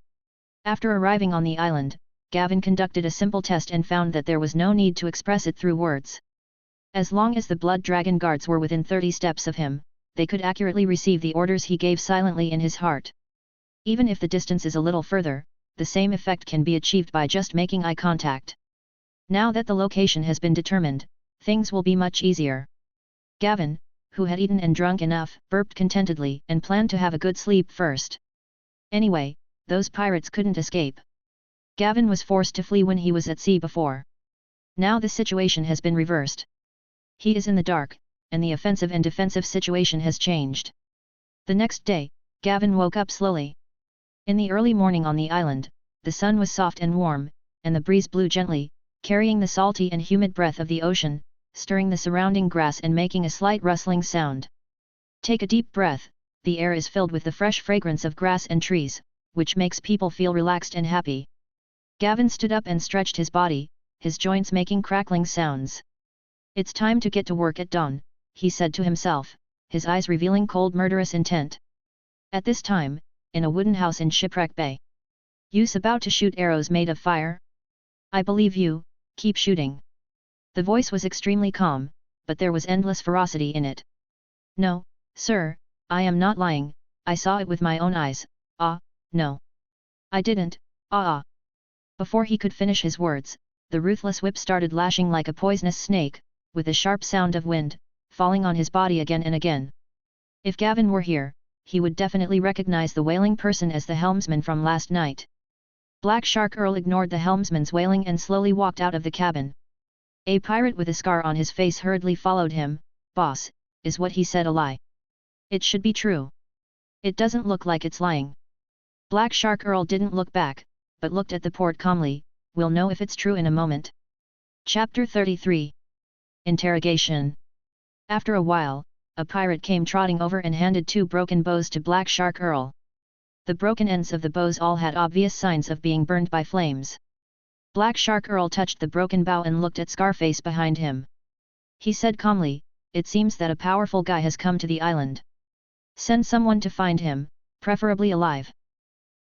After arriving on the island, Gavin conducted a simple test and found that there was no need to express it through words. As long as the Blood Dragon Guards were within 30 steps of him, they could accurately receive the orders he gave silently in his heart. Even if the distance is a little further, the same effect can be achieved by just making eye contact. Now that the location has been determined, things will be much easier. Gavin, who had eaten and drunk enough, burped contentedly and planned to have a good sleep first. Anyway, those pirates couldn't escape. Gavin was forced to flee when he was at sea before. Now the situation has been reversed. He is in the dark, and the offensive and defensive situation has changed. The next day, Gavin woke up slowly. In the early morning on the island, the sun was soft and warm, and the breeze blew gently, carrying the salty and humid breath of the ocean, stirring the surrounding grass and making a slight rustling sound. Take a deep breath, the air is filled with the fresh fragrance of grass and trees, which makes people feel relaxed and happy. Gavin stood up and stretched his body, his joints making crackling sounds. It's time to get to work at dawn, he said to himself, his eyes revealing cold murderous intent. At this time, in a wooden house in Shipwreck Bay. You's about to shoot arrows made of fire? I believe you, keep shooting. The voice was extremely calm, but there was endless ferocity in it. No, sir, I am not lying, I saw it with my own eyes, no. I didn't, Before he could finish his words, the ruthless whip started lashing like a poisonous snake, with a sharp sound of wind, falling on his body again and again. If Gavin were here, he would definitely recognize the wailing person as the helmsman from last night. Black Shark Earl ignored the helmsman's wailing and slowly walked out of the cabin. A pirate with a scar on his face hurriedly followed him. Boss, is what he said a lie? It should be true. It doesn't look like it's lying. Black Shark Earl didn't look back, but looked at the port calmly. We'll know if it's true in a moment. Chapter 33. Interrogation. After a while, a pirate came trotting over and handed 2 broken bows to Black Shark Earl. The broken ends of the bows all had obvious signs of being burned by flames. Black Shark Earl touched the broken bow and looked at Scarface behind him. He said calmly, it seems that a powerful guy has come to the island. Send someone to find him, preferably alive.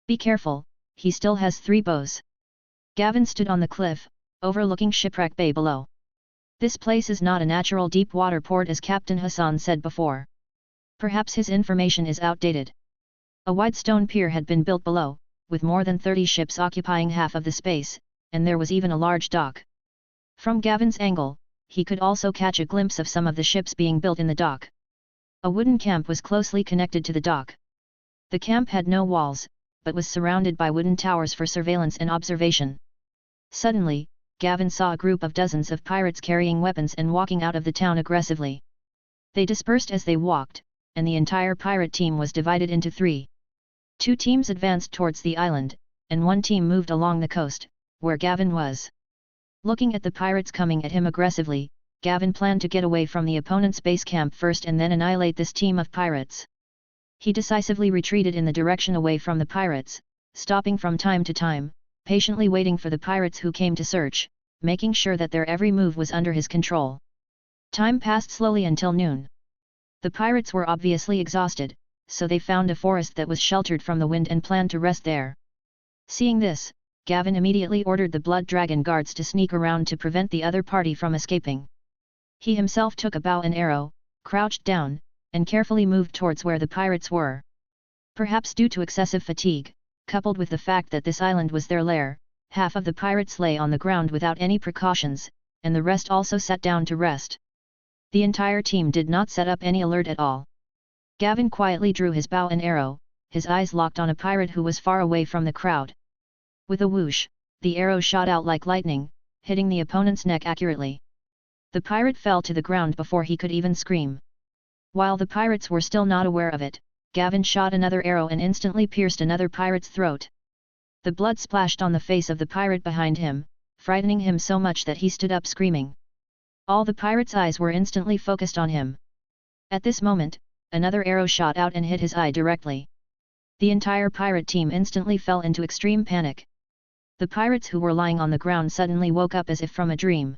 Be careful, he still has 3 bows. Gavin stood on the cliff, overlooking Shipwreck Bay below. This place is not a natural deep water port as Captain Hassan said before. Perhaps his information is outdated. A wide stone pier had been built below, with more than 30 ships occupying half of the space, and there was even a large dock. From Gavin's angle, he could also catch a glimpse of some of the ships being built in the dock. A wooden camp was closely connected to the dock. The camp had no walls, but was surrounded by wooden towers for surveillance and observation. Suddenly, Gavin saw a group of dozens of pirates carrying weapons and walking out of the town aggressively. They dispersed as they walked, and the entire pirate team was divided into 3. 2 teams advanced towards the island, and 1 team moved along the coast, where Gavin was. Looking at the pirates coming at him aggressively, Gavin planned to get away from the opponent's base camp first and then annihilate this team of pirates. He decisively retreated in the direction away from the pirates, stopping from time to time, patiently waiting for the pirates who came to search, making sure that their every move was under his control. Time passed slowly until noon. The pirates were obviously exhausted, so they found a forest that was sheltered from the wind and planned to rest there. Seeing this, Gavin immediately ordered the Blood Dragon Guards to sneak around to prevent the other party from escaping. He himself took a bow and arrow, crouched down, and carefully moved towards where the pirates were. Perhaps due to excessive fatigue, coupled with the fact that this island was their lair, half of the pirates lay on the ground without any precautions, and the rest also sat down to rest. The entire team did not set up any alert at all. Gavin quietly drew his bow and arrow, his eyes locked on a pirate who was far away from the crowd. With a whoosh, the arrow shot out like lightning, hitting the opponent's neck accurately. The pirate fell to the ground before he could even scream. While the pirates were still not aware of it, Gavin shot another arrow and instantly pierced another pirate's throat. The blood splashed on the face of the pirate behind him, frightening him so much that he stood up screaming. All the pirate's eyes were instantly focused on him. At this moment, another arrow shot out and hit his eye directly. The entire pirate team instantly fell into extreme panic. The pirates who were lying on the ground suddenly woke up as if from a dream.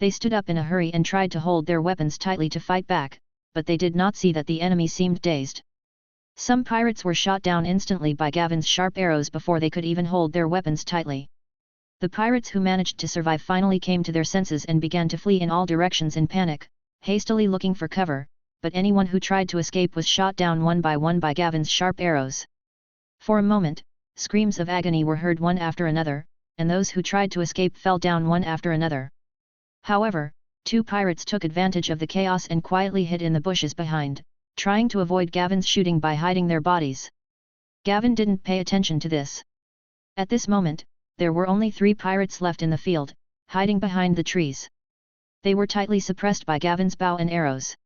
They stood up in a hurry and tried to hold their weapons tightly to fight back, but they did not see that the enemy seemed dazed. Some pirates were shot down instantly by Gavin's sharp arrows before they could even hold their weapons tightly. The pirates who managed to survive finally came to their senses and began to flee in all directions in panic, hastily looking for cover, but anyone who tried to escape was shot down one by Gavin's sharp arrows. For a moment, screams of agony were heard one after another, and those who tried to escape fell down one after another. However, two pirates took advantage of the chaos and quietly hid in the bushes behind, trying to avoid Gavin's shooting by hiding their bodies. Gavin didn't pay attention to this. At this moment, there were only 3 pirates left in the field, hiding behind the trees. They were tightly suppressed by Gavin's bow and arrows.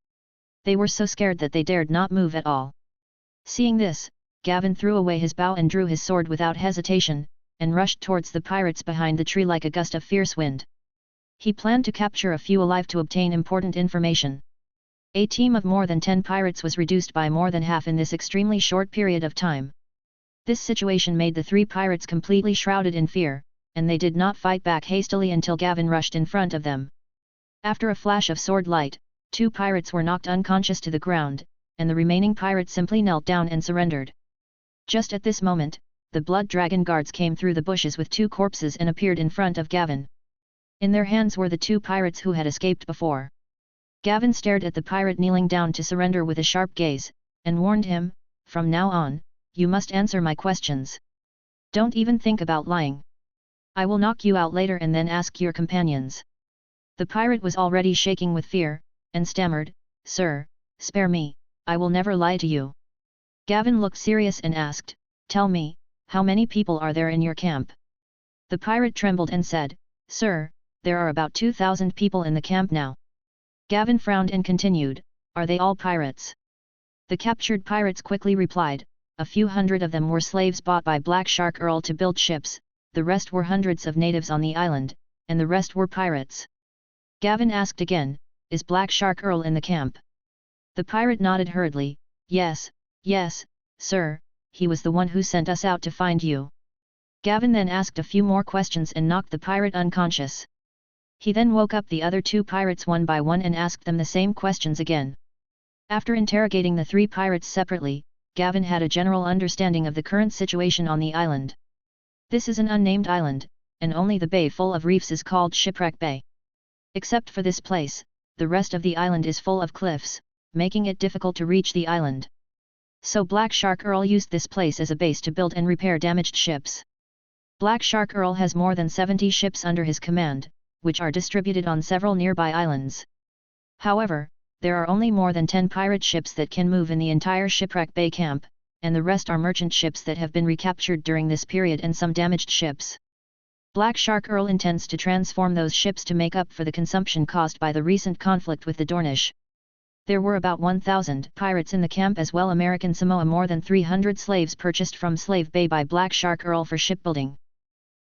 They were so scared that they dared not move at all. Seeing this, Gavin threw away his bow and drew his sword without hesitation, and rushed towards the pirates behind the tree like a gust of fierce wind. He planned to capture a few alive to obtain important information. A team of more than 10 pirates was reduced by more than half in this extremely short period of time. This situation made the 3 pirates completely shrouded in fear, and they did not fight back hastily until Gavin rushed in front of them. After a flash of sword light, 2 pirates were knocked unconscious to the ground, and the remaining pirate simply knelt down and surrendered. Just at this moment, the Blood Dragon guards came through the bushes with 2 corpses and appeared in front of Gavin. In their hands were the 2 pirates who had escaped before. Gavin stared at the pirate kneeling down to surrender with a sharp gaze, and warned him, "From now on, you must answer my questions. Don't even think about lying. I will knock you out later and then ask your companions." The pirate was already shaking with fear, and stammered, "Sir, spare me, I will never lie to you." Gavin looked serious and asked, "Tell me, how many people are there in your camp?" The pirate trembled and said, "Sir, there are about 2,000 people in the camp now." Gavin frowned and continued, "Are they all pirates?" The captured pirates quickly replied, "A few hundred of them were slaves bought by Black Shark Earl to build ships, the rest were hundreds of natives on the island, and the rest were pirates." Gavin asked again, "Is Black Shark Earl in the camp?" The pirate nodded hurriedly, Yes, sir, he was the one who sent us out to find you." Gavin then asked a few more questions and knocked the pirate unconscious. He then woke up the other 2 pirates one by one and asked them the same questions again. After interrogating the 3 pirates separately, Gavin had a general understanding of the current situation on the island. This is an unnamed island, and only the bay full of reefs is called Shipwreck Bay. Except for this place, the rest of the island is full of cliffs, making it difficult to reach the island. So Black Shark Earl used this place as a base to build and repair damaged ships. Black Shark Earl has more than 70 ships under his command, which are distributed on several nearby islands. However, there are only more than 10 pirate ships that can move in the entire Shipwreck Bay camp, and the rest are merchant ships that have been recaptured during this period and some damaged ships. Black Shark Earl intends to transform those ships to make up for the consumption caused by the recent conflict with the Dornish. There were about 1,000 pirates in the camp as well. American Samoa more than 300 slaves purchased from Slave Bay by Black Shark Earl for shipbuilding.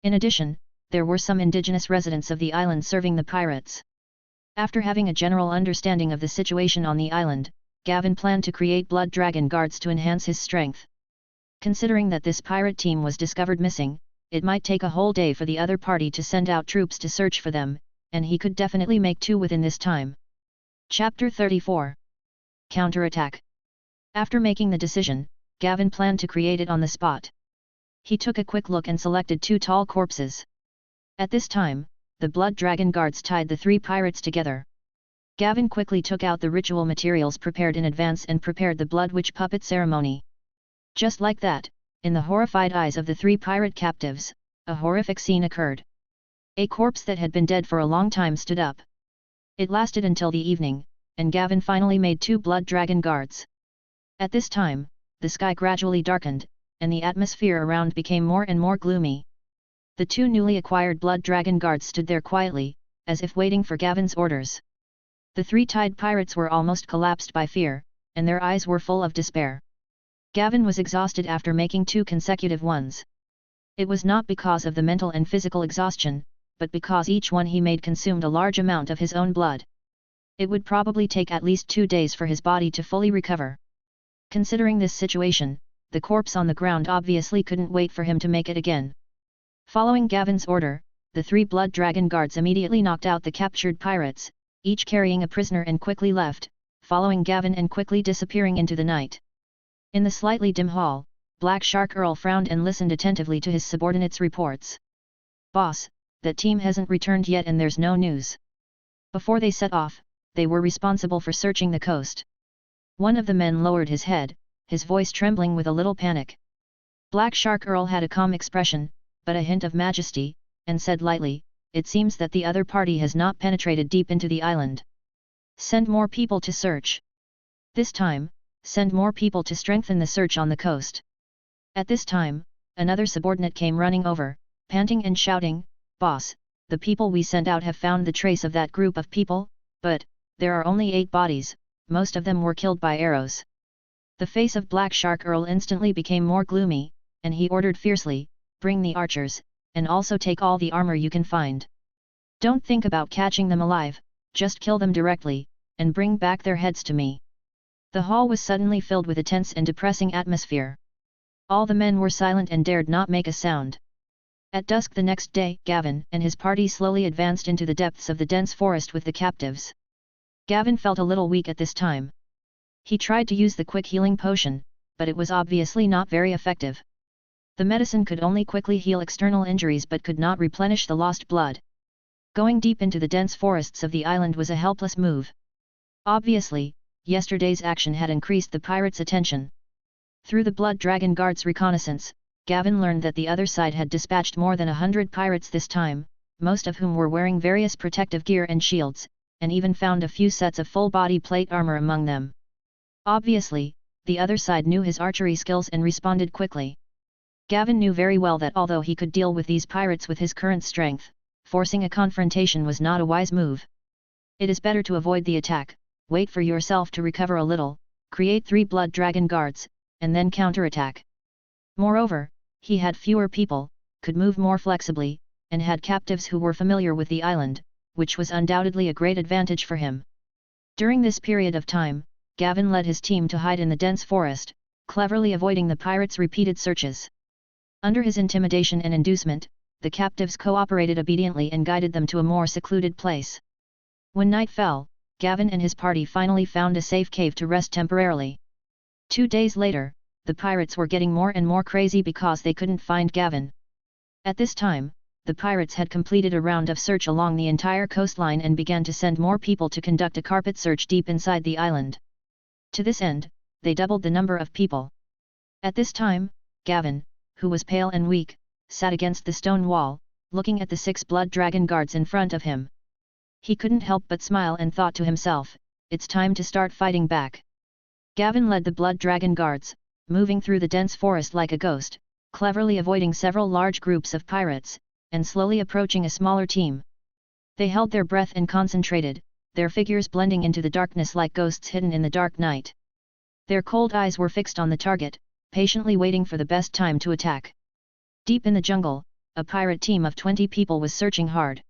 In addition, there were some indigenous residents of the island serving the pirates. After having a general understanding of the situation on the island, Gavin planned to create Blood Dragon guards to enhance his strength. Considering that this pirate team was discovered missing, it might take a whole day for the other party to send out troops to search for them, and he could definitely make 2 within this time. Chapter 34. Counterattack. After making the decision, Gavin planned to create it on the spot. He took a quick look and selected 2 tall corpses. At this time, the Blood Dragon guards tied the 3 pirates together. Gavin quickly took out the ritual materials prepared in advance and prepared the Blood Witch puppet ceremony. Just like that, in the horrified eyes of the 3 pirate captives, a horrific scene occurred. A corpse that had been dead for a long time stood up. It lasted until the evening, and Gavin finally made 2 Blood Dragon guards. At this time, the sky gradually darkened, and the atmosphere around became more and more gloomy. The 2 newly acquired Blood Dragon guards stood there quietly, as if waiting for Gavin's orders. The 3 tied pirates were almost collapsed by fear, and their eyes were full of despair. Gavin was exhausted after making 2 consecutive ones. It was not because of the mental and physical exhaustion, but because each one he made consumed a large amount of his own blood. It would probably take at least 2 days for his body to fully recover. Considering this situation, the corpse on the ground obviously couldn't wait for him to make it again. Following Gavin's order, the 3 blood dragon guards immediately knocked out the captured pirates, each carrying a prisoner, and quickly left, following Gavin and quickly disappearing into the night. In the slightly dim hall, Black Shark Earl frowned and listened attentively to his subordinates' reports. "Boss, that team hasn't returned yet and there's no news." Before they set off, they were responsible for searching the coast. One of the men lowered his head, his voice trembling with a little panic. Black Shark Earl had a calm expression, but a hint of majesty, and said lightly, "It seems that the other party has not penetrated deep into the island. Send more people to search. This time, send more people to strengthen the search on the coast." At this time, another subordinate came running over, panting and shouting, "Boss, the people we sent out have found the trace of that group of people, but there are only 8 bodies, most of them were killed by arrows." The face of Black Shark Earl instantly became more gloomy, and he ordered fiercely, "Bring the archers, and also take all the armor you can find. Don't think about catching them alive, just kill them directly, and bring back their heads to me." The hall was suddenly filled with a tense and depressing atmosphere. All the men were silent and dared not make a sound. At dusk the next day, Gavin and his party slowly advanced into the depths of the dense forest with the captives. Gavin felt a little weak at this time. He tried to use the quick healing potion, but it was obviously not very effective. The medicine could only quickly heal external injuries but could not replenish the lost blood. Going deep into the dense forests of the island was a helpless move. Obviously, yesterday's action had increased the pirates' attention. Through the Blood Dragon Guard's reconnaissance, Gavin learned that the other side had dispatched more than 100 pirates this time, most of whom were wearing various protective gear and shields, and even found a few sets of full-body plate armor among them. Obviously, the other side knew his archery skills and responded quickly. Gavin knew very well that although he could deal with these pirates with his current strength, forcing a confrontation was not a wise move. It is better to avoid the attack, wait for yourself to recover a little, create 3 Blood Dragon Guards, and then counterattack. Moreover, he had fewer people, could move more flexibly, and had captives who were familiar with the island, which was undoubtedly a great advantage for him. During this period of time, Gavin led his team to hide in the dense forest, cleverly avoiding the pirates' repeated searches. Under his intimidation and inducement, the captives cooperated obediently and guided them to a more secluded place. When night fell, Gavin and his party finally found a safe cave to rest temporarily. 2 days later, the pirates were getting more and more crazy because they couldn't find Gavin. At this time, the pirates had completed a round of search along the entire coastline and began to send more people to conduct a carpet search deep inside the island. To this end, they doubled the number of people. At this time, Gavin, who was pale and weak, sat against the stone wall, looking at the 6 Blood Dragon Guards in front of him. He couldn't help but smile and thought to himself, "It's time to start fighting back." Gavin led the Blood Dragon Guards, moving through the dense forest like a ghost, cleverly avoiding several large groups of pirates, and slowly approaching a smaller team. They held their breath and concentrated, their figures blending into the darkness like ghosts hidden in the dark night. Their cold eyes were fixed on the target, patiently waiting for the best time to attack. Deep in the jungle, a pirate team of 20 people was searching hard.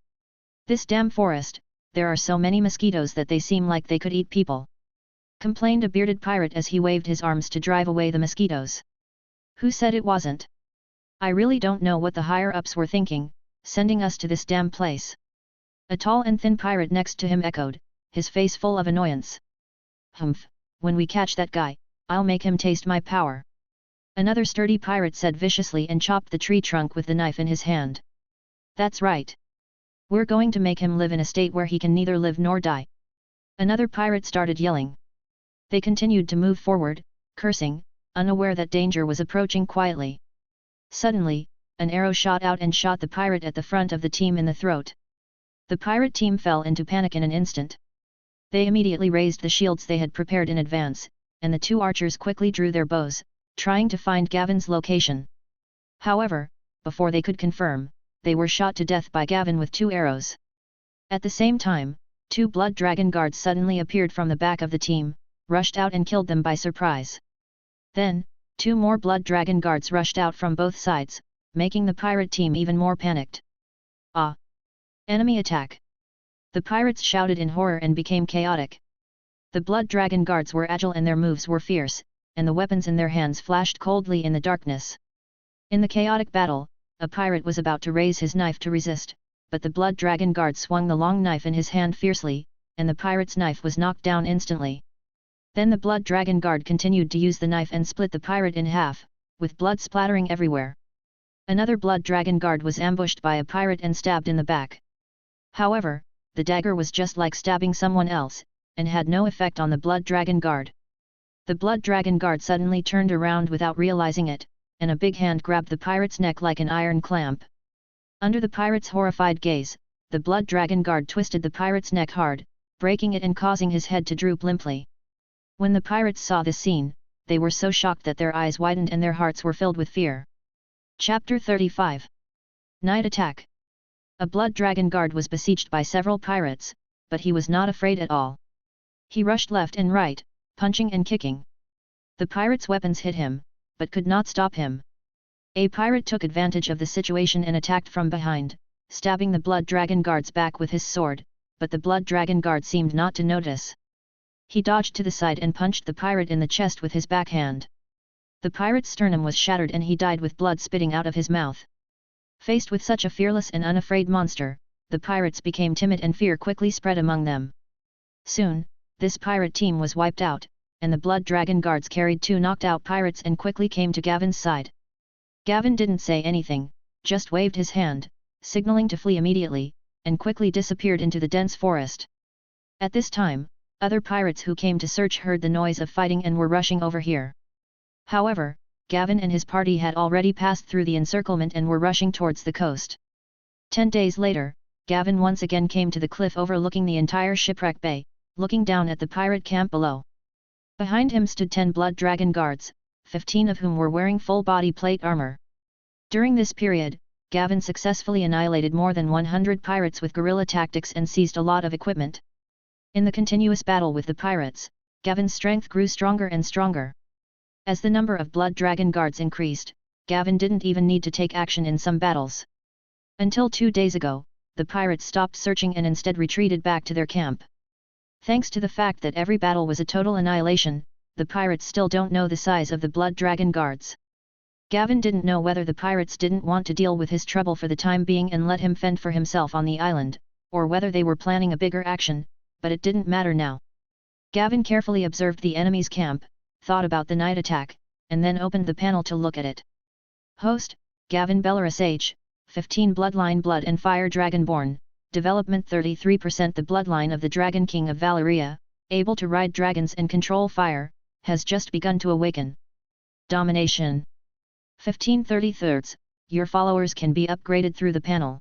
"This damn forest, there are so many mosquitoes that they seem like they could eat people," complained a bearded pirate as he waved his arms to drive away the mosquitoes. "Who said it wasn't? I really don't know what the higher-ups were thinking, sending us to this damn place." A tall and thin pirate next to him echoed, his face full of annoyance. "Humph, when we catch that guy, I'll make him taste my power." Another sturdy pirate said viciously and chopped the tree trunk with the knife in his hand. "That's right. We're going to make him live in a state where he can neither live nor die." Another pirate started yelling. They continued to move forward, cursing, unaware that danger was approaching quietly. Suddenly, an arrow shot out and shot the pirate at the front of the team in the throat. The pirate team fell into panic in an instant. They immediately raised the shields they had prepared in advance, and the 2 archers quickly drew their bows, trying to find Gavin's location. However, before they could confirm, they were shot to death by Gavin with 2 arrows. At the same time, 2 Blood Dragon Guards suddenly appeared from the back of the team, rushed out and killed them by surprise. Then, 2 more Blood Dragon Guards rushed out from both sides, making the pirate team even more panicked. "Ah! Enemy attack!" The pirates shouted in horror and became chaotic. The Blood Dragon Guards were agile and their moves were fierce, and the weapons in their hands flashed coldly in the darkness. In the chaotic battle, a pirate was about to raise his knife to resist, but the blood dragon guard swung the long knife in his hand fiercely, and the pirate's knife was knocked down instantly. Then the blood dragon guard continued to use the knife and split the pirate in half, with blood splattering everywhere. Another blood dragon guard was ambushed by a pirate and stabbed in the back. However, the dagger was just like stabbing someone else, and had no effect on the blood dragon guard. The blood dragon guard suddenly turned around without realizing it, and a big hand grabbed the pirate's neck like an iron clamp. Under the pirate's horrified gaze, the blood dragon guard twisted the pirate's neck hard, breaking it and causing his head to droop limply. When the pirates saw this scene, they were so shocked that their eyes widened and their hearts were filled with fear. Chapter 35. Night Attack. A blood dragon guard was besieged by several pirates, but he was not afraid at all. He rushed left and right, punching and kicking. The pirates' weapons hit him, but could not stop him. A pirate took advantage of the situation and attacked from behind, stabbing the blood dragon guard's back with his sword, but the blood dragon guard seemed not to notice. He dodged to the side and punched the pirate in the chest with his backhand. The pirate's sternum was shattered and he died with blood spitting out of his mouth. Faced with such a fearless and unafraid monster, the pirates became timid and fear quickly spread among them. Soon, this pirate team was wiped out, and the blood dragon guards carried 2 knocked out pirates and quickly came to Gavin's side. Gavin didn't say anything, just waved his hand, signaling to flee immediately, and quickly disappeared into the dense forest. At this time, other pirates who came to search heard the noise of fighting and were rushing over here. However, Gavin and his party had already passed through the encirclement and were rushing towards the coast. 10 days later, Gavin once again came to the cliff overlooking the entire shipwreck bay, looking down at the pirate camp below. Behind him stood 10 blood dragon guards, 15 of whom were wearing full body plate armor. During this period, Gavin successfully annihilated more than 100 pirates with guerrilla tactics and seized a lot of equipment. In the continuous battle with the pirates, Gavin's strength grew stronger and stronger. As the number of blood dragon guards increased, Gavin didn't even need to take action in some battles. Until 2 days ago, the pirates stopped searching and instead retreated back to their camp. Thanks to the fact that every battle was a total annihilation, the pirates still don't know the size of the blood dragon guards. Gavin didn't know whether the pirates didn't want to deal with his trouble for the time being and let him fend for himself on the island, or whether they were planning a bigger action, but it didn't matter now. Gavin carefully observed the enemy's camp, thought about the night attack, and then opened the panel to look at it. Host, Gavin Belarus H, 15 Bloodline Blood and Fire Dragonborn, Development 33%. The bloodline of the Dragon King of Valeria, able to ride dragons and control fire, has just begun to awaken. Domination. 1533. Your followers can be upgraded through the panel.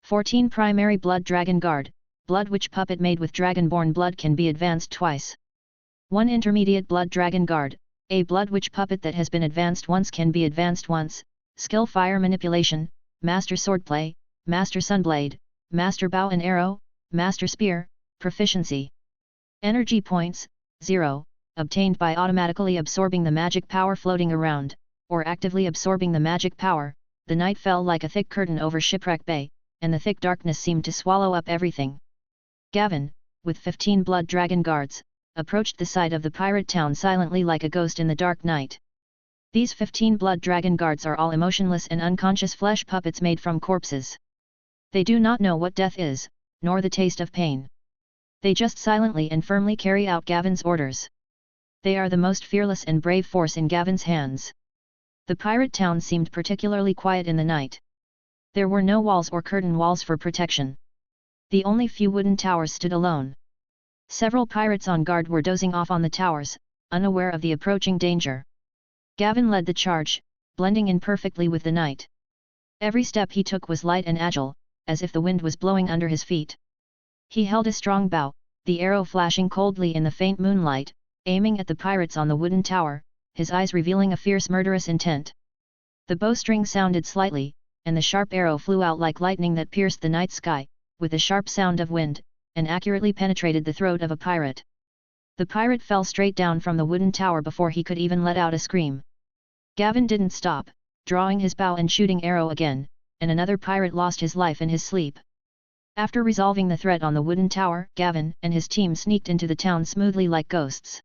14 Primary Blood Dragon Guard, Blood Witch Puppet made with Dragonborn blood can be advanced twice. 1 Intermediate Blood Dragon Guard, a Blood Witch Puppet that has been advanced once can be advanced once. Skill Fire Manipulation, Master Swordplay, Master Sunblade, Master Bow and Arrow, Master Spear, Proficiency. Energy Points, 0, obtained by automatically absorbing the magic power floating around, or actively absorbing the magic power. The night fell like a thick curtain over Shipwreck Bay, and the thick darkness seemed to swallow up everything. Gavin, with 15 blood dragon guards, approached the side of the pirate town silently like a ghost in the dark night. These 15 blood dragon guards are all emotionless and unconscious flesh puppets made from corpses. They do not know what death is, nor the taste of pain. They just silently and firmly carry out Gavin's orders. They are the most fearless and brave force in Gavin's hands. The pirate town seemed particularly quiet in the night. There were no walls or curtain walls for protection. The only few wooden towers stood alone. Several pirates on guard were dozing off on the towers, unaware of the approaching danger. Gavin led the charge, blending in perfectly with the night. Every step he took was light and agile, as if the wind was blowing under his feet. He held a strong bow, the arrow flashing coldly in the faint moonlight, aiming at the pirates on the wooden tower, his eyes revealing a fierce murderous intent. The bowstring sounded slightly, and the sharp arrow flew out like lightning that pierced the night sky, with a sharp sound of wind, and accurately penetrated the throat of a pirate. The pirate fell straight down from the wooden tower before he could even let out a scream. Gavin didn't stop, drawing his bow and shooting arrow again, and another pirate lost his life in his sleep. After resolving the threat on the wooden tower, Gavin and his team sneaked into the town smoothly like ghosts.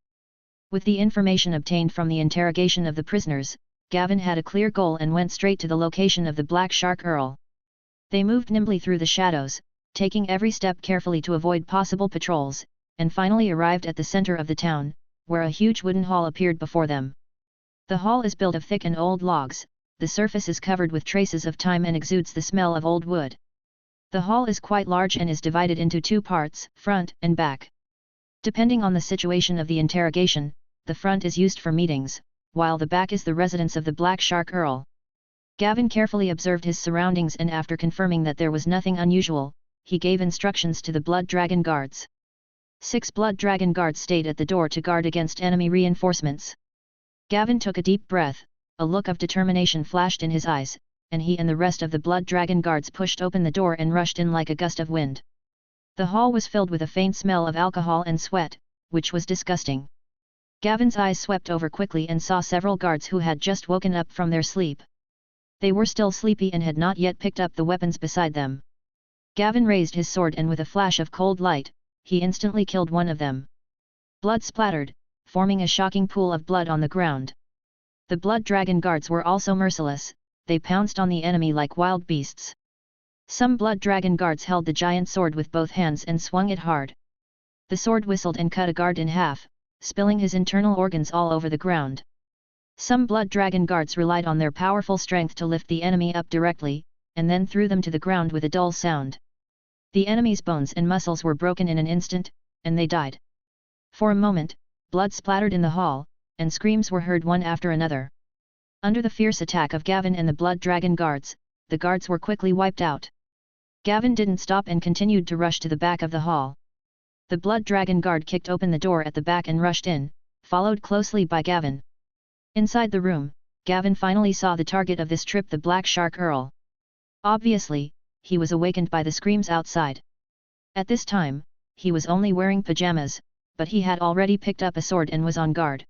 With the information obtained from the interrogation of the prisoners, Gavin had a clear goal and went straight to the location of the Black Shark Earl. They moved nimbly through the shadows, taking every step carefully to avoid possible patrols, and finally arrived at the center of the town, where a huge wooden hall appeared before them. The hall is built of thick and old logs, the surface is covered with traces of time and exudes the smell of old wood. The hall is quite large and is divided into two parts, front and back. Depending on the situation of the interrogation, the front is used for meetings, while the back is the residence of the Black Shark Earl. Gavin carefully observed his surroundings and after confirming that there was nothing unusual, he gave instructions to the Blood Dragon Guards. 6 Blood Dragon Guards stayed at the door to guard against enemy reinforcements. Gavin took a deep breath, a look of determination flashed in his eyes, and he and the rest of the Blood Dragon Guards pushed open the door and rushed in like a gust of wind. The hall was filled with a faint smell of alcohol and sweat, which was disgusting. Gavin's eyes swept over quickly and saw several guards who had just woken up from their sleep. They were still sleepy and had not yet picked up the weapons beside them. Gavin raised his sword and with a flash of cold light, he instantly killed one of them. Blood splattered, forming a shocking pool of blood on the ground. The Blood Dragon Guards were also merciless, they pounced on the enemy like wild beasts. Some Blood Dragon Guards held the giant sword with both hands and swung it hard. The sword whistled and cut a guard in half, spilling his internal organs all over the ground. Some Blood Dragon Guards relied on their powerful strength to lift the enemy up directly, and then threw them to the ground with a dull sound. The enemy's bones and muscles were broken in an instant, and they died. For a moment, blood splattered in the hall, and screams were heard one after another. Under the fierce attack of Gavin and the Blood Dragon Guards, the guards were quickly wiped out. Gavin didn't stop and continued to rush to the back of the hall. The Blood Dragon Guard kicked open the door at the back and rushed in, followed closely by Gavin. Inside the room, Gavin finally saw the target of this trip, the Black Shark Earl. Obviously, he was awakened by the screams outside. At this time, he was only wearing pajamas, but he had already picked up a sword and was on guard.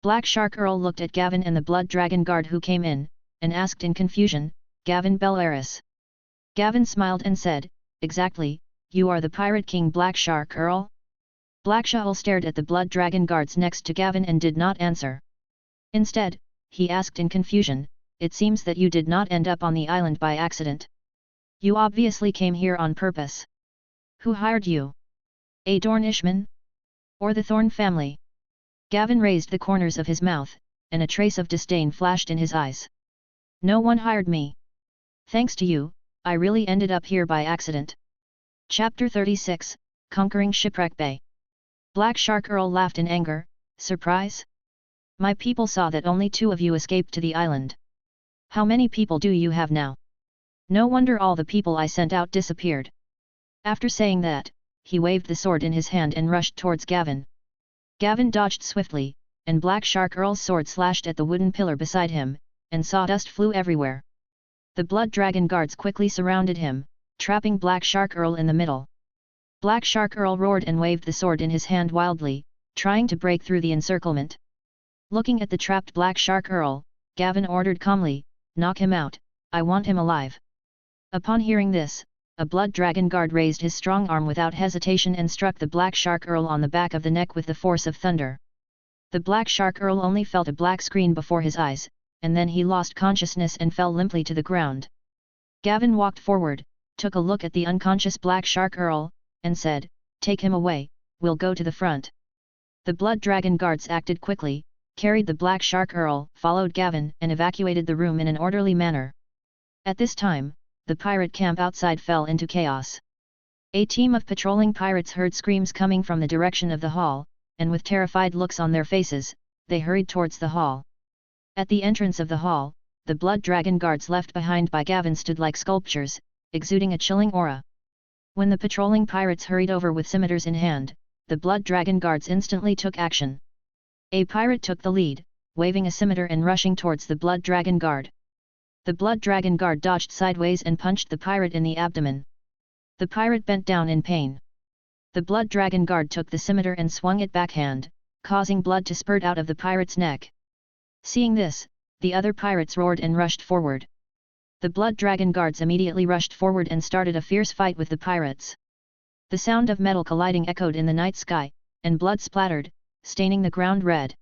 Black Shark Earl looked at Gavin and the Blood Dragon Guard who came in, and asked in confusion, "Gavin Bellaris?" Gavin smiled and said, "Exactly, you are the Pirate King Black Shark Earl?" Black Shaul stared at the Blood Dragon Guards next to Gavin and did not answer. Instead, he asked in confusion, "It seems that you did not end up on the island by accident. You obviously came here on purpose. Who hired you? A Dornishman? Or the Thorn family?" Gavin raised the corners of his mouth, and a trace of disdain flashed in his eyes. "No one hired me. Thanks to you, I really ended up here by accident." Chapter 36, Conquering Shipwreck Bay. Black Shark Earl laughed in anger, "Surprise? My people saw that only 2 of you escaped to the island. How many people do you have now? No wonder all the people I sent out disappeared." After saying that, he waved the sword in his hand and rushed towards Gavin. Gavin dodged swiftly, and Black Shark Earl's sword slashed at the wooden pillar beside him, and sawdust flew everywhere. The Blood Dragon Guards quickly surrounded him, trapping Black Shark Earl in the middle. Black Shark Earl roared and waved the sword in his hand wildly, trying to break through the encirclement. Looking at the trapped Black Shark Earl, Gavin ordered calmly, "Knock him out, I want him alive." Upon hearing this, a Blood Dragon Guard raised his strong arm without hesitation and struck the Black Shark Earl on the back of the neck with the force of thunder. The Black Shark Earl only felt a black screen before his eyes, and then he lost consciousness and fell limply to the ground. Gavin walked forward, took a look at the unconscious Black Shark Earl, and said, "Take him away, we'll go to the front." The Blood Dragon Guards acted quickly, carried the Black Shark Earl, followed Gavin and evacuated the room in an orderly manner. At this time, the pirate camp outside fell into chaos. A team of patrolling pirates heard screams coming from the direction of the hall, and with terrified looks on their faces, they hurried towards the hall. At the entrance of the hall, the Blood Dragon Guards left behind by Gavin stood like sculptures, exuding a chilling aura. When the patrolling pirates hurried over with scimitars in hand, the Blood Dragon Guards instantly took action. A pirate took the lead, waving a scimitar and rushing towards the Blood Dragon Guard. The Blood Dragon Guard dodged sideways and punched the pirate in the abdomen. The pirate bent down in pain. The Blood Dragon Guard took the scimitar and swung it backhand, causing blood to spurt out of the pirate's neck. Seeing this, the other pirates roared and rushed forward. The Blood Dragon Guards immediately rushed forward and started a fierce fight with the pirates. The sound of metal colliding echoed in the night sky, and blood splattered, staining the ground red.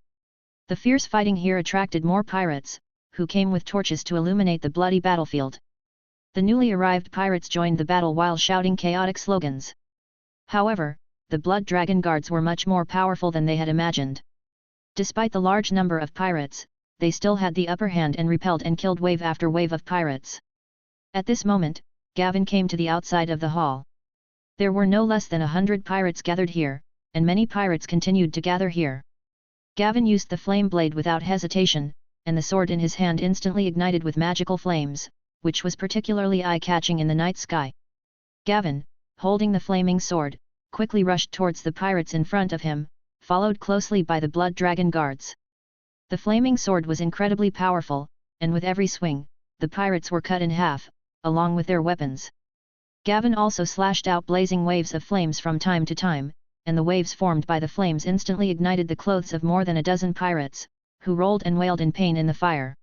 The fierce fighting here attracted more pirates, who came with torches to illuminate the bloody battlefield. The newly arrived pirates joined the battle while shouting chaotic slogans. However, the Blood Dragon Guards were much more powerful than they had imagined. Despite the large number of pirates, they still had the upper hand and repelled and killed wave after wave of pirates. At this moment, Gavin came to the outside of the hall. There were no less than 100 pirates gathered here, and many pirates continued to gather here. Gavin used the flame blade without hesitation, and the sword in his hand instantly ignited with magical flames, which was particularly eye-catching in the night sky. Gavin, holding the flaming sword, quickly rushed towards the pirates in front of him, followed closely by the Blood Dragon Guards. The flaming sword was incredibly powerful, and with every swing, the pirates were cut in half, along with their weapons. Gavin also slashed out blazing waves of flames from time to time, and the waves formed by the flames instantly ignited the clothes of more than a dozen pirates, who rolled and wailed in pain in the fire.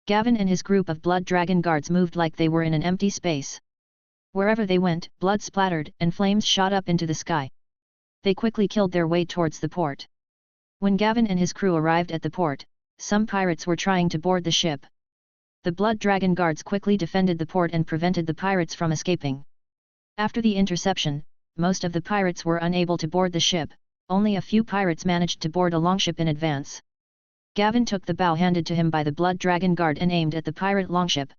Gavin and his group of Blood Dragon Guards moved like they were in an empty space. Wherever they went, blood splattered and flames shot up into the sky. They quickly killed their way towards the port. When Gavin and his crew arrived at the port, some pirates were trying to board the ship. The Blood Dragon Guards quickly defended the port and prevented the pirates from escaping. After the interception, most of the pirates were unable to board the ship, only a few pirates managed to board a longship in advance. Gavin took the bow handed to him by the Blood Dragon Guard and aimed at the pirate longship.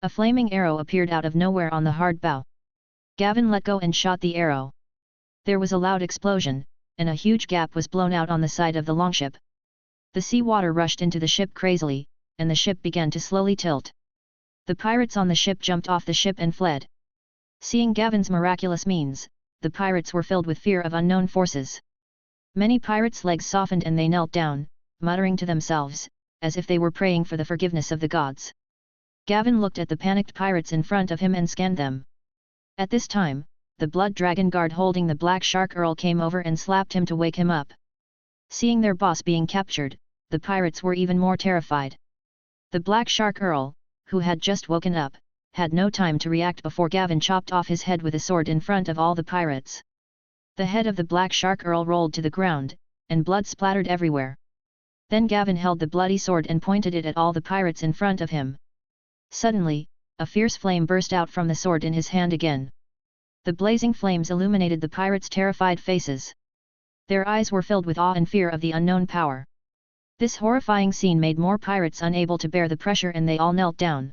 A flaming arrow appeared out of nowhere on the hard bow. Gavin let go and shot the arrow. There was a loud explosion, and a huge gap was blown out on the side of the longship. The sea water rushed into the ship crazily, and the ship began to slowly tilt. The pirates on the ship jumped off the ship and fled. Seeing Gavin's miraculous means, the pirates were filled with fear of unknown forces. Many pirates' legs softened and they knelt down, muttering to themselves, as if they were praying for the forgiveness of the gods. Gavin looked at the panicked pirates in front of him and scanned them. At this time, the Blood Dragon Guard holding the Black Shark Earl came over and slapped him to wake him up. Seeing their boss being captured, the pirates were even more terrified. The Black Shark Earl, who had just woken up, had no time to react before Gavin chopped off his head with a sword in front of all the pirates. The head of the Black Shark Earl rolled to the ground, and blood splattered everywhere. Then Gavin held the bloody sword and pointed it at all the pirates in front of him. Suddenly, a fierce flame burst out from the sword in his hand again. The blazing flames illuminated the pirates' terrified faces. Their eyes were filled with awe and fear of the unknown power. This horrifying scene made more pirates unable to bear the pressure and they all knelt down.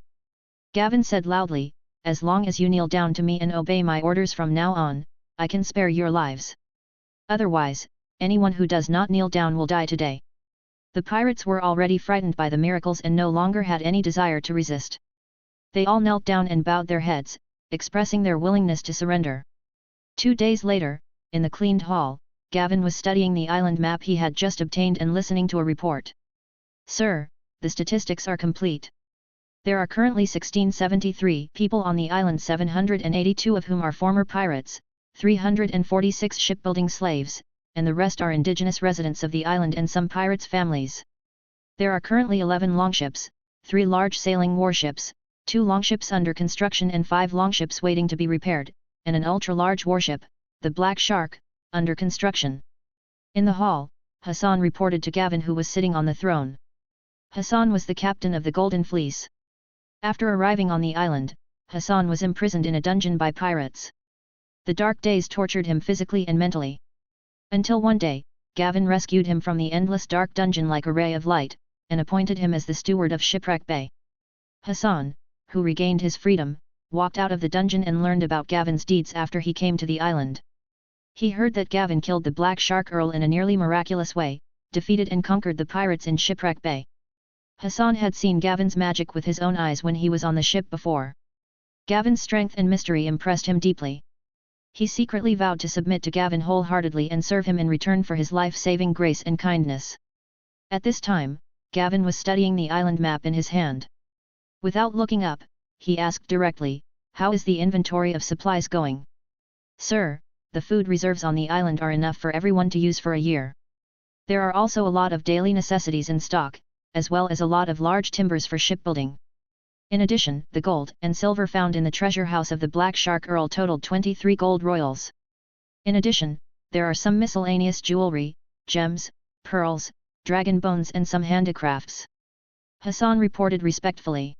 Gavin said loudly, "As long as you kneel down to me and obey my orders from now on, I can spare your lives. Otherwise, anyone who does not kneel down will die today." The pirates were already frightened by the miracles and no longer had any desire to resist. They all knelt down and bowed their heads, expressing their willingness to surrender. 2 days later, in the cleaned hall, Gavin was studying the island map he had just obtained and listening to a report. "Sir, the statistics are complete. There are currently 1673 people on the island, 782 of whom are former pirates, 346 shipbuilding slaves, and the rest are indigenous residents of the island and some pirates' families. There are currently 11 longships, 3 large sailing warships, 2 longships under construction and 5 longships waiting to be repaired, and an ultra-large warship, the Black Shark, under construction." In the hall, Hassan reported to Gavin, who was sitting on the throne. Hassan was the captain of the Golden Fleece. After arriving on the island, Hassan was imprisoned in a dungeon by pirates. The dark days tortured him physically and mentally. Until one day, Gavin rescued him from the endless dark dungeon like a ray of light, and appointed him as the steward of Shipwreck Bay. Hassan, who regained his freedom, walked out of the dungeon and learned about Gavin's deeds after he came to the island. He heard that Gavin killed the Black Shark Earl in a nearly miraculous way, defeated and conquered the pirates in Shipwreck Bay. Hassan had seen Gavin's magic with his own eyes when he was on the ship before. Gavin's strength and mystery impressed him deeply. He secretly vowed to submit to Gavin wholeheartedly and serve him in return for his life-saving grace and kindness. At this time, Gavin was studying the island map in his hand. Without looking up, he asked directly, "How is the inventory of supplies going?" "Sir, the food reserves on the island are enough for everyone to use for a year. There are also a lot of daily necessities in stock, as well as a lot of large timbers for shipbuilding. In addition, the gold and silver found in the treasure house of the Black Shark Earl totaled 23 gold royals. In addition, there are some miscellaneous jewelry, gems, pearls, dragon bones and some handicrafts." Hassan reported respectfully.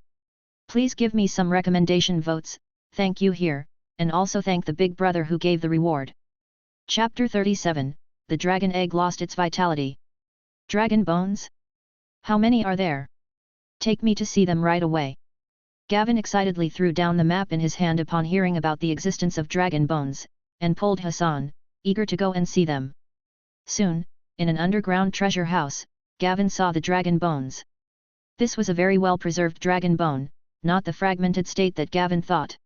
Please give me some recommendation votes, thank you here, and also thank the big brother who gave the reward. Chapter 37, The Dragon Egg Lost Its Vitality. Dragon Bones? How many are there? Take me to see them right away. Gavin excitedly threw down the map in his hand upon hearing about the existence of dragon bones, and pulled Hassan, eager to go and see them. Soon, in an underground treasure house, Gavin saw the dragon bones. This was a very well-preserved dragon bone, not the fragmented state that Gavin thought.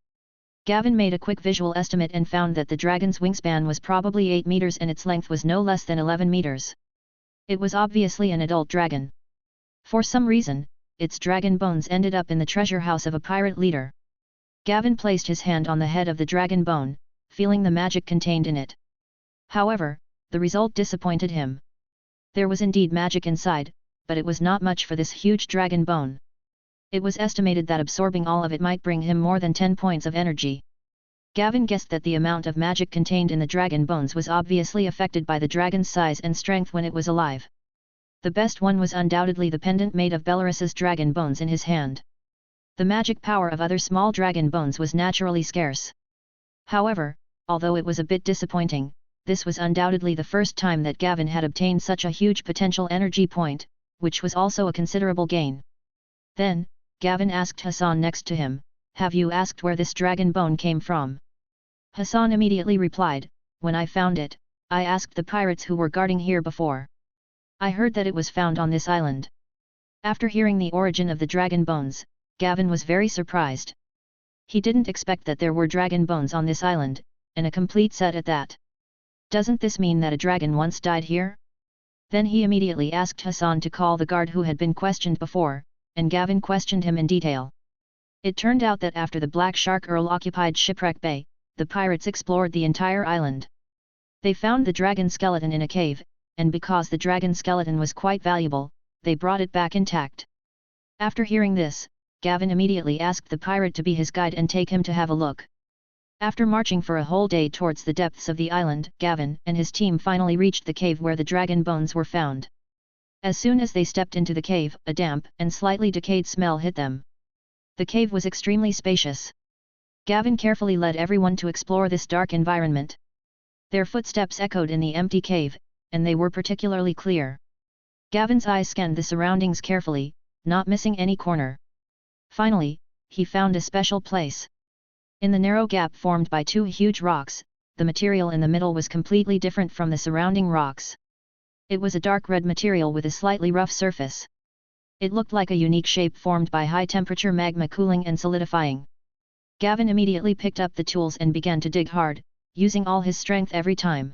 Gavin made a quick visual estimate and found that the dragon's wingspan was probably 8 meters and its length was no less than 11 meters. It was obviously an adult dragon. For some reason, its dragon bones ended up in the treasure house of a pirate leader. Gavin placed his hand on the head of the dragon bone, feeling the magic contained in it. However, the result disappointed him. There was indeed magic inside, but it was not much for this huge dragon bone. It was estimated that absorbing all of it might bring him more than 10 points of energy. Gavin guessed that the amount of magic contained in the dragon bones was obviously affected by the dragon's size and strength when it was alive. The best one was undoubtedly the pendant made of Belarus's dragon bones in his hand. The magic power of other small dragon bones was naturally scarce. However, although it was a bit disappointing, this was undoubtedly the first time that Gavin had obtained such a huge potential energy point, which was also a considerable gain. Then, Gavin asked Hassan next to him, "Have you asked where this dragon bone came from?" Hassan immediately replied, "When I found it, I asked the pirates who were guarding here before. I heard that it was found on this island." After hearing the origin of the dragon bones, Gavin was very surprised. He didn't expect that there were dragon bones on this island, and a complete set at that. Doesn't this mean that a dragon once died here? Then he immediately asked Hassan to call the guard who had been questioned before, and Gavin questioned him in detail. It turned out that after the Black Shark Earl occupied Shipwreck Bay, the pirates explored the entire island. They found the dragon skeleton in a cave, and because the dragon skeleton was quite valuable, they brought it back intact. After hearing this, Gavin immediately asked the pirate to be his guide and take him to have a look. After marching for a whole day towards the depths of the island, Gavin and his team finally reached the cave where the dragon bones were found. As soon as they stepped into the cave, a damp and slightly decayed smell hit them. The cave was extremely spacious. Gavin carefully led everyone to explore this dark environment. Their footsteps echoed in the empty cave, and they were particularly clear. Gavin's eyes scanned the surroundings carefully, not missing any corner. Finally, he found a special place. In the narrow gap formed by two huge rocks, the material in the middle was completely different from the surrounding rocks. It was a dark red material with a slightly rough surface. It looked like a unique shape formed by high-temperature magma cooling and solidifying. Gavin immediately picked up the tools and began to dig hard, using all his strength every time.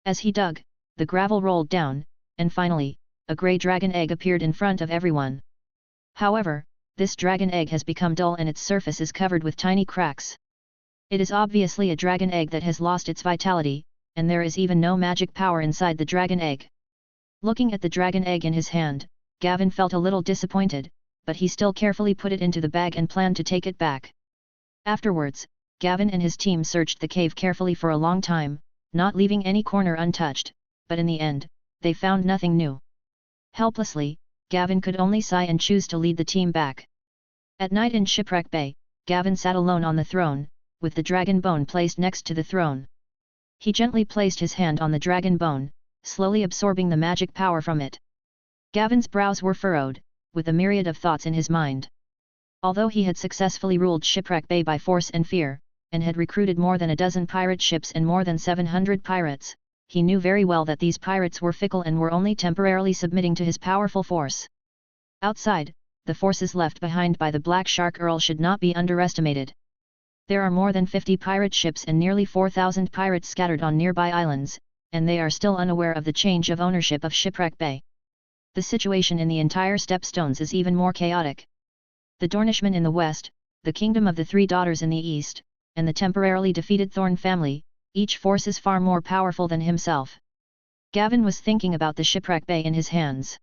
As he dug, the gravel rolled down, and finally, a grey dragon egg appeared in front of everyone. However, this dragon egg has become dull and its surface is covered with tiny cracks. It is obviously a dragon egg that has lost its vitality, and there is even no magic power inside the dragon egg. Looking at the dragon egg in his hand, Gavin felt a little disappointed, but he still carefully put it into the bag and planned to take it back. Afterwards, Gavin and his team searched the cave carefully for a long time, not leaving any corner untouched, but in the end, they found nothing new. Helplessly, Gavin could only sigh and choose to lead the team back. At night in Shipwreck Bay, Gavin sat alone on the throne, with the dragon bone placed next to the throne. He gently placed his hand on the dragon bone, slowly absorbing the magic power from it. Gavin's brows were furrowed, with a myriad of thoughts in his mind. Although he had successfully ruled Shipwreck Bay by force and fear, and had recruited more than a dozen pirate ships and more than 700 pirates, he knew very well that these pirates were fickle and were only temporarily submitting to his powerful force. Outside, the forces left behind by the Black Shark Earl should not be underestimated. There are more than 50 pirate ships and nearly 4,000 pirates scattered on nearby islands, and they are still unaware of the change of ownership of Shipwreck Bay. The situation in the entire Stepstones is even more chaotic. The Dornishmen in the west, the Kingdom of the Three Daughters in the east, and the temporarily defeated Thorn family, each force is far more powerful than himself. Gavin was thinking about the Shipwreck Bay in his hands.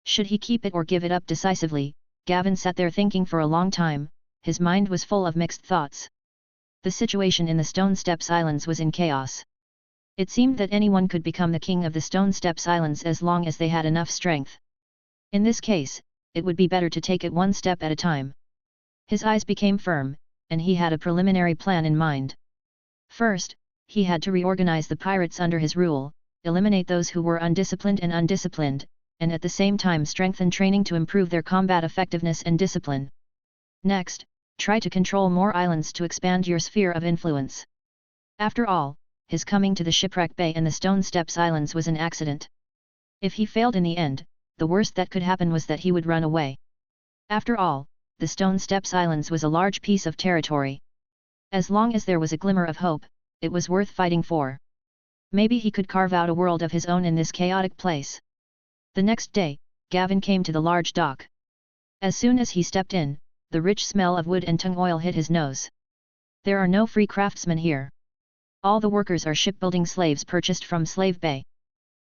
Should he keep it or give it up decisively? Gavin sat there thinking for a long time, his mind was full of mixed thoughts. The situation in the Stone Steps Islands was in chaos. It seemed that anyone could become the king of the Stone Steps Islands as long as they had enough strength. In this case, it would be better to take it one step at a time. His eyes became firm, and he had a preliminary plan in mind. First, he had to reorganize the pirates under his rule, eliminate those who were undisciplined, and at the same time strengthen training to improve their combat effectiveness and discipline. Next, try to control more islands to expand your sphere of influence. After all, his coming to the Shipwreck Bay and the Stone Steps Islands was an accident. If he failed in the end, the worst that could happen was that he would run away. After all, the Stone Steps Islands was a large piece of territory. As long as there was a glimmer of hope, it was worth fighting for. Maybe he could carve out a world of his own in this chaotic place. The next day, Gavin came to the large dock. As soon as he stepped in, the rich smell of wood and tung oil hit his nose. There are no free craftsmen here. All the workers are shipbuilding slaves purchased from Slave Bay.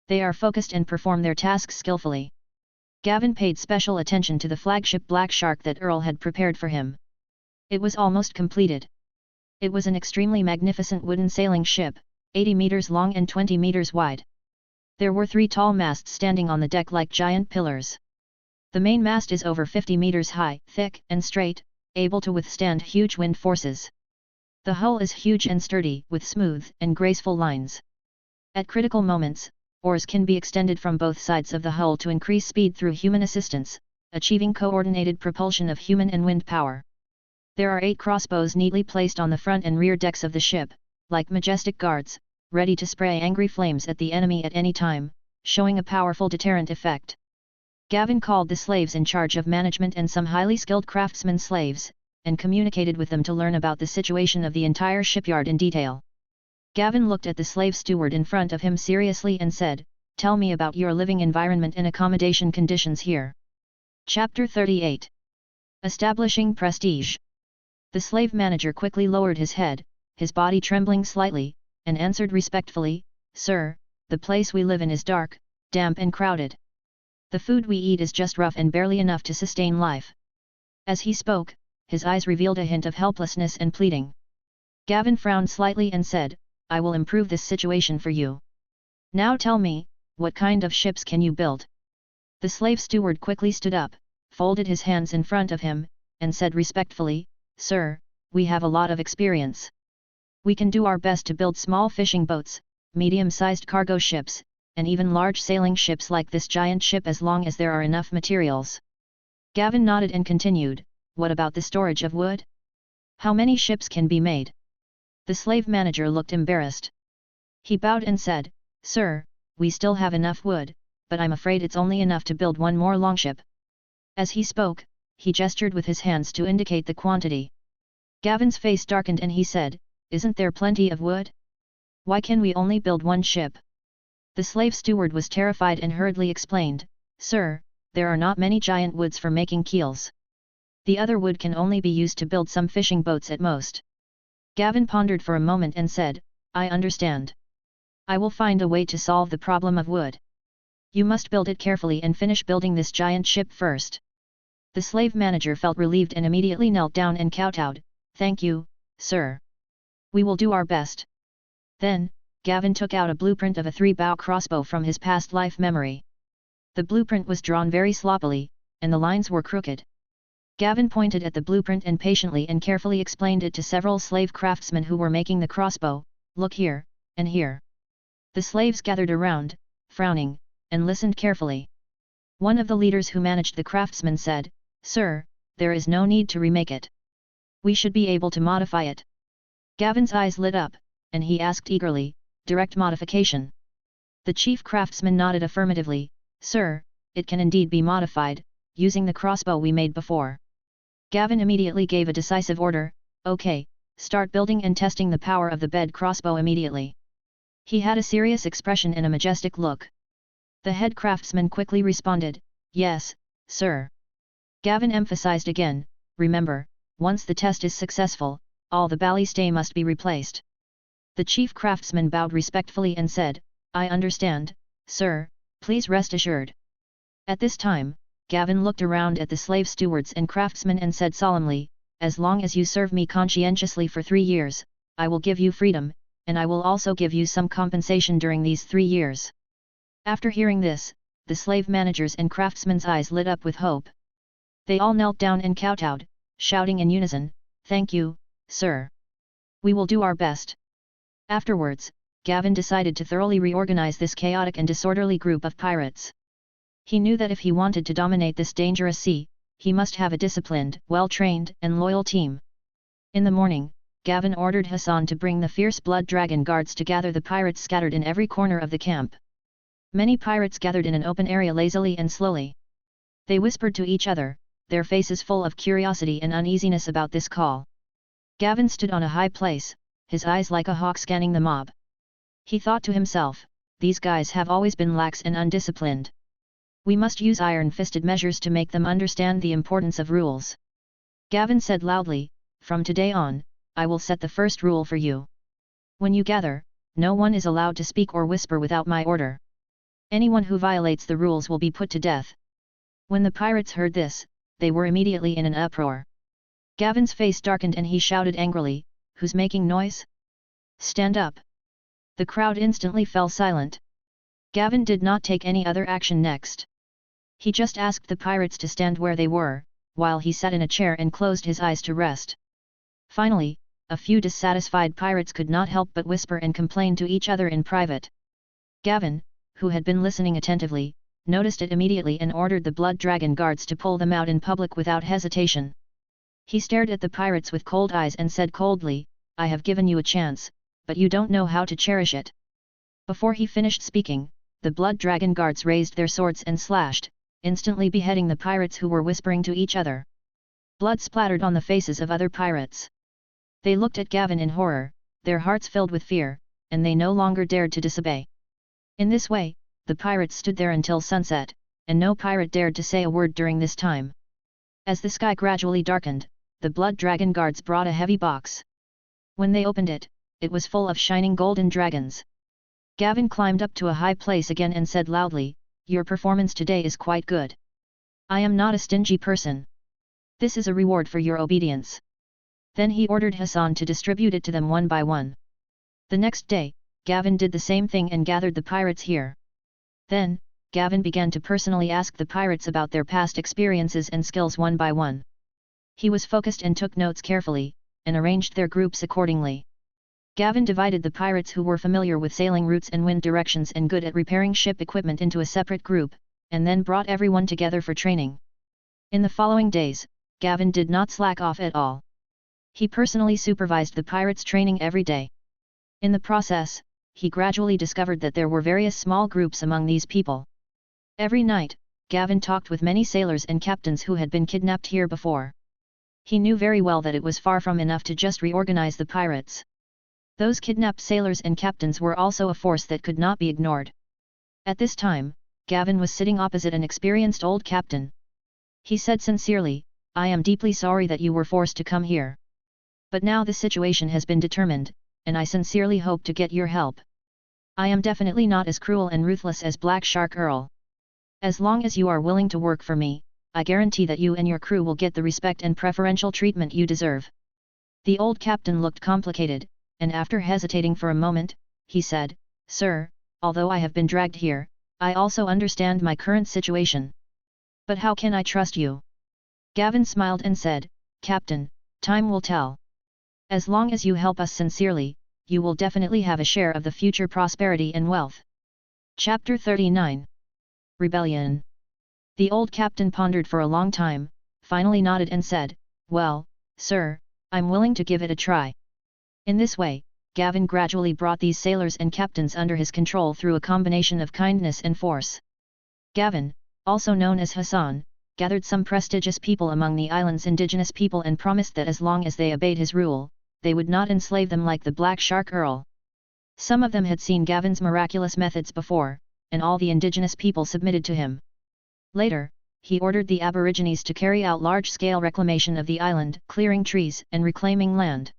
They are focused and perform their tasks skillfully. Gavin paid special attention to the flagship Black Shark that Earl had prepared for him. It was almost completed. It was an extremely magnificent wooden sailing ship, 80 meters long and 20 meters wide. There were 3 tall masts standing on the deck like giant pillars. The main mast is over 50 meters high, thick and straight, able to withstand huge wind forces. The hull is huge and sturdy, with smooth and graceful lines. At critical moments, oars can be extended from both sides of the hull to increase speed through human assistance, achieving coordinated propulsion of human and wind power. There are 8 crossbows neatly placed on the front and rear decks of the ship, like majestic guards, ready to spray angry flames at the enemy at any time, showing a powerful deterrent effect. Gavin called the slaves in charge of management and some highly skilled craftsmen slaves, and communicated with them to learn about the situation of the entire shipyard in detail. Gavin looked at the slave steward in front of him seriously and said, "Tell me about your living environment and accommodation conditions here." Chapter 38. Establishing Prestige. The slave manager quickly lowered his head, his body trembling slightly, and answered respectfully, "Sir, the place we live in is dark, damp and crowded. The food we eat is just rough and barely enough to sustain life." As he spoke, his eyes revealed a hint of helplessness and pleading. Gavin frowned slightly and said, "I will improve this situation for you. Now tell me, what kind of ships can you build?" The slave steward quickly stood up, folded his hands in front of him, and said respectfully, "Sir, we have a lot of experience. We can do our best to build small fishing boats, medium-sized cargo ships, and even large sailing ships like this giant ship as long as there are enough materials." Gavin nodded and continued, "What about the storage of wood? How many ships can be made?" The slave manager looked embarrassed. He bowed and said, "Sir, we still have enough wood, but I'm afraid it's only enough to build one more longship." As he spoke, he gestured with his hands to indicate the quantity. Gavin's face darkened and he said, "Isn't there plenty of wood? Why can we only build one ship?" The slave steward was terrified and hurriedly explained, "Sir, there are not many giant woods for making keels. The other wood can only be used to build some fishing boats at most." Gavin pondered for a moment and said, "I understand. I will find a way to solve the problem of wood. You must build it carefully and finish building this giant ship first." The slave manager felt relieved and immediately knelt down and kowtowed, "Thank you, sir. We will do our best." Then, Gavin took out a blueprint of a 3-bow crossbow from his past life memory. The blueprint was drawn very sloppily, and the lines were crooked. Gavin pointed at the blueprint and patiently and carefully explained it to several slave craftsmen who were making the crossbow, "Look here, and here." The slaves gathered around, frowning, and listened carefully. One of the leaders who managed the craftsmen said, "Sir, there is no need to remake it. We should be able to modify it." Gavin's eyes lit up, and he asked eagerly, "Direct modification?" The chief craftsman nodded affirmatively, "Sir, it can indeed be modified, using the crossbow we made before." Gavin immediately gave a decisive order, "Okay, start building and testing the power of the bed crossbow immediately." He had a serious expression and a majestic look. The head craftsman quickly responded, "Yes, sir." Gavin emphasized again, "Remember, once the test is successful, all the ballistay must be replaced." The chief craftsman bowed respectfully and said, "I understand, sir, please rest assured." At this time, Gavin looked around at the slave stewards and craftsmen and said solemnly, "As long as you serve me conscientiously for 3 years, I will give you freedom, and I will also give you some compensation during these 3 years." After hearing this, the slave managers and craftsmen's eyes lit up with hope. They all knelt down and kowtowed, shouting in unison, "Thank you, sir. We will do our best." Afterwards, Gavin decided to thoroughly reorganize this chaotic and disorderly group of pirates. He knew that if he wanted to dominate this dangerous sea, he must have a disciplined, well-trained, and loyal team. In the morning, Gavin ordered Hassan to bring the fierce blood dragon guards to gather the pirates scattered in every corner of the camp. Many pirates gathered in an open area lazily and slowly. They whispered to each other, their faces full of curiosity and uneasiness about this call. Gavin stood on a high place, his eyes like a hawk scanning the mob. He thought to himself, these guys have always been lax and undisciplined. We must use iron-fisted measures to make them understand the importance of rules. Gavin said loudly, "From today on, I will set the first rule for you. When you gather, no one is allowed to speak or whisper without my order. Anyone who violates the rules will be put to death." When the pirates heard this, they were immediately in an uproar. Gavin's face darkened and he shouted angrily, "Who's making noise? Stand up!" The crowd instantly fell silent. Gavin did not take any other action next. He just asked the pirates to stand where they were, while he sat in a chair and closed his eyes to rest. Finally, a few dissatisfied pirates could not help but whisper and complain to each other in private. Gavin, who had been listening attentively, noticed it immediately and ordered the blood dragon guards to pull them out in public without hesitation. He stared at the pirates with cold eyes and said coldly, "I have given you a chance, but you don't know how to cherish it." Before he finished speaking, the blood dragon guards raised their swords and slashed, instantly beheading the pirates who were whispering to each other. Blood splattered on the faces of other pirates. They looked at Gavin in horror, their hearts filled with fear, and they no longer dared to disobey. In this way, the pirates stood there until sunset, and no pirate dared to say a word during this time. As the sky gradually darkened, the blood dragon guards brought a heavy box. When they opened it, it was full of shining golden dragons. Gavin climbed up to a high place again and said loudly, "Your performance today is quite good. I am not a stingy person. This is a reward for your obedience." Then he ordered Hassan to distribute it to them one by one. The next day, Gavin did the same thing and gathered the pirates here. Then, Gavin began to personally ask the pirates about their past experiences and skills one by one. He was focused and took notes carefully, and arranged their groups accordingly. Gavin divided the pirates who were familiar with sailing routes and wind directions and good at repairing ship equipment into a separate group, and then brought everyone together for training. In the following days, Gavin did not slack off at all. He personally supervised the pirates' training every day. In the process, he gradually discovered that there were various small groups among these people. Every night, Gavin talked with many sailors and captains who had been kidnapped here before. He knew very well that it was far from enough to just reorganize the pirates. Those kidnapped sailors and captains were also a force that could not be ignored. At this time, Gavin was sitting opposite an experienced old captain. He said sincerely, "I am deeply sorry that you were forced to come here. But now the situation has been determined, and I sincerely hope to get your help. I am definitely not as cruel and ruthless as Black Shark Earl. As long as you are willing to work for me, I guarantee that you and your crew will get the respect and preferential treatment you deserve." The old captain looked complicated, and after hesitating for a moment, he said, "Sir, although I have been dragged here, I also understand my current situation. But how can I trust you?" Gavin smiled and said, "Captain, time will tell. As long as you help us sincerely, you will definitely have a share of the future prosperity and wealth." Chapter 39. Rebellion. The old captain pondered for a long time, finally nodded and said, "Well, sir, I'm willing to give it a try." In this way, Gavin gradually brought these sailors and captains under his control through a combination of kindness and force. Gavin, also known as Hassan, gathered some prestigious people among the island's indigenous people and promised that as long as they obeyed his rule, they would not enslave them like the Black Shark Earl. Some of them had seen Gavin's miraculous methods before, and all the indigenous people submitted to him. Later, he ordered the Aborigines to carry out large-scale reclamation of the island, clearing trees and reclaiming land.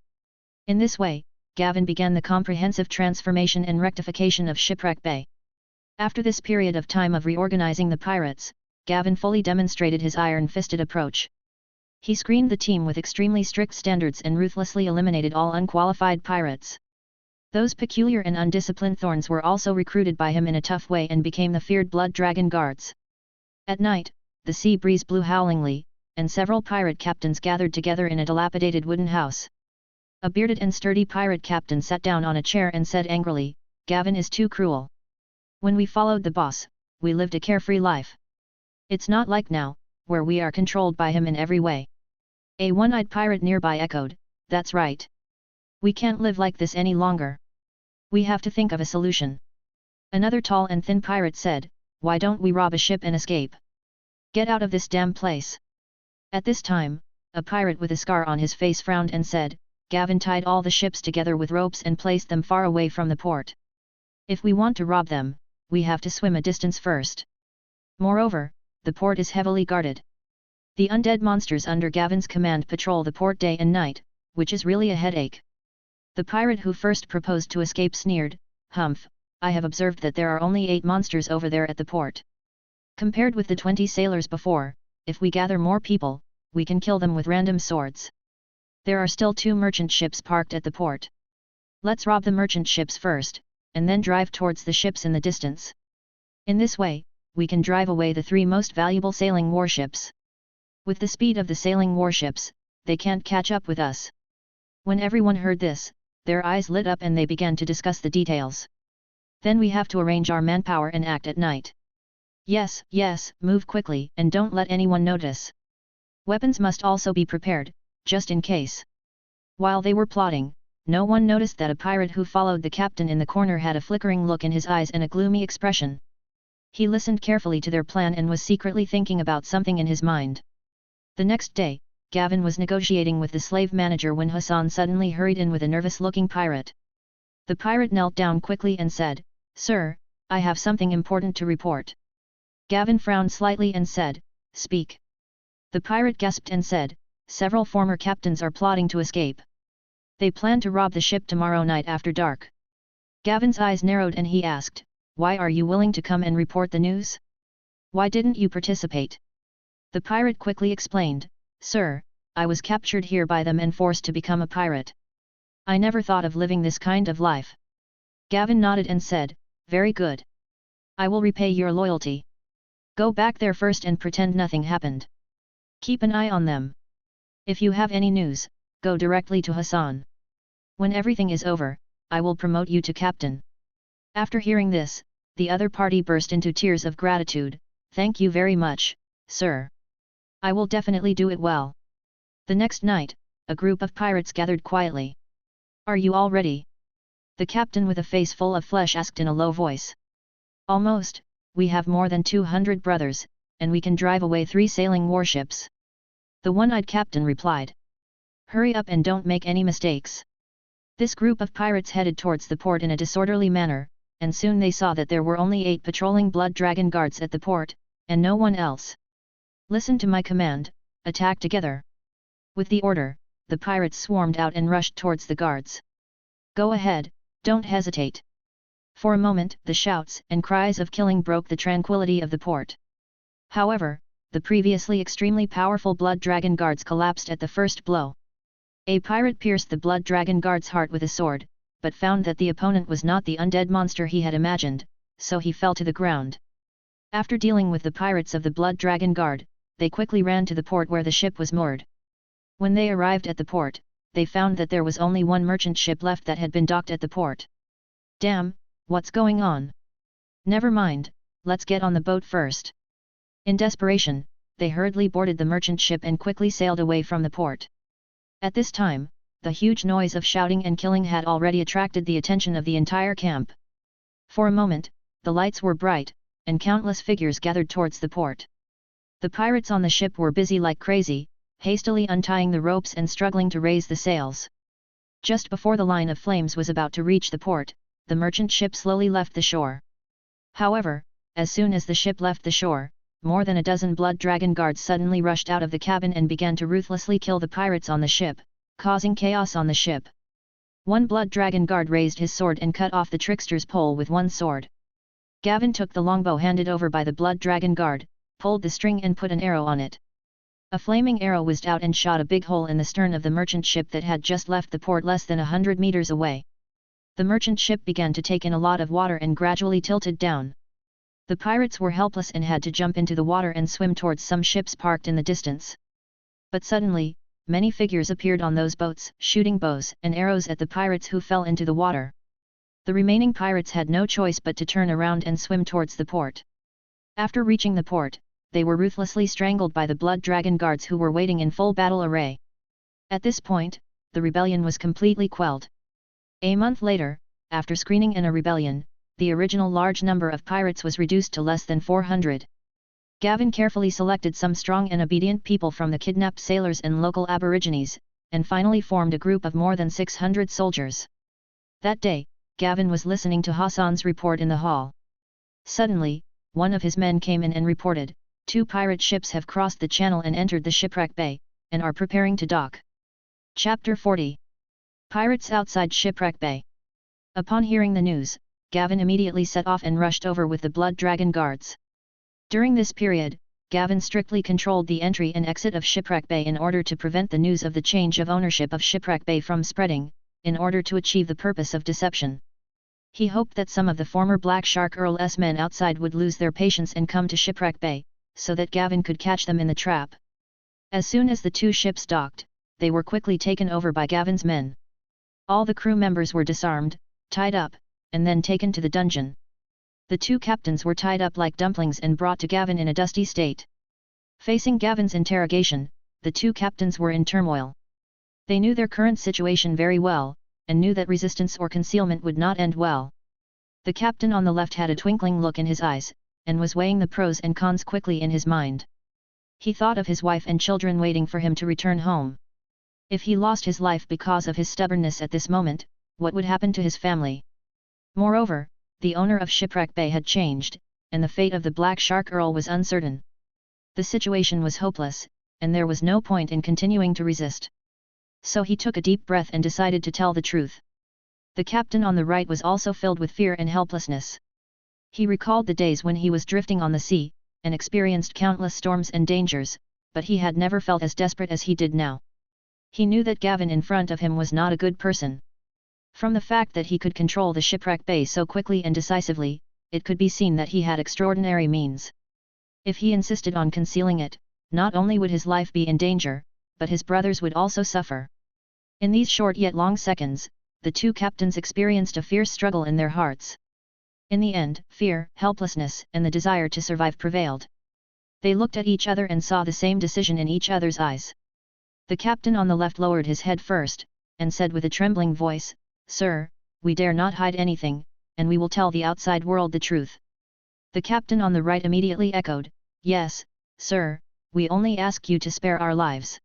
In this way, Gavin began the comprehensive transformation and rectification of Shipwreck Bay. After this period of time of reorganizing the pirates, Gavin fully demonstrated his iron-fisted approach. He screened the team with extremely strict standards and ruthlessly eliminated all unqualified pirates. Those peculiar and undisciplined thorns were also recruited by him in a tough way and became the feared blood dragon guards. At night, the sea breeze blew howlingly, and several pirate captains gathered together in a dilapidated wooden house. A bearded and sturdy pirate captain sat down on a chair and said angrily, "Gavin is too cruel. When we followed the boss, we lived a carefree life. It's not like now, where we are controlled by him in every way." A one-eyed pirate nearby echoed, "That's right. We can't live like this any longer. We have to think of a solution." Another tall and thin pirate said, "Why don't we rob a ship and escape? Get out of this damn place." At this time, a pirate with a scar on his face frowned and said, "Gavin tied all the ships together with ropes and placed them far away from the port. If we want to rob them, we have to swim a distance first. Moreover, the port is heavily guarded. The undead monsters under Gavin's command patrol the port day and night, which is really a headache." The pirate who first proposed to escape sneered, "Humph, I have observed that there are only 8 monsters over there at the port. Compared with the 20 sailors before, if we gather more people, we can kill them with random swords. There are still 2 merchant ships parked at the port. Let's rob the merchant ships first, and then drive towards the ships in the distance. In this way, we can drive away the 3 most valuable sailing warships. With the speed of the sailing warships, they can't catch up with us." When everyone heard this, their eyes lit up and they began to discuss the details. "Then we have to arrange our manpower and act at night. Yes, yes, move quickly and don't let anyone notice. Weapons must also be prepared, just in case." While they were plotting, no one noticed that a pirate who followed the captain in the corner had a flickering look in his eyes and a gloomy expression. He listened carefully to their plan and was secretly thinking about something in his mind. The next day, Gavin was negotiating with the slave manager when Hassan suddenly hurried in with a nervous-looking pirate. The pirate knelt down quickly and said, "Sir, I have something important to report." Gavin frowned slightly and said, "Speak." The pirate gasped and said, "Several former captains are plotting to escape. They plan to rob the ship tomorrow night after dark." Gavin's eyes narrowed and he asked, "Why are you willing to come and report the news? Why didn't you participate?" The pirate quickly explained, "Sir, I was captured here by them and forced to become a pirate. I never thought of living this kind of life." Gavin nodded and said, "Very good. I will repay your loyalty. Go back there first and pretend nothing happened. Keep an eye on them. If you have any news, go directly to Hassan. When everything is over, I will promote you to captain." After hearing this, the other party burst into tears of gratitude. "Thank you very much, sir. I will definitely do it well." The next night, a group of pirates gathered quietly. "Are you all ready?" The captain with a face full of flesh asked in a low voice. "Almost, we have more than 200 brothers, and we can drive away 3 sailing warships." The one-eyed captain replied. "Hurry up and don't make any mistakes." This group of pirates headed towards the port in a disorderly manner, and soon they saw that there were only 8 patrolling blood dragon guards at the port, and no one else. "Listen to my command, attack together." With the order, the pirates swarmed out and rushed towards the guards. "Go ahead, don't hesitate." For a moment the shouts and cries of killing broke the tranquility of the port. However, the previously extremely powerful blood dragon guards collapsed at the first blow. A pirate pierced the blood dragon guard's heart with a sword, but found that the opponent was not the undead monster he had imagined, so he fell to the ground. After dealing with the pirates of the blood dragon guard, they quickly ran to the port where the ship was moored. When they arrived at the port, they found that there was only one merchant ship left that had been docked at the port. "Damn, what's going on? Never mind, let's get on the boat first." In desperation, they hurriedly boarded the merchant ship and quickly sailed away from the port. At this time, the huge noise of shouting and killing had already attracted the attention of the entire camp. For a moment, the lights were bright, and countless figures gathered towards the port. The pirates on the ship were busy like crazy, hastily untying the ropes and struggling to raise the sails. Just before the line of flames was about to reach the port, the merchant ship slowly left the shore. However, as soon as the ship left the shore, more than a dozen blood dragon guards suddenly rushed out of the cabin and began to ruthlessly kill the pirates on the ship, causing chaos on the ship. One blood dragon guard raised his sword and cut off the trickster's pole with one sword. Gavin took the longbow handed over by the blood dragon guard, pulled the string and put an arrow on it. A flaming arrow whizzed out and shot a big hole in the stern of the merchant ship that had just left the port less than 100 meters away. The merchant ship began to take in a lot of water and gradually tilted down. The pirates were helpless and had to jump into the water and swim towards some ships parked in the distance. But suddenly, many figures appeared on those boats, shooting bows and arrows at the pirates who fell into the water. The remaining pirates had no choice but to turn around and swim towards the port. After reaching the port, they were ruthlessly strangled by the Blood Dragon guards who were waiting in full battle array. At this point, the rebellion was completely quelled. A month later, after screening in a rebellion, the original large number of pirates was reduced to less than 400. Gavin carefully selected some strong and obedient people from the kidnapped sailors and local aborigines, and finally formed a group of more than 600 soldiers. That day, Gavin was listening to Hassan's report in the hall. Suddenly, one of his men came in and reported, "2 pirate ships have crossed the channel and entered the shipwreck bay, and are preparing to dock." Chapter 40. Pirates outside Shipwreck Bay. Upon hearing the news, Gavin immediately set off and rushed over with the Blood Dragon guards. During this period, Gavin strictly controlled the entry and exit of Shipwreck Bay in order to prevent the news of the change of ownership of Shipwreck Bay from spreading, in order to achieve the purpose of deception. He hoped that some of the former Black Shark Earl's men outside would lose their patience and come to Shipwreck Bay, so that Gavin could catch them in the trap. As soon as the 2 ships docked, they were quickly taken over by Gavin's men. All the crew members were disarmed, tied up, and then taken to the dungeon. The 2 captains were tied up like dumplings and brought to Gavin in a dusty state. Facing Gavin's interrogation, the 2 captains were in turmoil. They knew their current situation very well, and knew that resistance or concealment would not end well. The captain on the left had a twinkling look in his eyes, and was weighing the pros and cons quickly in his mind. He thought of his wife and children waiting for him to return home. If he lost his life because of his stubbornness at this moment, what would happen to his family? Moreover, the owner of Shipwreck Bay had changed, and the fate of the Black Shark Earl was uncertain. The situation was hopeless, and there was no point in continuing to resist. So he took a deep breath and decided to tell the truth. The captain on the right was also filled with fear and helplessness. He recalled the days when he was drifting on the sea, and experienced countless storms and dangers, but he had never felt as desperate as he did now. He knew that Gavin in front of him was not a good person. From the fact that he could control the Shipwreck Bay so quickly and decisively, it could be seen that he had extraordinary means. If he insisted on concealing it, not only would his life be in danger, but his brothers would also suffer. In these short yet long seconds, the 2 captains experienced a fierce struggle in their hearts. In the end, fear, helplessness, and the desire to survive prevailed. They looked at each other and saw the same decision in each other's eyes. The captain on the left lowered his head first, and said with a trembling voice, "Sir, we dare not hide anything, and we will tell the outside world the truth." The captain on the right immediately echoed, "Yes, sir, we only ask you to spare our lives."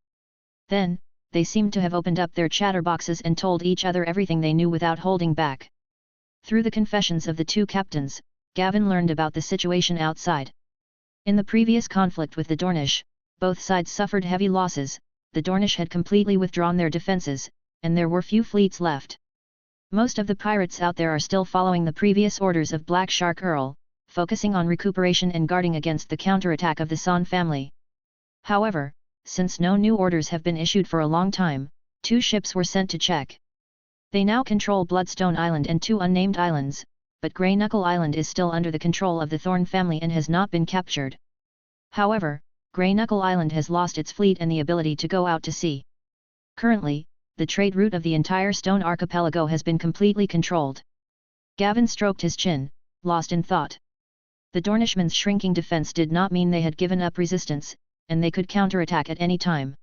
Then, they seemed to have opened up their chatterboxes and told each other everything they knew without holding back. Through the confessions of the 2 captains, Gavin learned about the situation outside. In the previous conflict with the Dornish, both sides suffered heavy losses. The Dornish had completely withdrawn their defences, and there were few fleets left. Most of the pirates out there are still following the previous orders of Black Shark Earl, focusing on recuperation and guarding against the counterattack of the Son family. However, since no new orders have been issued for a long time, 2 ships were sent to check. They now control Bloodstone Island and 2 unnamed islands, but Grey Knuckle Island is still under the control of the Thorn family and has not been captured. However, Grey Knuckle Island has lost its fleet and the ability to go out to sea. Currently, the trade route of the entire Stone Archipelago has been completely controlled. Gavin stroked his chin, lost in thought. The Dornishmen's shrinking defense did not mean they had given up resistance, and they could counterattack at any time.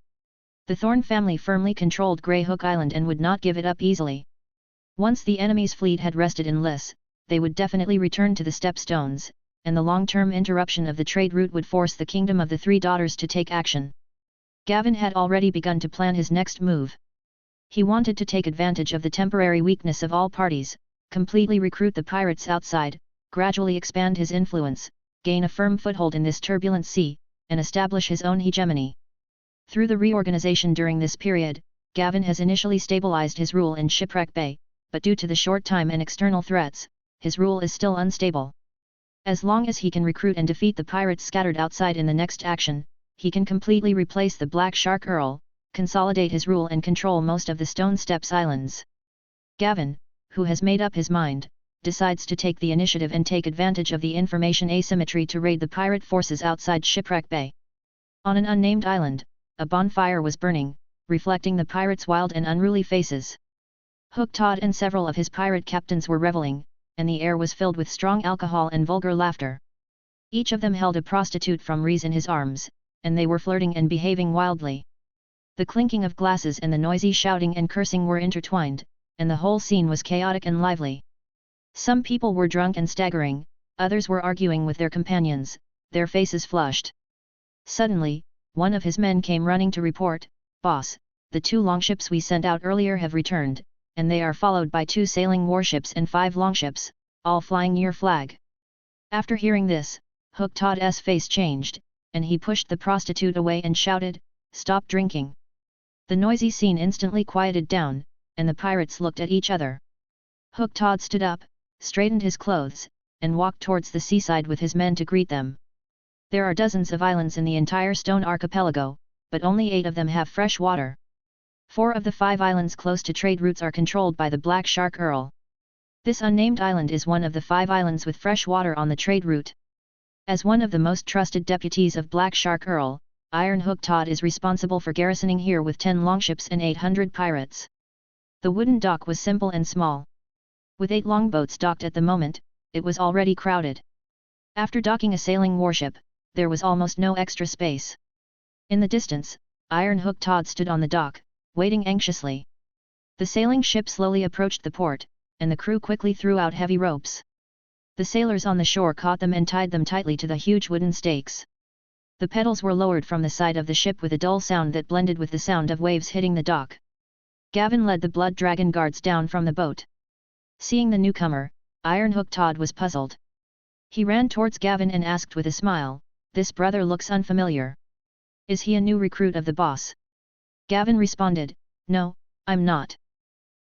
The Thorn family firmly controlled Grey Hook Island and would not give it up easily. Once the enemy's fleet had rested in Liss, they would definitely return to the Stepstones, and the long-term interruption of the trade route would force the Kingdom of the Three Daughters to take action. Gavin had already begun to plan his next move. He wanted to take advantage of the temporary weakness of all parties, completely recruit the pirates outside, gradually expand his influence, gain a firm foothold in this turbulent sea, and establish his own hegemony. Through the reorganization during this period, Gavin has initially stabilized his rule in Shipwreck Bay, but due to the short time and external threats, his rule is still unstable. As long as he can recruit and defeat the pirates scattered outside in the next action, he can completely replace the Black Shark Earl, consolidate his rule and control most of the Stone Steps Islands. Gavin, who has made up his mind, decides to take the initiative and take advantage of the information asymmetry to raid the pirate forces outside Shipwreck Bay. On an unnamed island, a bonfire was burning, reflecting the pirates' wild and unruly faces. Hook Todd and several of his pirate captains were reveling, and the air was filled with strong alcohol and vulgar laughter. Each of them held a prostitute from Rees in his arms, and they were flirting and behaving wildly. The clinking of glasses and the noisy shouting and cursing were intertwined, and the whole scene was chaotic and lively. Some people were drunk and staggering, others were arguing with their companions, their faces flushed. Suddenly, one of his men came running to report, "Boss, the 2 longships we sent out earlier have returned, and they are followed by 2 sailing warships and 5 longships, all flying your flag." After hearing this, Hook Todd's face changed, and he pushed the prostitute away and shouted, "Stop drinking." The noisy scene instantly quieted down, and the pirates looked at each other. Hook Todd stood up, straightened his clothes, and walked towards the seaside with his men to greet them. There are dozens of islands in the entire Stone Archipelago, but only 8 of them have fresh water. 4 of the 5 islands close to trade routes are controlled by the Black Shark Earl. This unnamed island is one of the 5 islands with fresh water on the trade route. As one of the most trusted deputies of Black Shark Earl, Iron Hook Todd is responsible for garrisoning here with 10 longships and 800 pirates. The wooden dock was simple and small. With 8 longboats docked at the moment, it was already crowded. After docking a sailing warship, there was almost no extra space. In the distance, Iron Hook Todd stood on the dock, waiting anxiously. The sailing ship slowly approached the port, and the crew quickly threw out heavy ropes. The sailors on the shore caught them and tied them tightly to the huge wooden stakes. The pedals were lowered from the side of the ship with a dull sound that blended with the sound of waves hitting the dock. Gavin led the Blood Dragon guards down from the boat. Seeing the newcomer, Iron Hook Todd was puzzled. He ran towards Gavin and asked with a smile, "This brother looks unfamiliar. Is he a new recruit of the boss?" Gavin responded, "No, I'm not.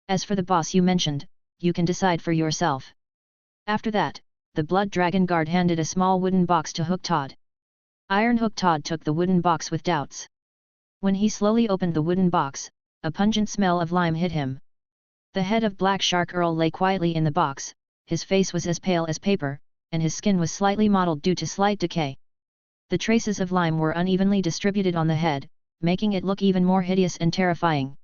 As for the boss you mentioned, you can decide for yourself." After that, the Blood Dragon guard handed a small wooden box to Hook Todd. Iron Hook Todd took the wooden box with doubts. When he slowly opened the wooden box, a pungent smell of lime hit him. The head of Black Shark Earl lay quietly in the box, his face was as pale as paper, and his skin was slightly mottled due to slight decay. The traces of lime were unevenly distributed on the head, making it look even more hideous and terrifying.